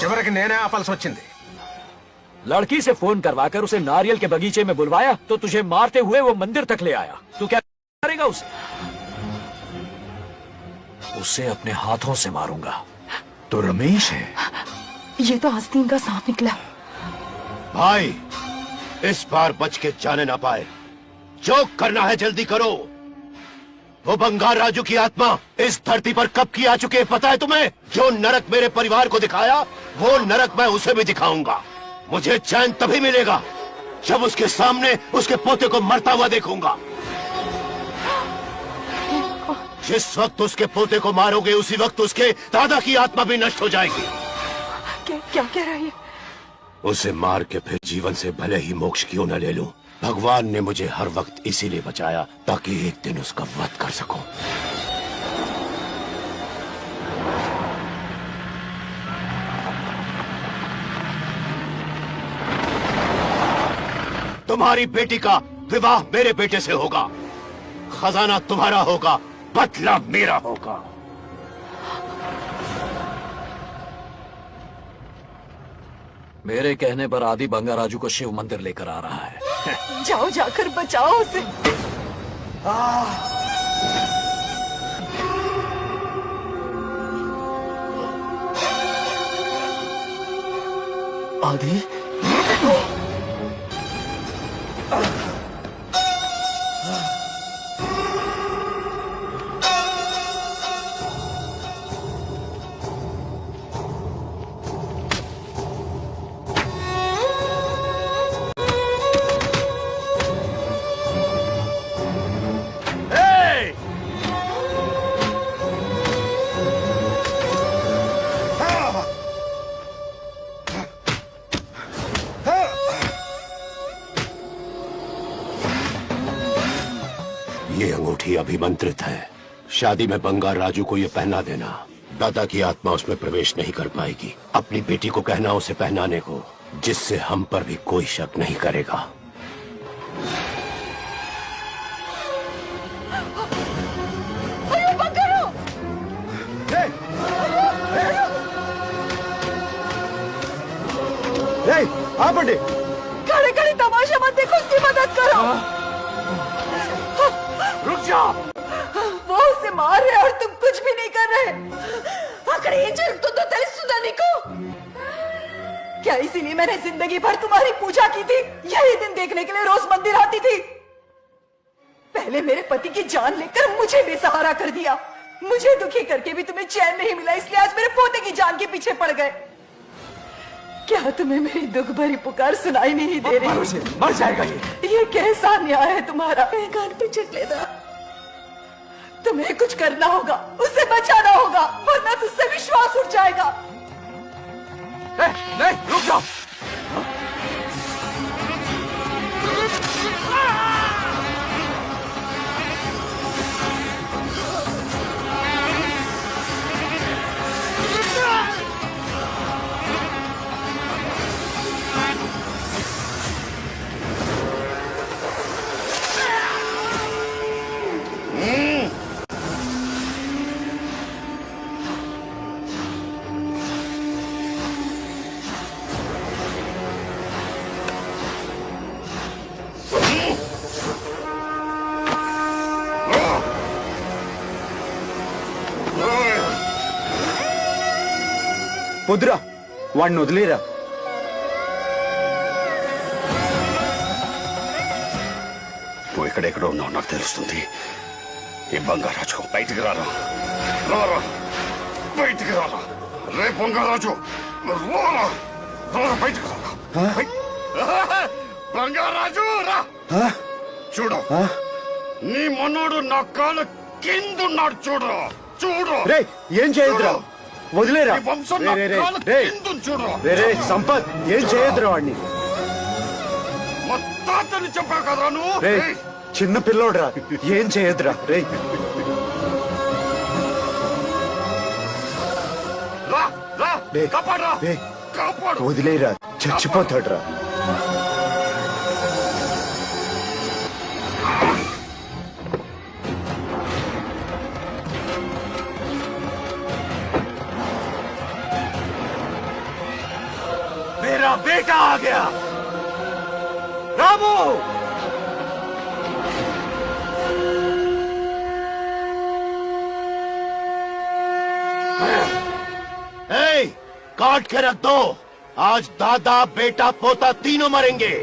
చివరికి నేనే ఆపాల్సి వచ్చింది। लड़की से फोन करवाकर उसे नारियल के बगीचे में बुलवाया तो तुझे मारते हुए वो मंदिर तक ले आया। तू क्या करेगा उसे? उसे अपने हाथों से मारूंगा। तो रमेश है। ये तो आस्तीन का सांप निकला। भाई, इस बार बच के जाने ना पाए। जो करना है जल्दी करो। वो बंगार राजू की आत्मा इस धरती पर कब की आ चुकी है पता है तुम्हें? जो नरक मेरे परिवार को दिखाया वो नरक मैं उसे भी दिखाऊंगा। मुझे चैन तभी मिलेगा जब उसके सामने उसके पोते को मरता हुआ देखूंगा। जिस वक्त उसके पोते को मारोगे उसी वक्त उसके दादा की आत्मा भी नष्ट हो जाएगी। क्या कह रहा है? उसे मार के फिर जीवन से भले ही मोक्ष क्यों न ले लूं, भगवान ने मुझे हर वक्त इसीलिए बचाया ताकि एक दिन उसका वध कर सकूं। तुम्हारी बेटी का विवाह मेरे बेटे से होगा। खजाना तुम्हारा होगा, बदला मेरा होगा। मेरे कहने पर आदि बंगाराजू को शिव मंदिर लेकर आ रहा है। जाओ, जाकर बचाओ उसे। आदि, ये अंगूठी अभिमंत्रित है। शादी में बंगार राजू को ये पहना देना। दादा की आत्मा उसमें प्रवेश नहीं कर पाएगी। अपनी बेटी को कहना उसे पहनाने को, जिससे हम पर भी कोई शक नहीं करेगा। हाँ पंडित, खड़े खड़े तमाशा मत देखो, उसकी मदद करो। रुक जाओ। वो उसे मार रहे और तुम कुछ भी नहीं कर रहे। अगर ये तो तेरे सुधानी को क्या इसीलिए मैंने जिंदगी भर तुम्हारी पूजा की थी? यही दिन देखने के लिए रोज मंदिर आती थी। पहले मेरे पति की जान लेकर मुझे बेसहारा कर दिया। मुझे दुखी करके भी तुम्हें चैन नहीं मिला, इसलिए आज मेरे पोते की जान के पीछे पड़ गए। क्या तुम्हें मेरी दुख भरी पुकार सुनाई नहीं दे रही? मर जाएगा ये कैसा न्याय है तुम्हारा? कान पे चट लेना। तुम्हें कुछ करना होगा, उसे बचाना होगा, वरना तुझसे विश्वास उठ जाएगा। नहीं, रुक जाओ। వద్దురా, వాడిని వదిలేరా. నువ్వు ఎక్కడెక్కడో ఉన్నావు నాకు తెలుస్తుంది. ఈ బంగారాజు బయటికి రారా, రారా బయటికి రారా. రే బంగారాజు, రారా రారా బయటికి రారా. బంగారాజు రా. చూడు, నీ మనోడు నా కాళ్ళ కిందున్నాడు. చూడు చూడు. రే ఏం చేయొద్దురా, వదిలేరా. రే సంపత్, ఏం చేయొద్దురా వాడిని. మా తాతని చెప్పావు కదరా నువ్వు. రే చిన్న పిల్లోడ్రా, ఏం చేయొద్దురా. రే రా రా, కాపాడరా, కాపాడు. వదిలేరా, చచ్చిపోతాడురా. मेरा बेटा आ गया। रामू, काट के रख दो। आज दादा बेटा पोता तीनों मरेंगे।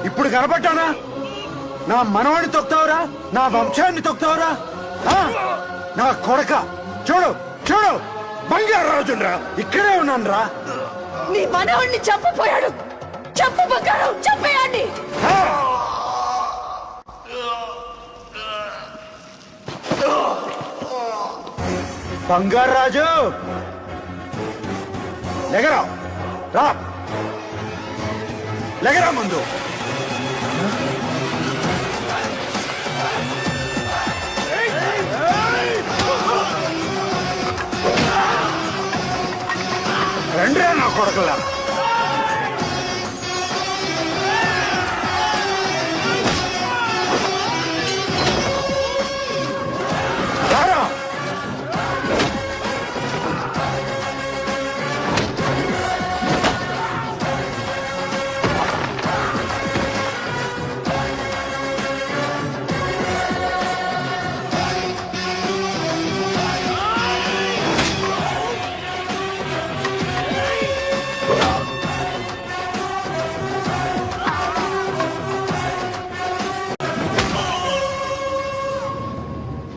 ఇప్పుడు కనపడ్డానా? నా మనవాడిని తొక్తావురా, నా వంశాన్ని తొక్తావురా. నా కొడక, చూడు చూడు, బంగారాజురా, ఇక్కడే ఉన్నాను రా. నీ మనవాడిని చంపపోయాడు. చంపు బంగారు, చంపేయండి. బంగారాజు, లెగరా, రా, లెగరా ముందు. को ला।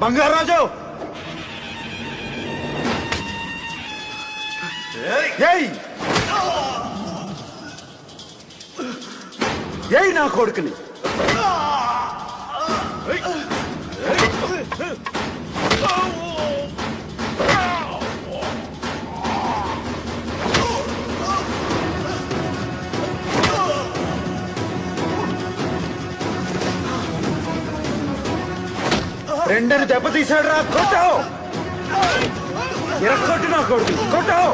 बंगार राजू, यही ना कोडकनी రెండని దెబ్బతీశాడు రా, కొట్టావు కొట్టినా కొడుకు కొట్టావు.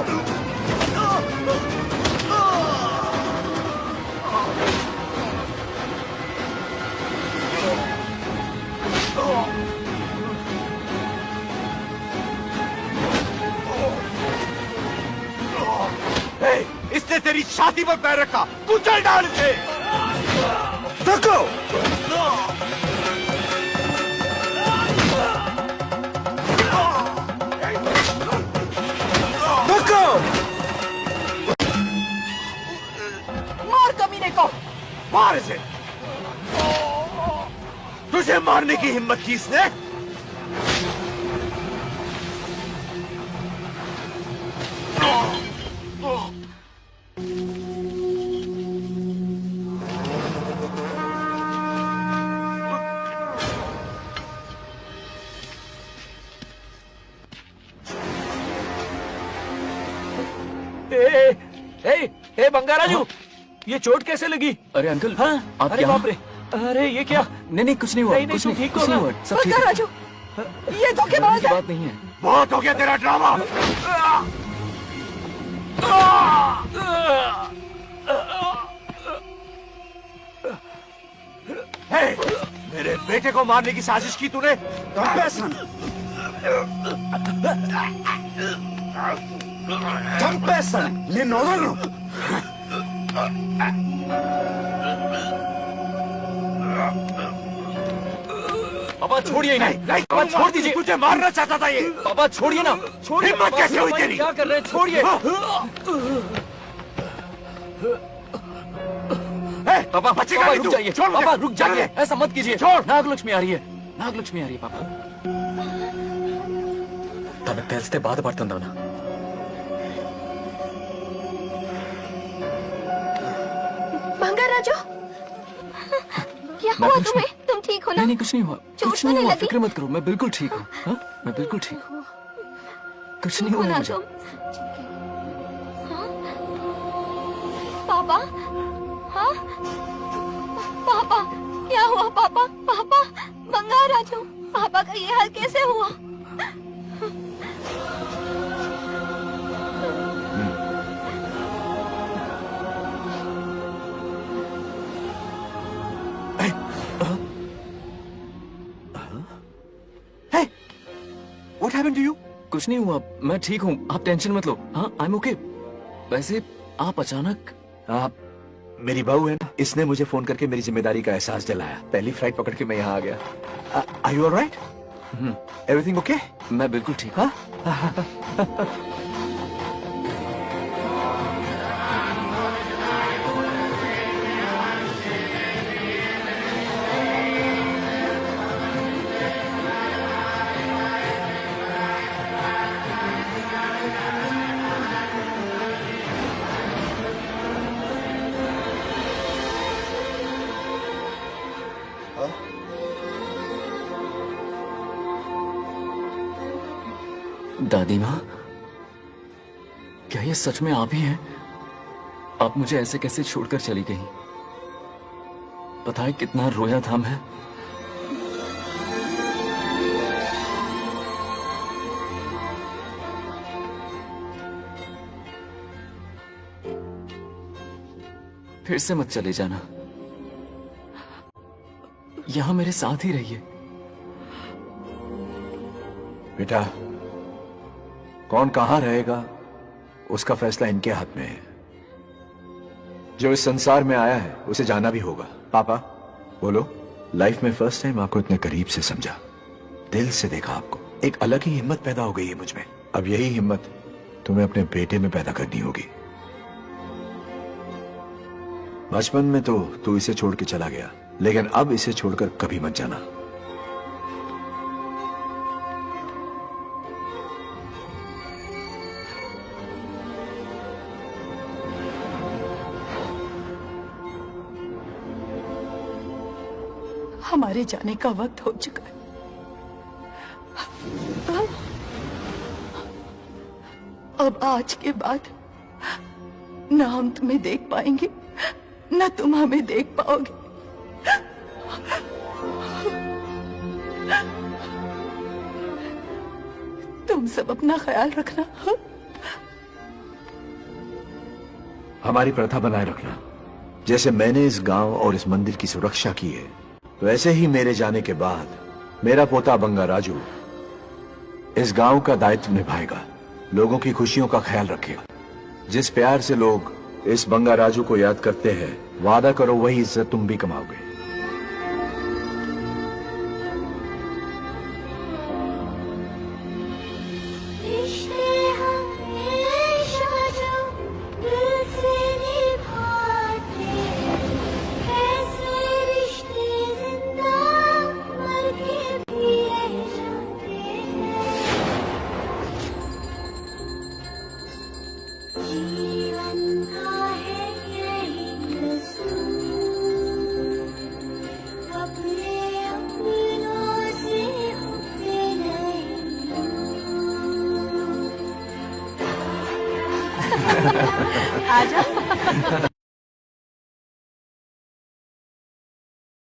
इसने तेरी छाती पर पैर रखा, कुचल डाल इसे। देखो मार कमीने को, मार इसे। तुझे मारने की हिम्मत की इसने? ए बंगाराजू, ये चोट कैसे लगी? अरे अंकल, हाँ? आप अरे बाप रे, अरे ये क्या? नहीं कुछ नहीं हुआ, कुछ नहीं, कुछ नहीं हुआ, सब ठीक है। राजू, ये धोखेबाज है। बात नहीं है। बहुत हो गया तेरा ड्रामा। मेरे बेटे को मारने की साजिश की तूने? నిన్నొదలను. पापा छोड़िए नहीं, पापा छोड़ दीजिए। तुझे मारना चाहता था ये। पापा छोड़िए ना, छोड़िए। हिम्मत कैसे हुई तेरी? क्या कर रहे हैं? छोड़िए। पापा बचेगा नहीं, रुक जाइए। छोड़, पापा रुक जाइए, ऐसा मत कीजिए। छोड़। नागलक्ष्मी आ रही है, नागलक्ष्मी आ रही है पापा। तब తెలిస్తే బాధపడుతుందవనా? बंगार राजू, क्या हुआ तुम्हें? तुम ठीक हो ना? नहीं कुछ नहीं हुआ, चोट कुछ नहीं तो हुआ, लगी? फिक्र मत करो, मैं बिल्कुल ठीक हूँ। हाँ? मैं बिल्कुल ठीक हूँ, कुछ नहीं हुआ मुझे। हाँ? पापा, हाँ? पापा, क्या हुआ पापा? पापा, बंगार राजू, पापा का ये हाल कैसे हुआ? What happened to you? कुछ नहीं हुआ, मैं ठीक हूँ, आप टेंशन मत लो। हाँ, I'm okay। वैसे आप अचानक आप मेरी बहू है ना, इसने मुझे फोन करके मेरी जिम्मेदारी का एहसास दिलाया। पहली फ्लाइट पकड़ के मैं यहाँ आ गया। Are you all right? Everything okay? मैं बिल्कुल ठीक हूँ। दादी माँ, क्या ये सच में आप ही हैं? आप मुझे ऐसे कैसे छोड़कर चली गई? पता है कितना रोया था मैं। फिर से मत चले जाना, यहां मेरे साथ ही रहिए। बेटा, कौन कहां रहेगा उसका फैसला इनके हाथ में है। जो इस संसार में आया है उसे जाना भी होगा। पापा बोलो, लाइफ में फर्स्ट टाइम आपको इतने करीब से समझा, दिल से देखा आपको, एक अलग ही हिम्मत पैदा हो गई है मुझ में। अब यही हिम्मत तुम्हें अपने बेटे में पैदा करनी होगी। बचपन में तो तू इसे छोड़ के चला गया, लेकिन अब इसे छोड़कर कभी मत जाना। हमारे जाने का वक्त हो चुका है। अब आज के बाद न हम तुम्हें देख पाएंगे, न तुम हमें देख पाओगे। तुम सब अपना ख्याल रखना। हमारी प्रथा बनाए रखना। जैसे मैंने इस गांव और इस मंदिर की सुरक्षा की है, वैसे ही मेरे जाने के बाद मेरा पोता बंगा राजू इस गांव का दायित्व निभाएगा, लोगों की खुशियों का ख्याल रखेगा। जिस प्यार से लोग इस बंगा राजू को याद करते हैं, वादा करो वही इज्जत तुम भी कमाओगे। आजा।